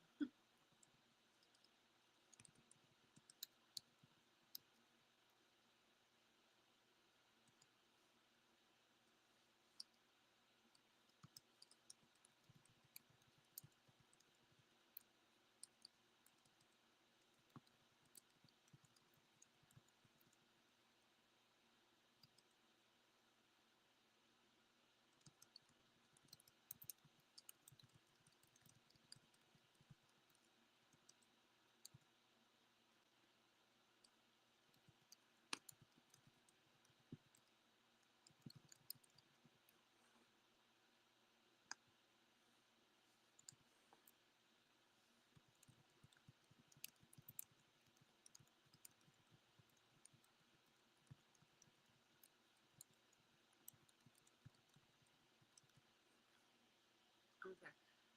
Okay.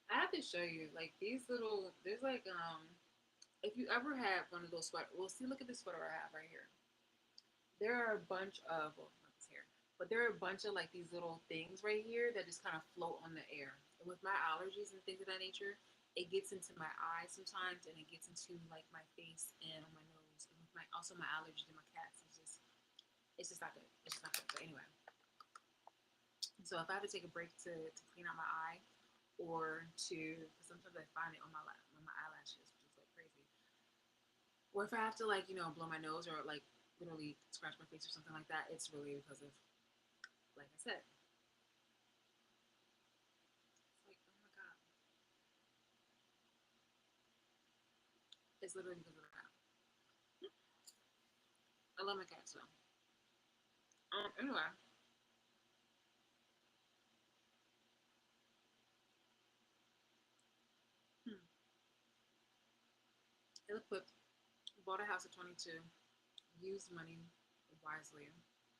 I have to show you like these little. There's like if you ever have one of those sweaters, well, see, look at this sweater I have right here. There are a bunch of, well, not this here, but there are a bunch of like these little things right here that just kind of float on the air. And with my allergies and things of that nature, it gets into my eyes sometimes, and it gets into like my face and on my nose, and with my also my allergies to my cats. It's just not good. It's just not good. But anyway, so if I have to take a break to clean out my eye, or to, because sometimes I find it on my eyelashes, which is like crazy. Or if I have to like blow my nose, or like literally scratch my face or something like that, it's really because of, like I said, it's like, oh my god, it's literally because of that. I love my cat so. Anyway, hmm. Ill-equipped, bought a house at 22, used money wisely.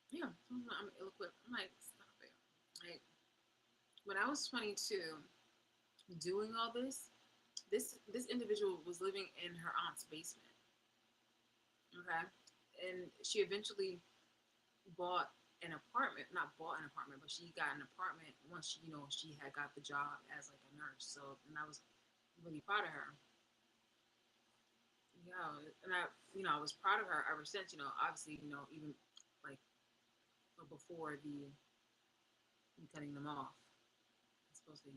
Yeah, I'm ill-equipped. I'm like, stop it. Like when I was 22, doing all this, this individual was living in her aunt's basement. Okay, and she eventually bought an apartment. Not bought an apartment, but she got an apartment once she had got the job as like a nurse. So, and I was really proud of her. Yeah, and I was proud of her ever since. Obviously, even like before the cutting them off. It's supposed to, I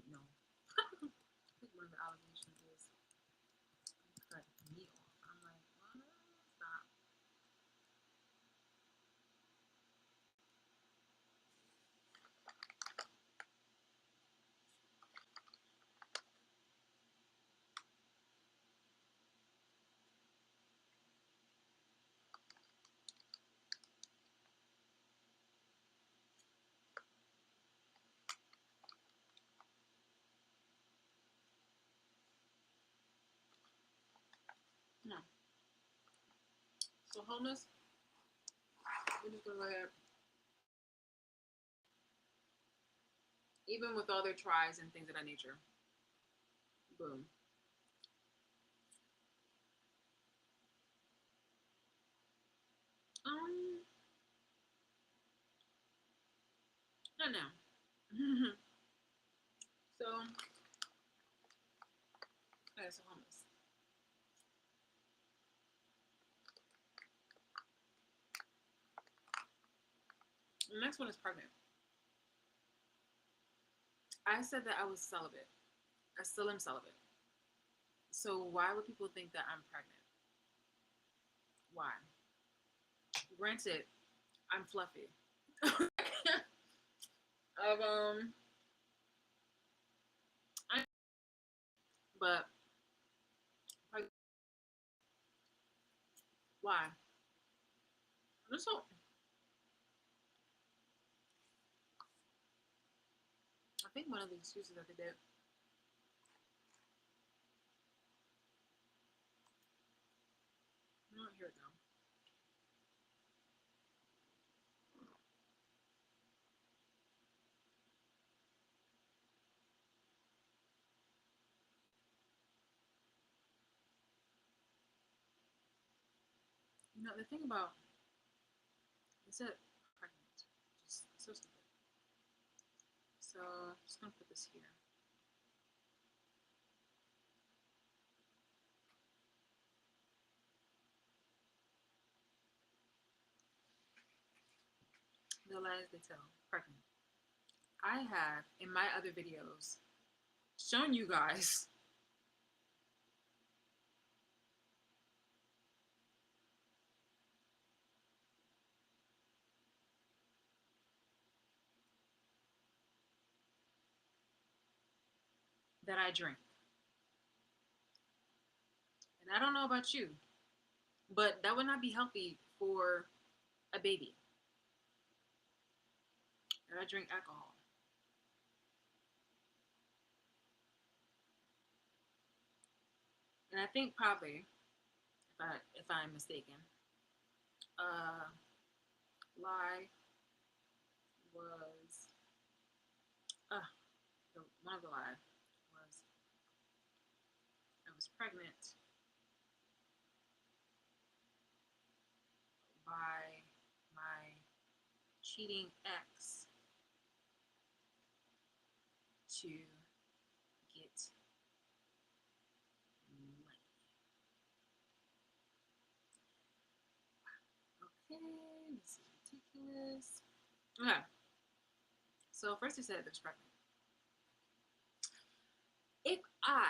think one of the allegations is cut me off. I'm like, what? Stop. So wholeness, we're just gonna go ahead. Even with all their tries and things of that nature. Boom. Um, not now. So, okay, so hummus. The next one is pregnant. I said that I was celibate. I still am celibate. So why would people think that I'm pregnant? Why? Granted, I'm fluffy. of I, but like, why? So I think one of the excuses that they did. No, here we go. You know the thing about it said pregnant, just so stupid. So I'm just gonna put this here. The lies they tell. Pregnant. I have in my other videos shown you guys that I drink. And I don't know about you, but that would not be healthy for a baby. That I drink alcohol. And I think probably, if I'm mistaken, uh lie was one of the lie was I was pregnant by my cheating ex to get money. Okay, this is ridiculous. Okay, so first he said it was pregnant. If I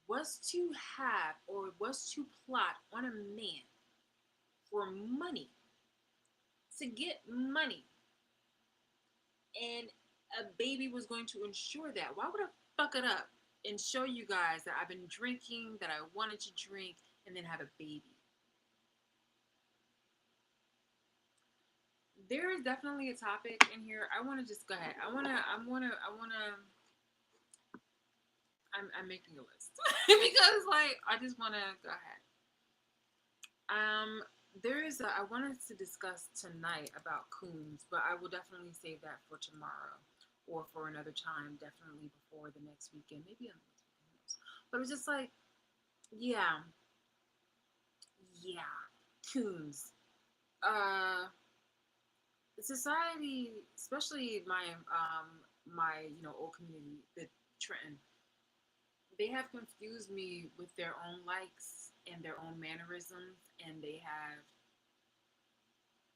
was to have or was to plot on a man for money, to get money, and a baby was going to ensure that, why would I fuck it up and show you guys that I've been drinking, that I wanted to drink, and then have a baby? There is definitely a topic in here. I want to just go ahead. I'm making a list because like I just want to go ahead. There is I wanted to discuss tonight about coons, but I will definitely save that for tomorrow or for another time. Definitely before the next weekend, maybe on the next weekend. But it was just like, yeah, yeah, coons. Uh, Society, especially my old community, the Trenton, they have confused me with their own likes and their own mannerisms, and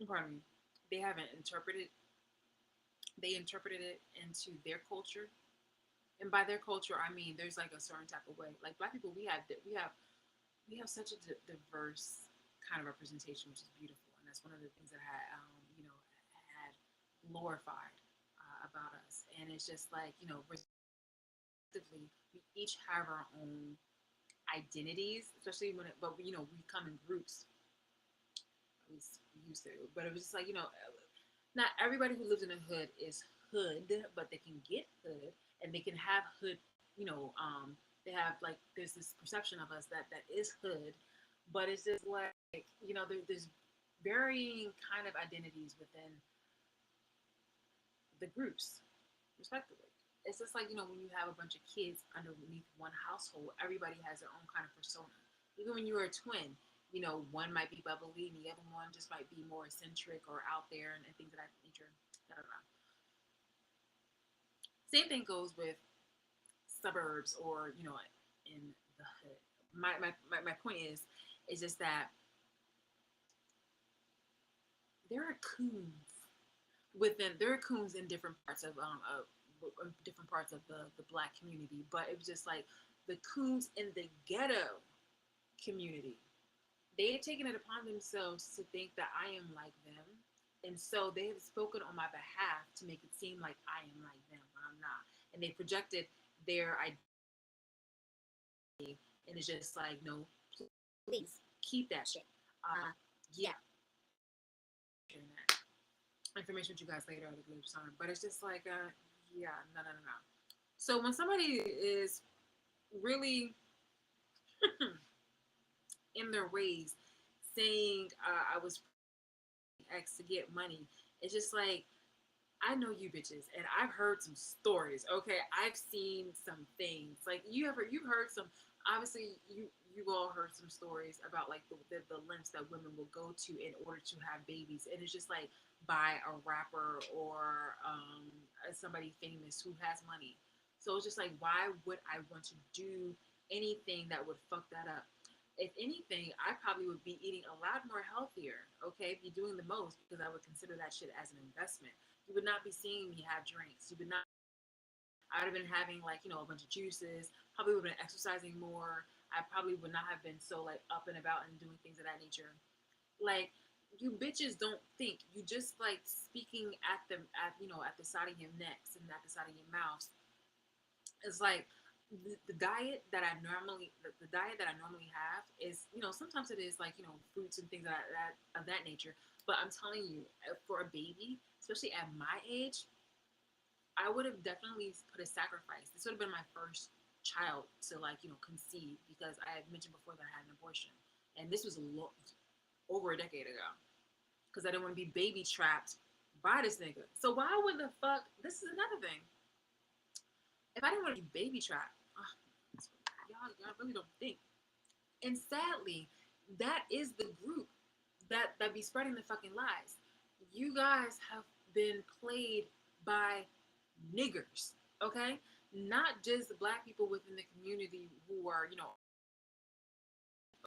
pardon me, they haven't interpreted. They interpreted it into their culture, and by their culture, I mean there's like a certain type of way. Like black people, we have such a diverse kind of representation, which is beautiful, and that's one of the things that had glorified about us. And it's just like respectively, we each have our own identities, especially but we come in groups. At least we used to, but it was just like not everybody who lives in a hood is hood, but they can get hood and they can have hood. They have like there's this perception of us that is hood, but it's just like, there's varying kind of identities within the groups, respectively. It's just like, when you have a bunch of kids underneath one household, everybody has their own kind of persona. Even when you're a twin, one might be bubbly and the other one just might be more eccentric or out there and things of that nature. Da, da, da. Same thing goes with suburbs or, in the hood. My point is just that there are coons there are coons in different parts of the black community, but it was just like the coons in the ghetto community. They have taken it upon themselves to think that I am like them, and so they have spoken on my behalf to make it seem like I am like them when I'm not, and they projected their identity, and it's just like, no, please keep that shit. Yeah, sharing that information with you guys later at a good time, but it's just like, yeah, no, no, no, no. So when somebody is really in their ways, saying I was X to get money, it's just like, I know you bitches, and I've heard some stories. Okay, I've seen some things. Like you've heard some. Obviously, you all heard some stories about like the lengths that women will go to in order to have babies, and it's just like by a rapper or somebody famous who has money. So it's just like, why would I want to do anything that would fuck that up? If anything, I probably would be eating a lot more healthier, okay, be doing the most, because I would consider that shit as an investment. You would not be seeing me have drinks. You would not. I would have been having like, a bunch of juices. Probably would have been exercising more. I probably would not have been so like up and about and doing things of that nature. Like, you bitches don't think. You just like speaking at the side of your necks and at the side of your mouths. It's like the diet that I normally the diet that I normally have is, sometimes it is like, fruits and things of that nature. But I'm telling you, for a baby, especially at my age, I would have definitely put a sacrifice. This would have been my first child to like, conceive, because I had mentioned before that I had an abortion, and this was over a decade ago, because I didn't want to be baby trapped by this nigga. So why would the fuck? This is another thing. If I didn't want to be baby trapped, y'all really don't think. And sadly, that is the group that be spreading the fucking lies. You guys have been played by niggers, okay? Not just the black people within the community who are,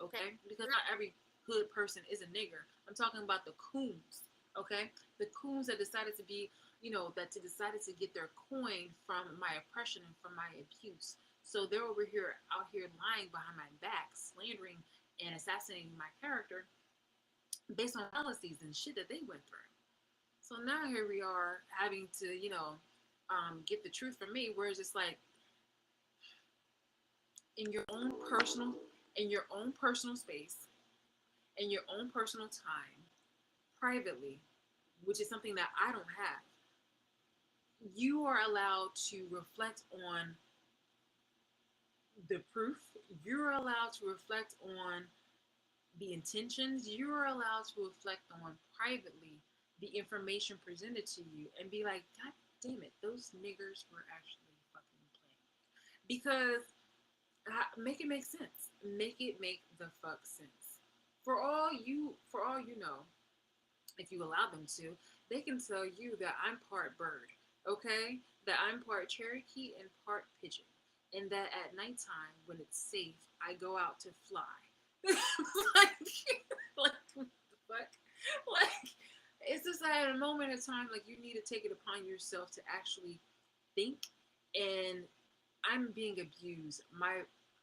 okay? Because not every hood person is a nigger. I'm talking about the coons, okay? The coons that decided to be, decided to get their coin from my oppression and from my abuse. So they're over here, out here lying behind my back, slandering and assassinating my character based on policies and shit that they went through. So now here we are having to, get the truth from me, where it's just like, in your own personal, space, in your own personal time, privately, which is something that I don't have, you are allowed to reflect on the proof. You're allowed to reflect on the intentions. You're allowed to reflect on privately the information presented to you and be like, God damn it, those niggers were actually fucking playing. Because make it make sense. Make it make the fuck sense. For all you know, if you allow them to, they can tell you that I'm part bird, okay? That I'm part Cherokee and part pigeon. And that at nighttime, when it's safe, I go out to fly. like, like, what the fuck? Like, it's just that at a moment in time, like, you need to take it upon yourself to actually think. And I'm being abused.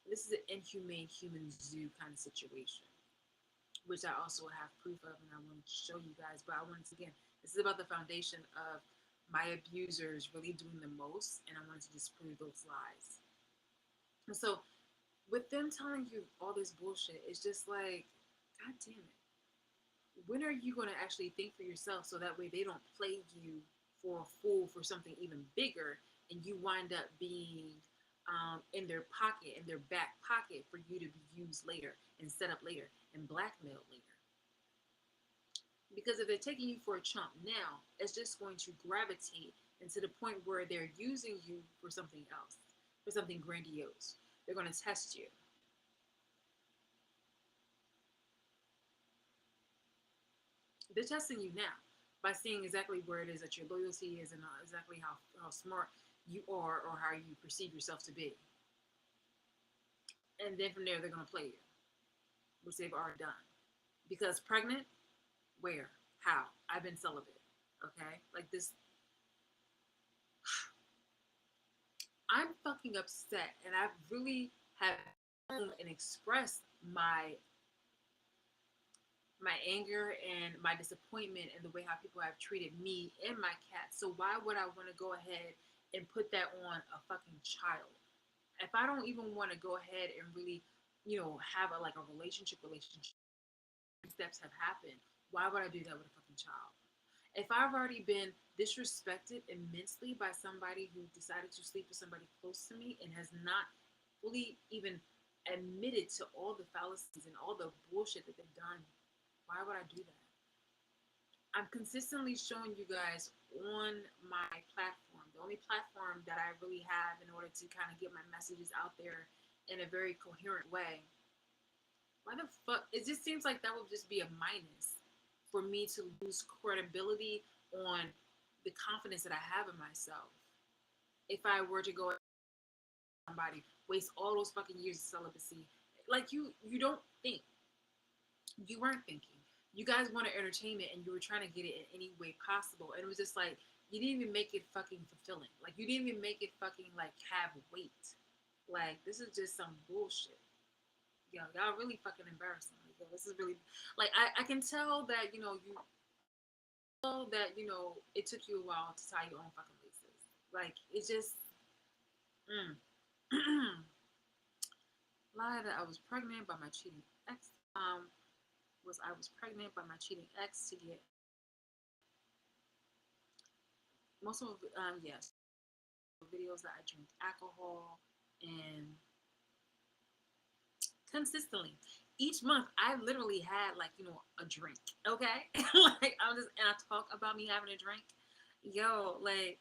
This is an inhumane human zoo kind of situation, which I also have proof of, and I wanted to show you guys. But I wanted to, again, this is about the foundation of my abusers really doing the most, and I wanted to disprove those lies. And so, with them telling you all this bullshit, it's just like, God damn it. When are you going to actually think for yourself, so that way they don't play you for a fool for something even bigger, and you wind up being in their pocket, in their back pocket, for you to be used later and set up later and blackmailed later. Because if they're taking you for a chump now, it's just going to gravitate into the point where they're using you for something else, for something grandiose. They're going to test you. They're testing you now by seeing exactly where it is that your loyalty is and exactly how smart you are or how you perceive yourself to be. And then from there, they're going to play you, which they've already done. Because pregnant, where? How? I've been celibate. Okay? Like this, I'm fucking upset. And I really have and expressed my anger and my disappointment in the way how people have treated me and my cat. So why would I want to go ahead and put that on a fucking child? If I don't even want to go ahead and really, have a relationship, steps have happened, why would I do that with a fucking child? If I've already been disrespected immensely by somebody who decided to sleep with somebody close to me and has not fully even admitted to all the fallacies and all the bullshit that they've done, why would I do that? I'm consistently showing you guys on my platform, the only platform that I really have in order to kind of get my messages out there in a very coherent way. Why the fuck? It just seems like that would just be a minus for me to lose credibility on the confidence that I have in myself. If I were to go somebody waste all those fucking years of celibacy, like you don't think, you weren't thinking. You guys wanted entertainment and you were trying to get it in any way possible, and it was just like you didn't even make it fucking fulfilling. Like you didn't even make it fucking like have weight. Like this is just some bullshit. Yo, y'all really fucking embarrassing. Like, yo, this is really like I can tell that you know that it took you a while to tie your own fucking laces. Like it just mm. Lie that I was pregnant by my cheating ex. Was I was pregnant by my cheating ex to get most of yes videos that I drink alcohol and consistently each month I literally had like a drink, okay. Like I'm just and I talk about me having a drink, yo, like,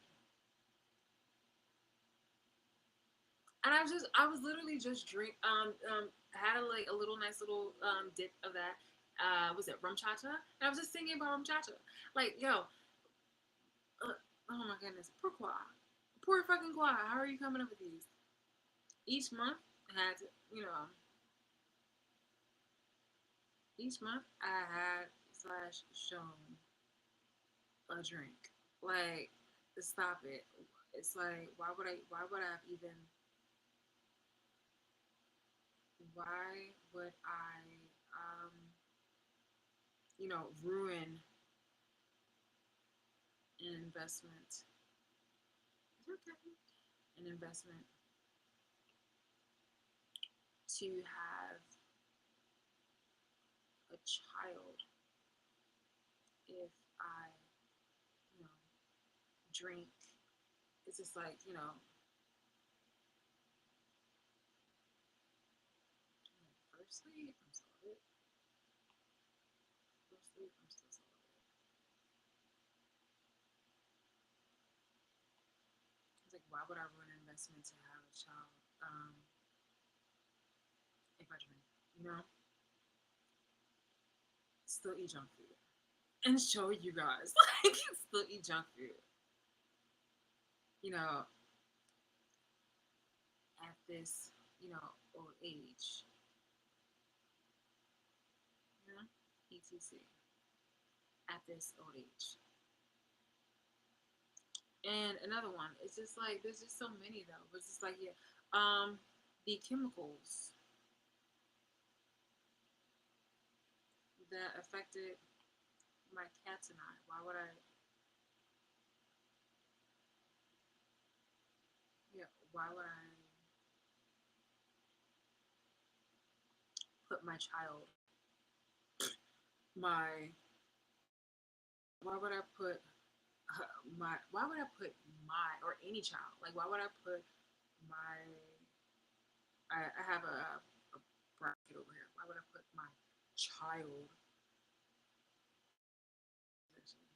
and I was literally just had like a little nice little dip of that was it rum cha cha, and I was just singing about rum cha cha, like, yo, oh my goodness, pourquoi, poor fucking quoi, how are you coming up with these each month? Had you know each month I had slash shown a drink. Like, stop it. It's like, why would I have even, why would I, ruin an investment? Okay. An investment to have a child if I, you know, drink. It's just like, firstly, I'm sorry. Firstly, I'm still sorry. It's like, why would I ruin an investment to have a child if I drink? You know, still eat junk food and show you guys like still eat junk food. You know, at this old age. You know, etc. At this old age. And another one, it's just like there's just so many though. But it's just like yeah, the chemicals that affected my cats and I. Why would I? Yeah, why would I put my child, my, why would I put why would I put my or any child? Like, why would I put my I have a bracket over here. Why would I put my child position?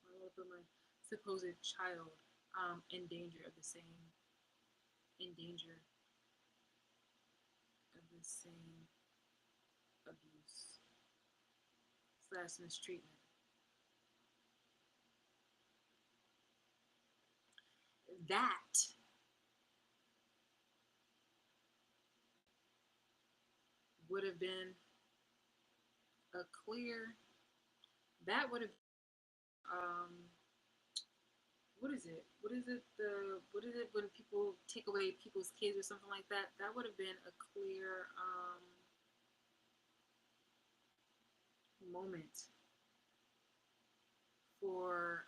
Why would I put my supposed child in danger of the same in danger of the same abuse slash mistreatment? That would have been a clear. That would have what is it? What is it? What is it when people take away people's kids or something like that? That would have been a clear moment for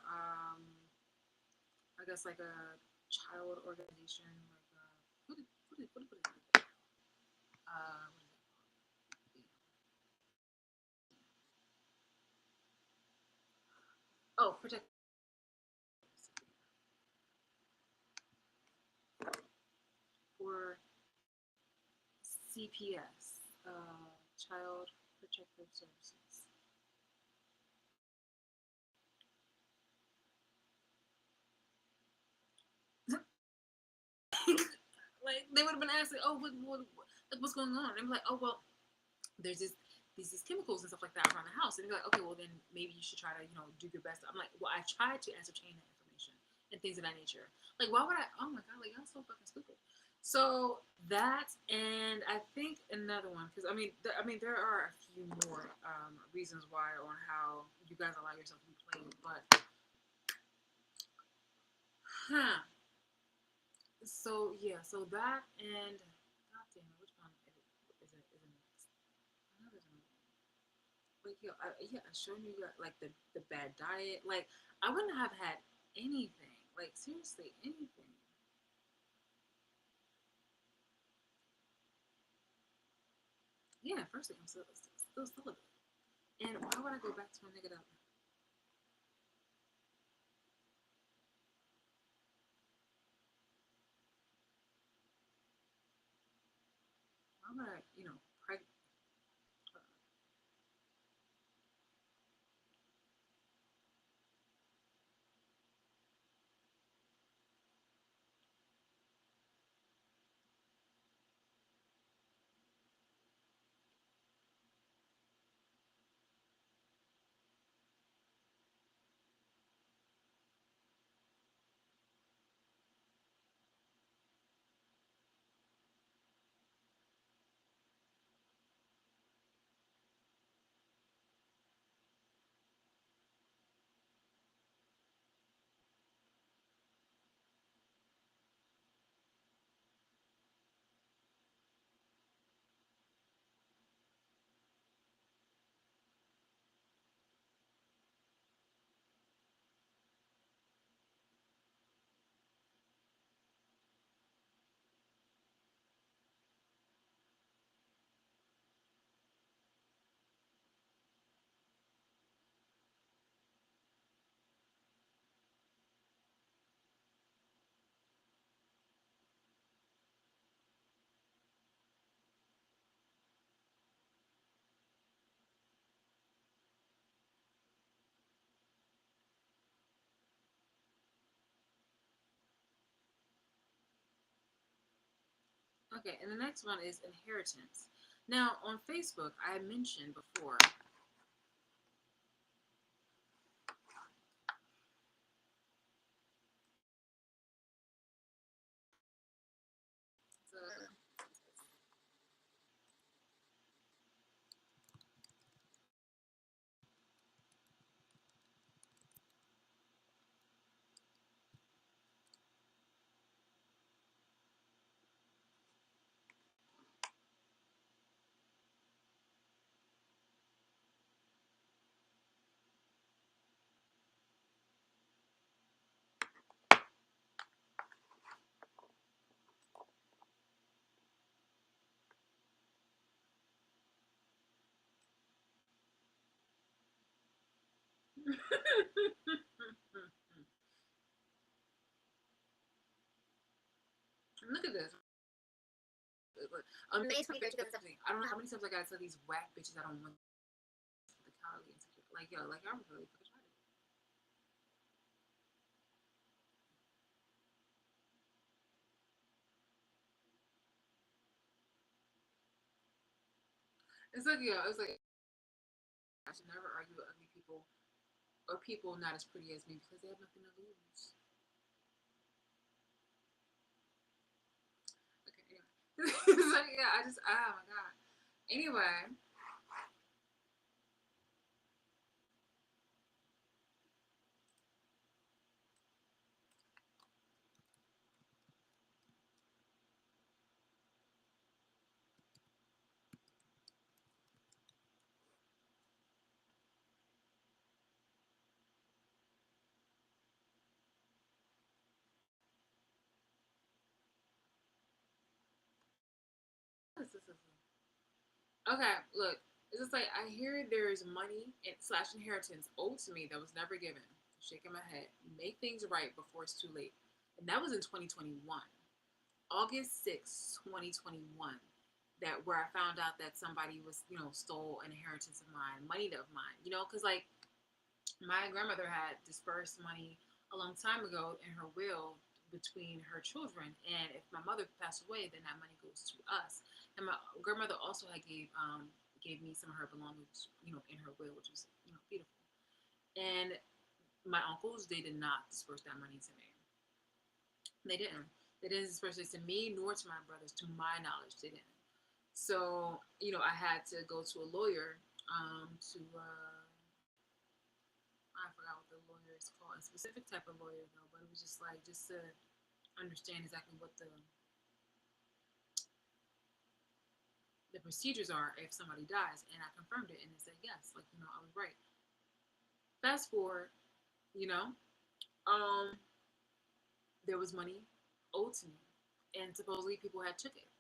I guess like a child organization like what is it? What is it? Oh, protect for CPS, Child Protective Services. Like they would have been asking, oh, like, what's going on? And I'm like, oh well, there's these chemicals and stuff like that around the house, and they're like, okay, well then maybe you should try to do your best. I'm like, well, I tried to ascertain that information and things of that nature. Like, why would I? Oh my god, like y'all so fucking stupid. So that, and I think another one, because I mean, there are a few more reasons why on how you guys allow yourself to be played, but huh. So yeah, so that and god damn it, which one is it next? I know there's another one. Like yeah, I showed you got like the bad diet. Like I wouldn't have had anything. Like seriously, anything. Yeah, firstly, I'm still celibate. And why would I go back to a nigga that? Why would I, pregnant? Okay, and the next one is inheritance. Now on Facebook, I mentioned before. Look at this. May 23rd, 2017. I don't know how many times I gotta tell these whack bitches I don't want the Cali insecure. Like, yo, like, I'm really fucking trying. It's like, yo, it's like, I should never argue with ugly people or people not as pretty as me because they have nothing to lose. Okay, anyway. So, yeah, I just, oh my God. Anyway, okay, look, it's just like I hear there's money and slash inheritance owed to me that was never given. Shaking my head. Make things right before it's too late. And that was in 2021. August 6th, 2021. That where I found out that somebody was, stole an inheritance of mine, money of mine, because like my grandmother had dispersed money a long time ago in her will between her children, and if my mother passed away, then that money goes to us. And my grandmother also had gave me some of her belongings, in her will, which was beautiful. And my uncles, they did not disperse that money to me. They didn't. They didn't disperse it to me nor to my brothers, to my knowledge. They didn't. So I had to go to a lawyer to I forgot what the lawyer is called, a specific type of lawyer though, but it was just like just to understand exactly what the procedures are if somebody dies, and I confirmed it, and it said yes, like I was right. Fast forward, you know, um, there was money owed to me, and supposedly people had took it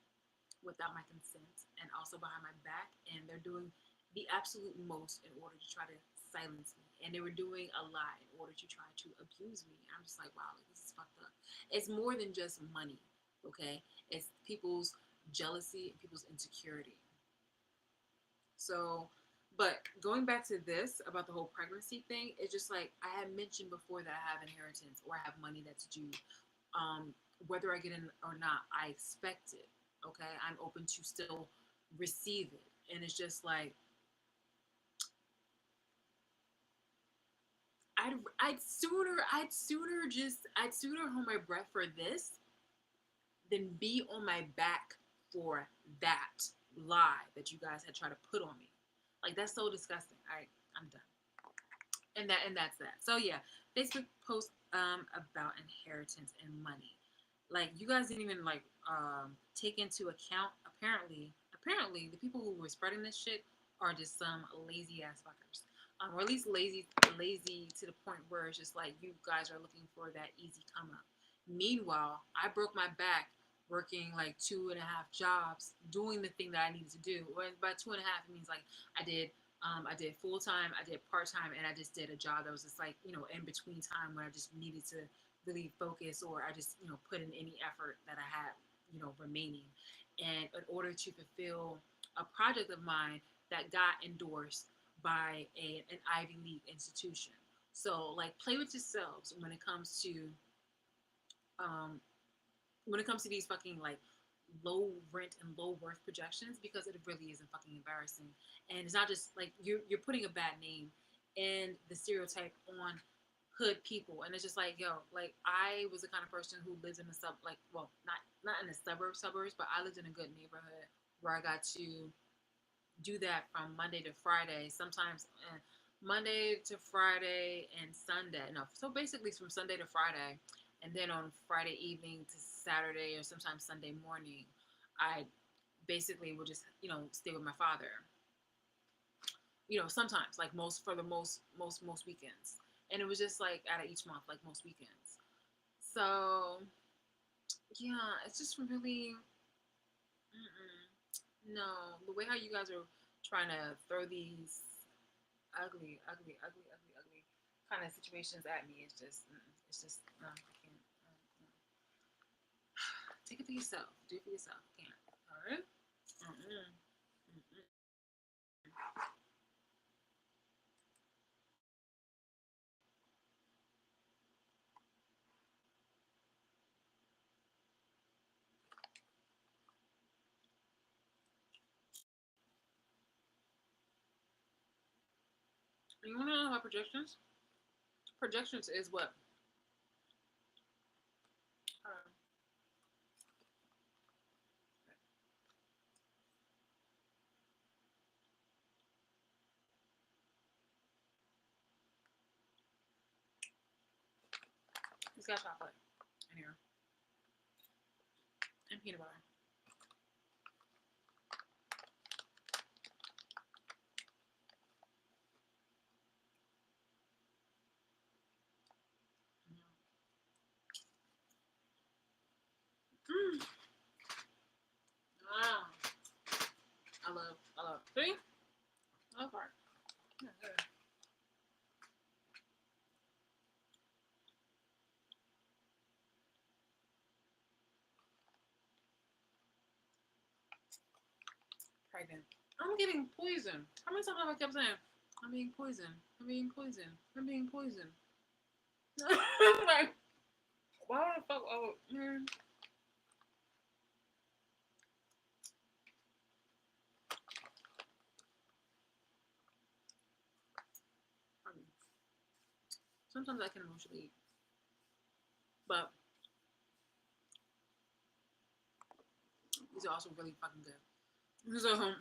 without my consent and also behind my back, and they're doing the absolute most in order to try to silence me, and they were doing a lot in order to try to abuse me. I'm just like, wow, like, this is fucked up. It's more than just money, okay? It's people's jealousy and people's insecurity. So, but going back to this about the whole pregnancy thing, it's just like I had mentioned before that I have inheritance or I have money that's due. Whether I get it or not, I expect it. Okay, I'm open to still receive it, and it's just like I'd sooner hold my breath for this than be on my back for that lie that you guys had tried to put on me. Like that's so disgusting. I'm done. And that's that. So yeah, Facebook post about inheritance and money. Like you guys didn't even like take into account apparently the people who were spreading this shit are just some lazy ass fuckers. Or at least lazy to the point where it's just like you guys are looking for that easy come up. Meanwhile, I broke my back working like 2.5 jobs doing the thing that I needed to do. Or by 2.5 it means like I did full time, I did part time, and I just did a job that was just like, in between time where I just needed to really focus or I just, put in any effort that I had, remaining. And in order to fulfill a project of mine that got endorsed by an Ivy League institution. So, like, play with yourselves um, when it comes to these fucking like low rent and low worth projections because it really isn't fucking embarrassing. And it's not just like you're putting a bad name and the stereotype on hood people, and it's just like like I was the kind of person who lives in the like well not in the suburbs, but I lived in a good neighborhood where I got to do that from Monday to Friday, sometimes Monday to Friday and Sunday. No, so basically from Sunday to Friday, and then on Friday evening to Saturday or sometimes Sunday morning, I basically would just stay with my father. Sometimes like most weekends, and it was just like out of each month, like most weekends. So yeah, it's just really no the way how you guys are trying to throw these ugly, ugly, ugly, ugly, ugly. kind of situations at me. It's just no, I can't. No. Take it for yourself. Do it for yourself. Can't. All right. Mm-mm. Mm-mm. You want to know about projections? Projections is what? Uh, it's got chocolate in here and peanut butter. Mm. Ah, I love. See, I love heart. Yeah, yeah. Pregnant. I'm getting poisoned. How many times have I kept saying, I'm being poisoned? I'm being poisoned. I'm being poisoned. Like, why the fuck? Oh, man. I mean, sometimes I can emotionally eat, but these are also really fucking good. So,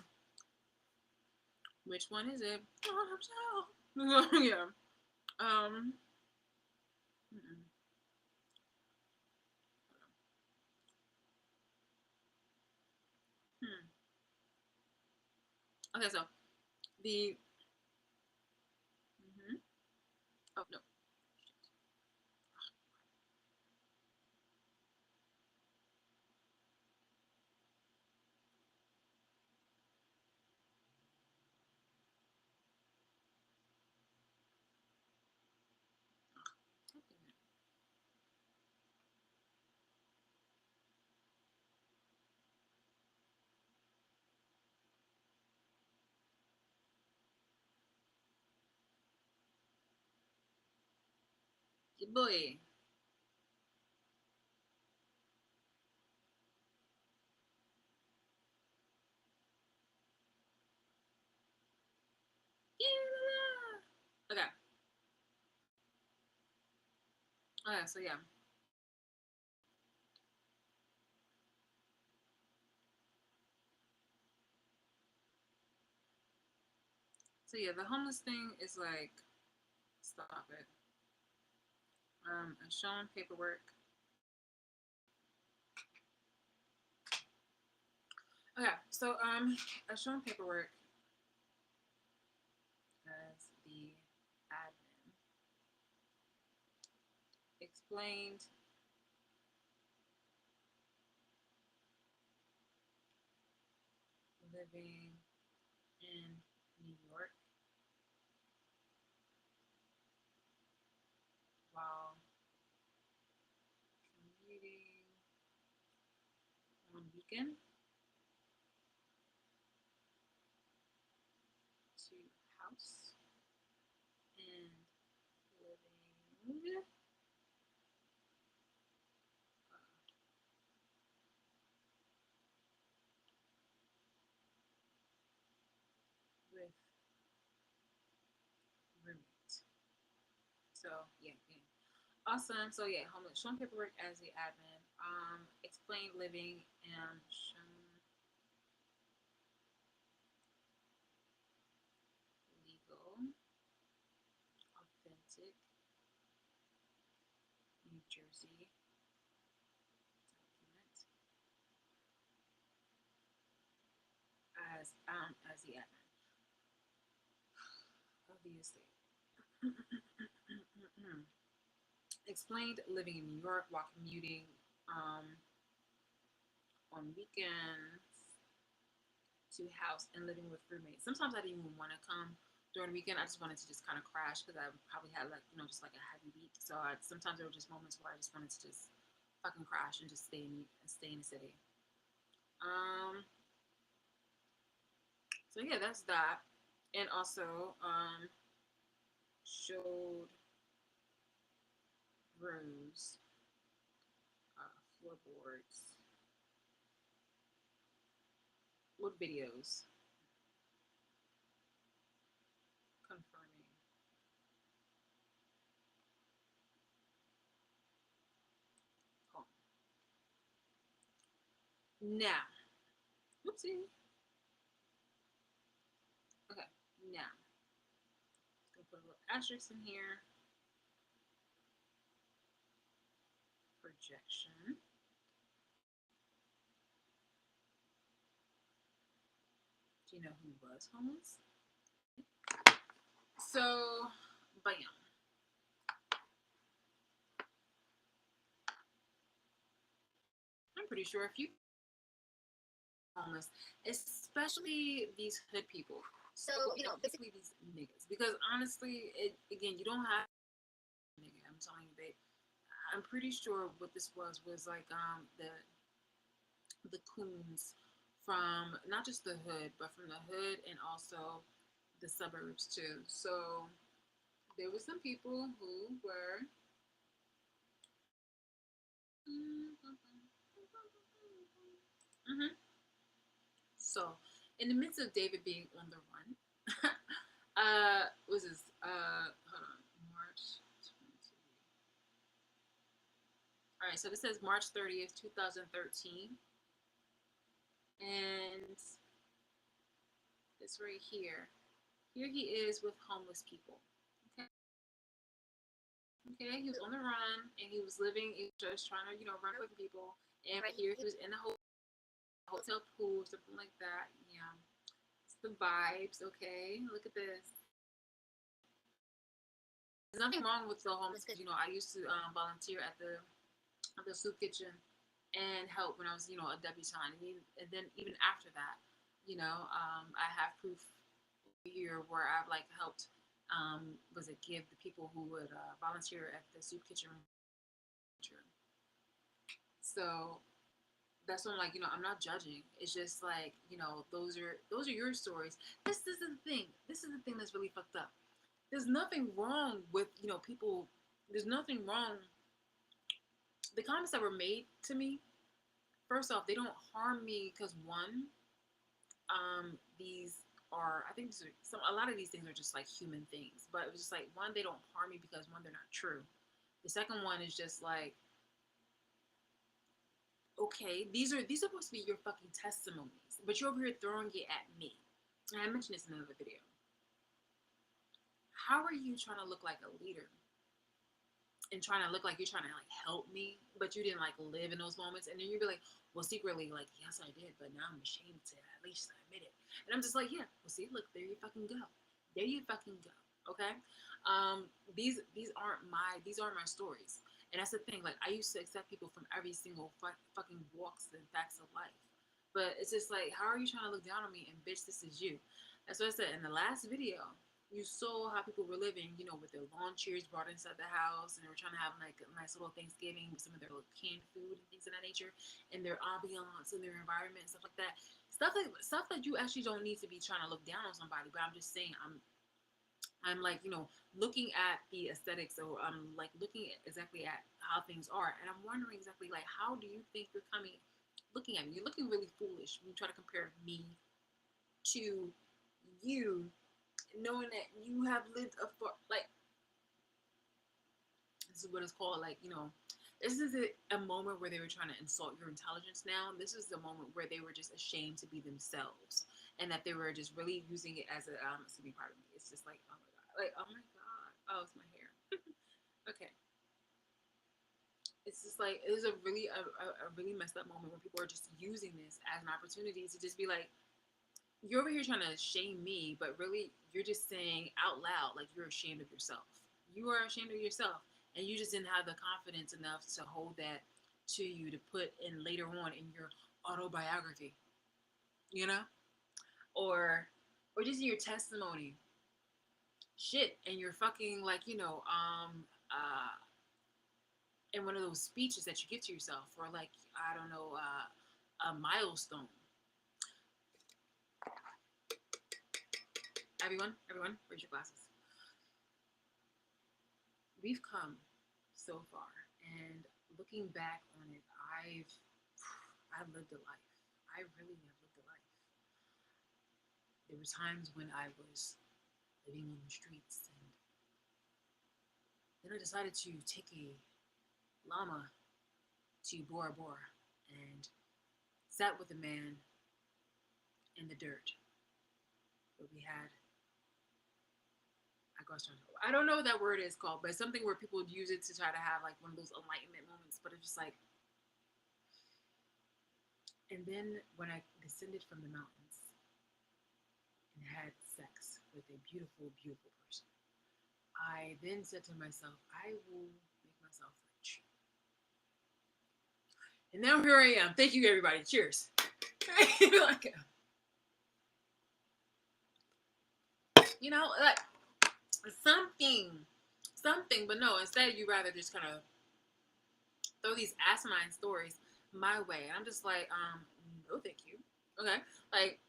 which one is it? Oh, so, yeah. Um. Mm-mm. Hmm. Okay, so the. Mm-hmm. Oh no. Your boy. Okay. Okay. So yeah. So yeah, the homeless thing is like, stop it. As shown paperwork. Okay, so as shown paperwork as the admin explained living in New York while commuting on weekend to house and living with roommate. So yeah, yeah. Awesome. So yeah, homeless shown paperwork as the admin. Explained living and shown legal, authentic New Jersey document as the admin of the estate. Explained living in New York while commuting on weekends to house and living with roommates. Sometimes I didn't even want to come during the weekend, I just wanted to just kind of crash because I probably had like, just like a heavy week. So sometimes there were just moments where I just wanted to just fucking crash and just stay in the city. Um, so yeah, that's that. And also, showed Rose floorboards with videos confirming home. Now, oopsie. Okay, now, gonna put a little asterisk in here. Projection. Do you know who was homeless? So, bam. I'm pretty sure if you homeless, especially these hood people. So, basically these niggas. Because honestly, again, you don't have nigga. I'm telling you, babe. I'm pretty sure what this was like the coons from not just the hood, but from the hood and also the suburbs too. So there were some people who were mm-hmm. So in the midst of David being on the run, was this hold on, March 22. All right, so this says March 30th, 2013, and this right here. Here he is with homeless people. Okay. Okay, he was on the run and he was living, he was just trying to, run away from people. And right here he was in the hotel pool, something like that. Yeah. It's the vibes, okay? Look at this. There's nothing wrong with the homeless because, I used to volunteer at the soup kitchen and help when I was, a debutante. And then even after that, I have proof here where I've like helped was it give the people who would volunteer at the soup kitchen. So that's what I'm like, I'm not judging. It's just like, those are your stories. This is the thing. This is the thing that's really fucked up. There's nothing wrong with, people. There's nothing wrong. The comments that were made to me, first off, they don't harm me because one, these are, I think these are a lot of these things are just like human things. But it was just like one, they don't harm me because one, they're not true. The second one is just like, okay, these are supposed to be your fucking testimonies, but you're over here throwing it at me. And I mentioned this in another video. How are you trying to look like a leader and trying to look like you're trying to like help me, but you didn't like live in those moments? And then you'd be like, well, secretly, like, yes, I did, but now I'm ashamed to at least admit it. And I'm just like, yeah, well, see, look, there you fucking go. There you fucking go. Okay. These aren't my stories. And that's the thing. Like, I used to accept people from every single fucking walks and facts of life. But it's just like, how are you trying to look down on me? And bitch, this is you. That's what I said in the last video. You saw how people were living, with their lawn chairs brought inside the house, and they were trying to have like a nice little Thanksgiving with some of their little canned food and things of that nature, and their ambiance and their environment and stuff like that. Stuff that you actually don't need to be trying to look down on somebody. But I'm just saying, I'm like, looking at the aesthetics, or I'm like looking at exactly at how things are, and I'm wondering exactly like, how do you think you're looking at me? You're looking really foolish when you try to compare me to you, knowing that you have lived like, this is what it's called, like, this is a moment where they were trying to insult your intelligence. Now this is the moment where they were just ashamed to be themselves, and that they were just really using it as to be part of me. It's just like, oh my god, like, oh my god, oh, it's my hair. Okay, it's just like, it is a really messed up moment where people are just using this as an opportunity to just be like, you're over here trying to shame me, but really you're just saying out loud like you're ashamed of yourself. You are ashamed of yourself, and you just didn't have the confidence enough to hold that to you to put in later on in your autobiography, you know, or just in your testimony. shit, and you're fucking like, in one of those speeches that you give to yourself, or like, I don't know, a milestone. Everyone, raise your glasses. We've come so far, and looking back on it, I've lived a life. I really have lived a life. There were times when I was living on the streets, and then I decided to take a llama to Bora Bora and sat with a man in the dirt where we had, I don't know what that word is called, but it's something where people use it to try to have like one of those enlightenment moments. But it's just like, and then when I descended from the mountains and had sex with a beautiful, beautiful person, I then said to myself, I will make myself rich. And now here I am. Thank you, everybody. Cheers. Like, like something, something. But no, instead you rather just kind of throw these asinine stories my way, and I'm just like, no, thank you. Okay, like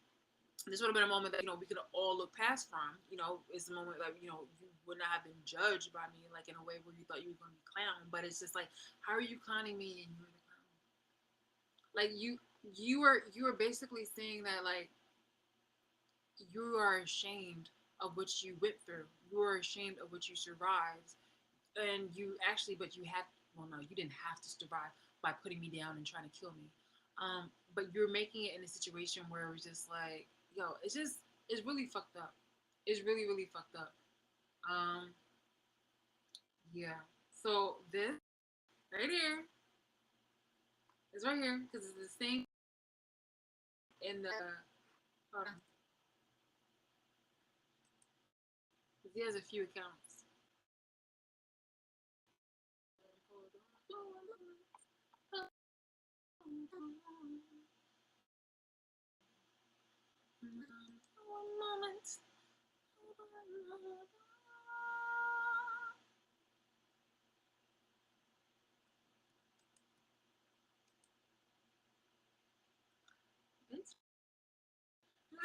this would have been a moment that we could all look past from. It's a moment that you would not have been judged by me like in a way where you thought you were going to be clown. But it's just like, how are you clowning me and you're the clown? Like you are basically saying that like you are ashamed of what you went through. You are ashamed of what you survived, and you actually, but you had. Well, no, you didn't have to survive by putting me down and trying to kill me. But you're making it in a situation where it was just like, yo, it's really fucked up. It's really, really fucked up. Um, yeah. So this right here is right here because it's the same in the. Hold on. 'Cause he has a few accounts. One moment.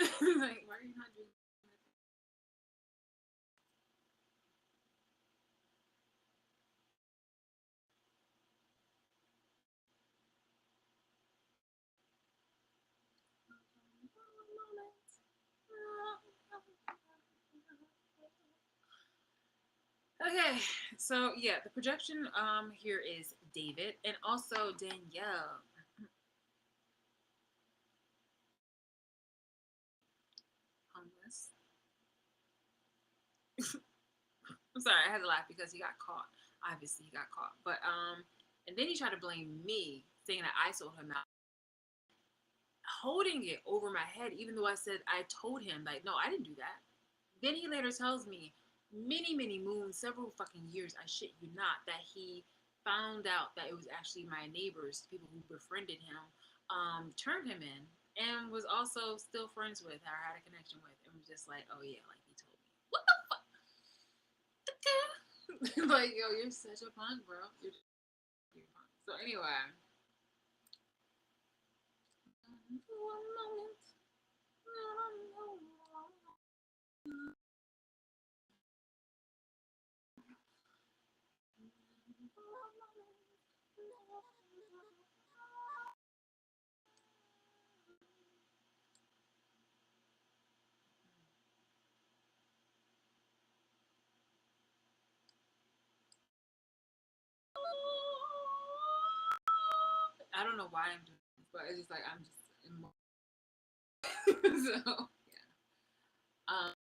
It's like, why are you not doing Okay, so yeah, the projection here is David and also Danielle. Homeless. I'm sorry, I had to laugh because he got caught. Obviously, he got caught. But and then he tried to blame me, saying that I sold him out, holding it over my head, even though I said I told him like, no, I didn't do that. Then he later tells me, many, many moons, several fucking years, I shit you not, that he found out that it was actually my neighbors, people who befriended him, turned him in, and was also still friends with, or had a connection with, and was just like, oh yeah, like he told me. What the fuck? Like, yo, you're such a punk, bro. You're a punk. So anyway. One moment. I don't know why I'm doing this, but it's just like I'm just so yeah. Um,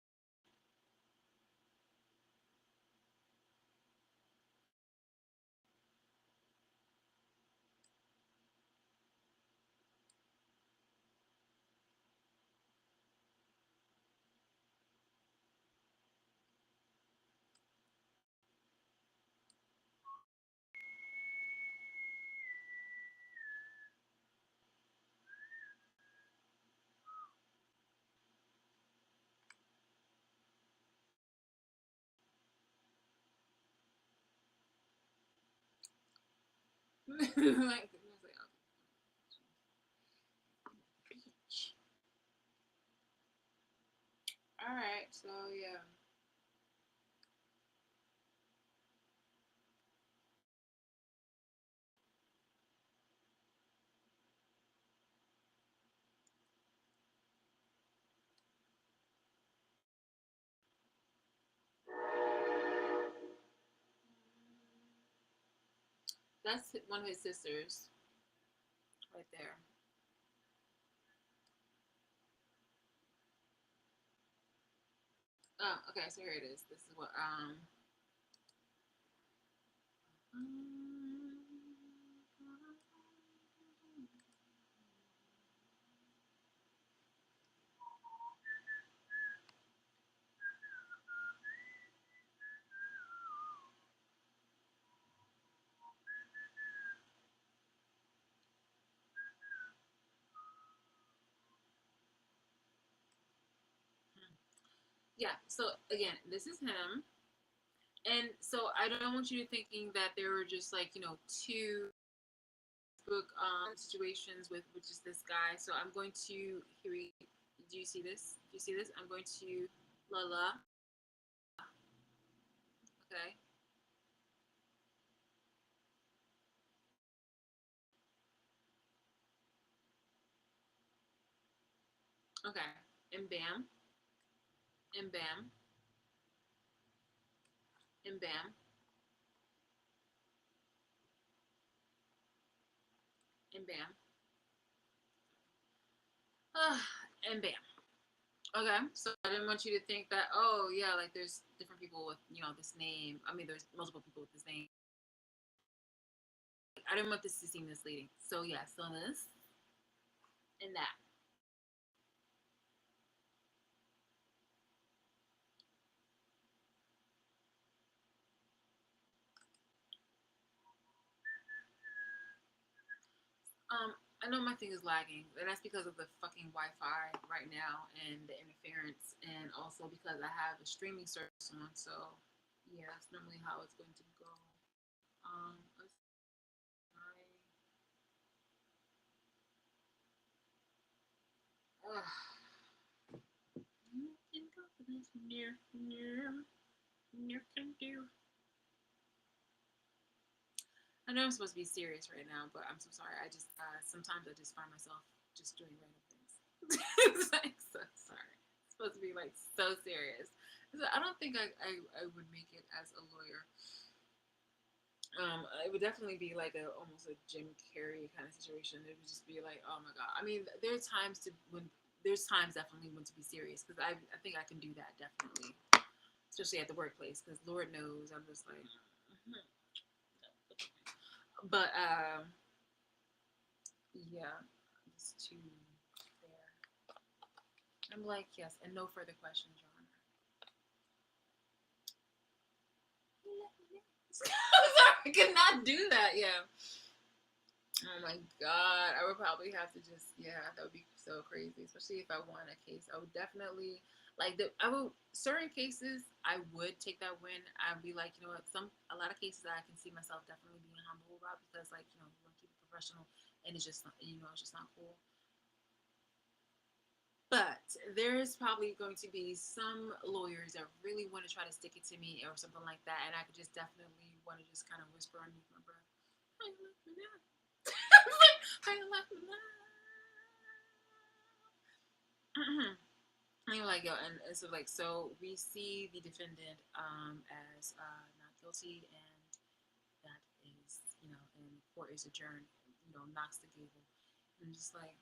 like, beach. All right, so yeah. That's one of his sisters right there. Oh, okay, so here it is. This is what yeah. So again, this is him, and so I don't want you to thinking that there were just like two book situations with just this guy. So I'm going to here. Do you see this? Do you see this? I'm going to la. Okay. Okay. And bam. And bam. And bam. And bam. And bam. Okay, so I didn't want you to think that, oh yeah, like there's different people with this name. I mean, there's multiple people with this name. I didn't want this to seem misleading. So yeah, so this and that. I know my thing is lagging, and that's because of the fucking Wi-Fi right now and the interference, and also because I have a streaming service on. So yeah, that's normally how it's going to go. Let's try. Nothing confidence near can do. I know I'm supposed to be serious right now, but I'm so sorry. I just sometimes I just find myself just doing random things. It's like, so sorry. It's supposed to be like so serious. So I don't think I would make it as a lawyer. It would definitely be like a almost a Jim Carrey kind of situation. It would just be like, oh my god. I mean, there's times definitely when to be serious because I think I can do that definitely, especially at the workplace because Lord knows I'm just like, mhm. But yeah, it's too there. I'm like, yes, and no further questions, Your Honor. I'm sorry, I could not do that. Yeah. Oh my god, I would probably have to just that would be so crazy, especially if I won a case. I would definitely I would certain cases I would take that win. I'd be like, you know what, a lot of cases I can see myself definitely being humble about because you want to keep it professional and it's just it's just not cool. But there is probably going to be some lawyers that really want to try to stick it to me or something like that, and I could just definitely want to just kind of whisper underneath my breath, "How you like me now? How you like me now?" And you're like, yo, and so we see the defendant as not guilty, and that is and court is adjourned. Knocks the gavel, and just like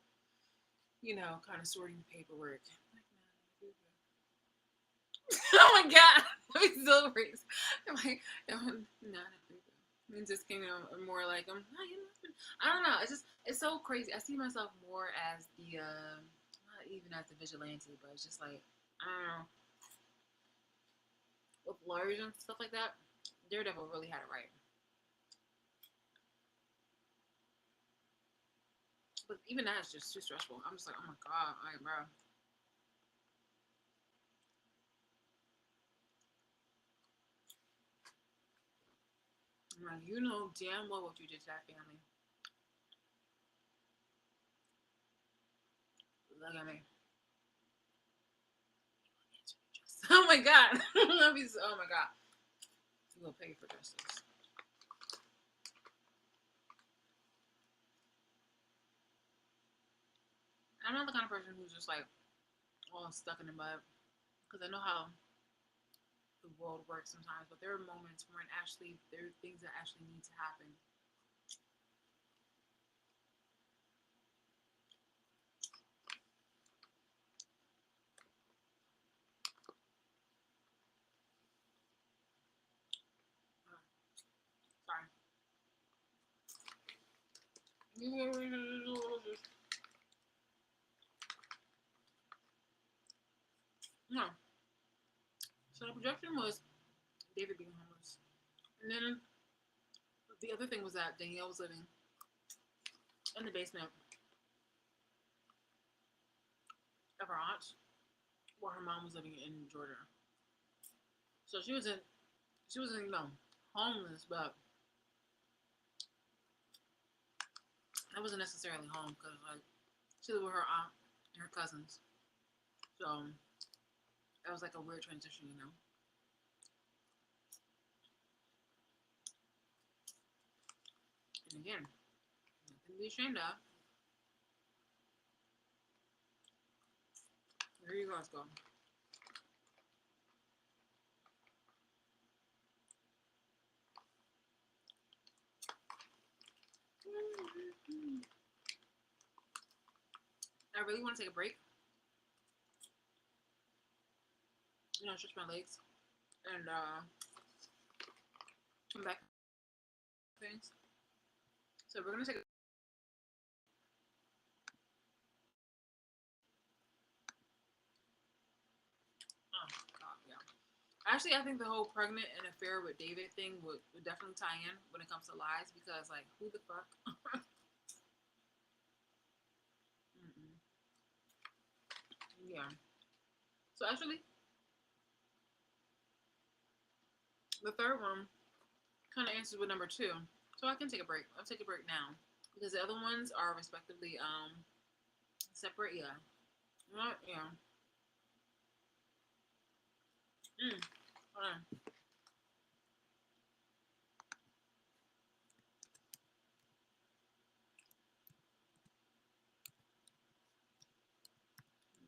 kind of sorting the paperwork. Oh my god, I'm so crazy. I'm like, no, and just more like I don't know. It's so crazy. I see myself more as the not even as the vigilante, but it's just like I don't know with lawyers and stuff like that. Daredevil really had it right, but even that's just too stressful. I'm just like, oh my god, like bro. I'm like, you know damn well what you did to that family. Look at me. Oh my god. Oh my god. You will pay for justice. I'm not the kind of person who's just like all stuck in the mud because I know how the world works sometimes, but there are moments when actually there are things that actually need to happen. Sorry. No. So the projection was David being homeless. And then the other thing was that Danielle was living in the basement of her aunt's while her mom was living in Georgia. So she wasn't, homeless, but I wasn't necessarily home because like she lived with her aunt and her cousins. So that was like a weird transition. And again, nothing to be ashamed of. There you guys go. I really want to take a break. Stretch my legs and come back things. So we're gonna take. Oh God, yeah. Actually, I think the whole pregnant and affair with David thing would definitely tie in when it comes to lies because like who the fuck? Mm-mm. Yeah. So actually, the third one kind of answers with number two. So I can take a break. I'll take a break now because the other ones are respectively separate. Yeah. What? Yeah. Hold on.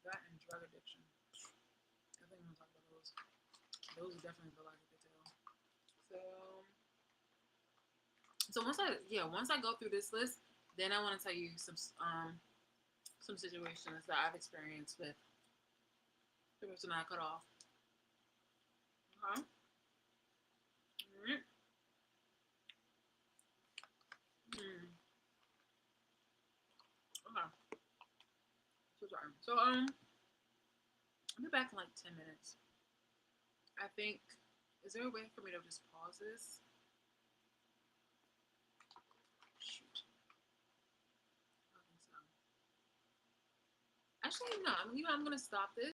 That and drug addiction. I think I'm gonna talk about those. Those are definitely the lies of the tale. So, once I go through this list, then I want to tell you some situations that I've experienced with the person I cut off. Okay. Alright. Mm. Okay. So sorry. So I'll be back in like 10 minutes. I think. Is there a way for me to just pause this? Shoot. I think so. Actually, no. I'm gonna stop this.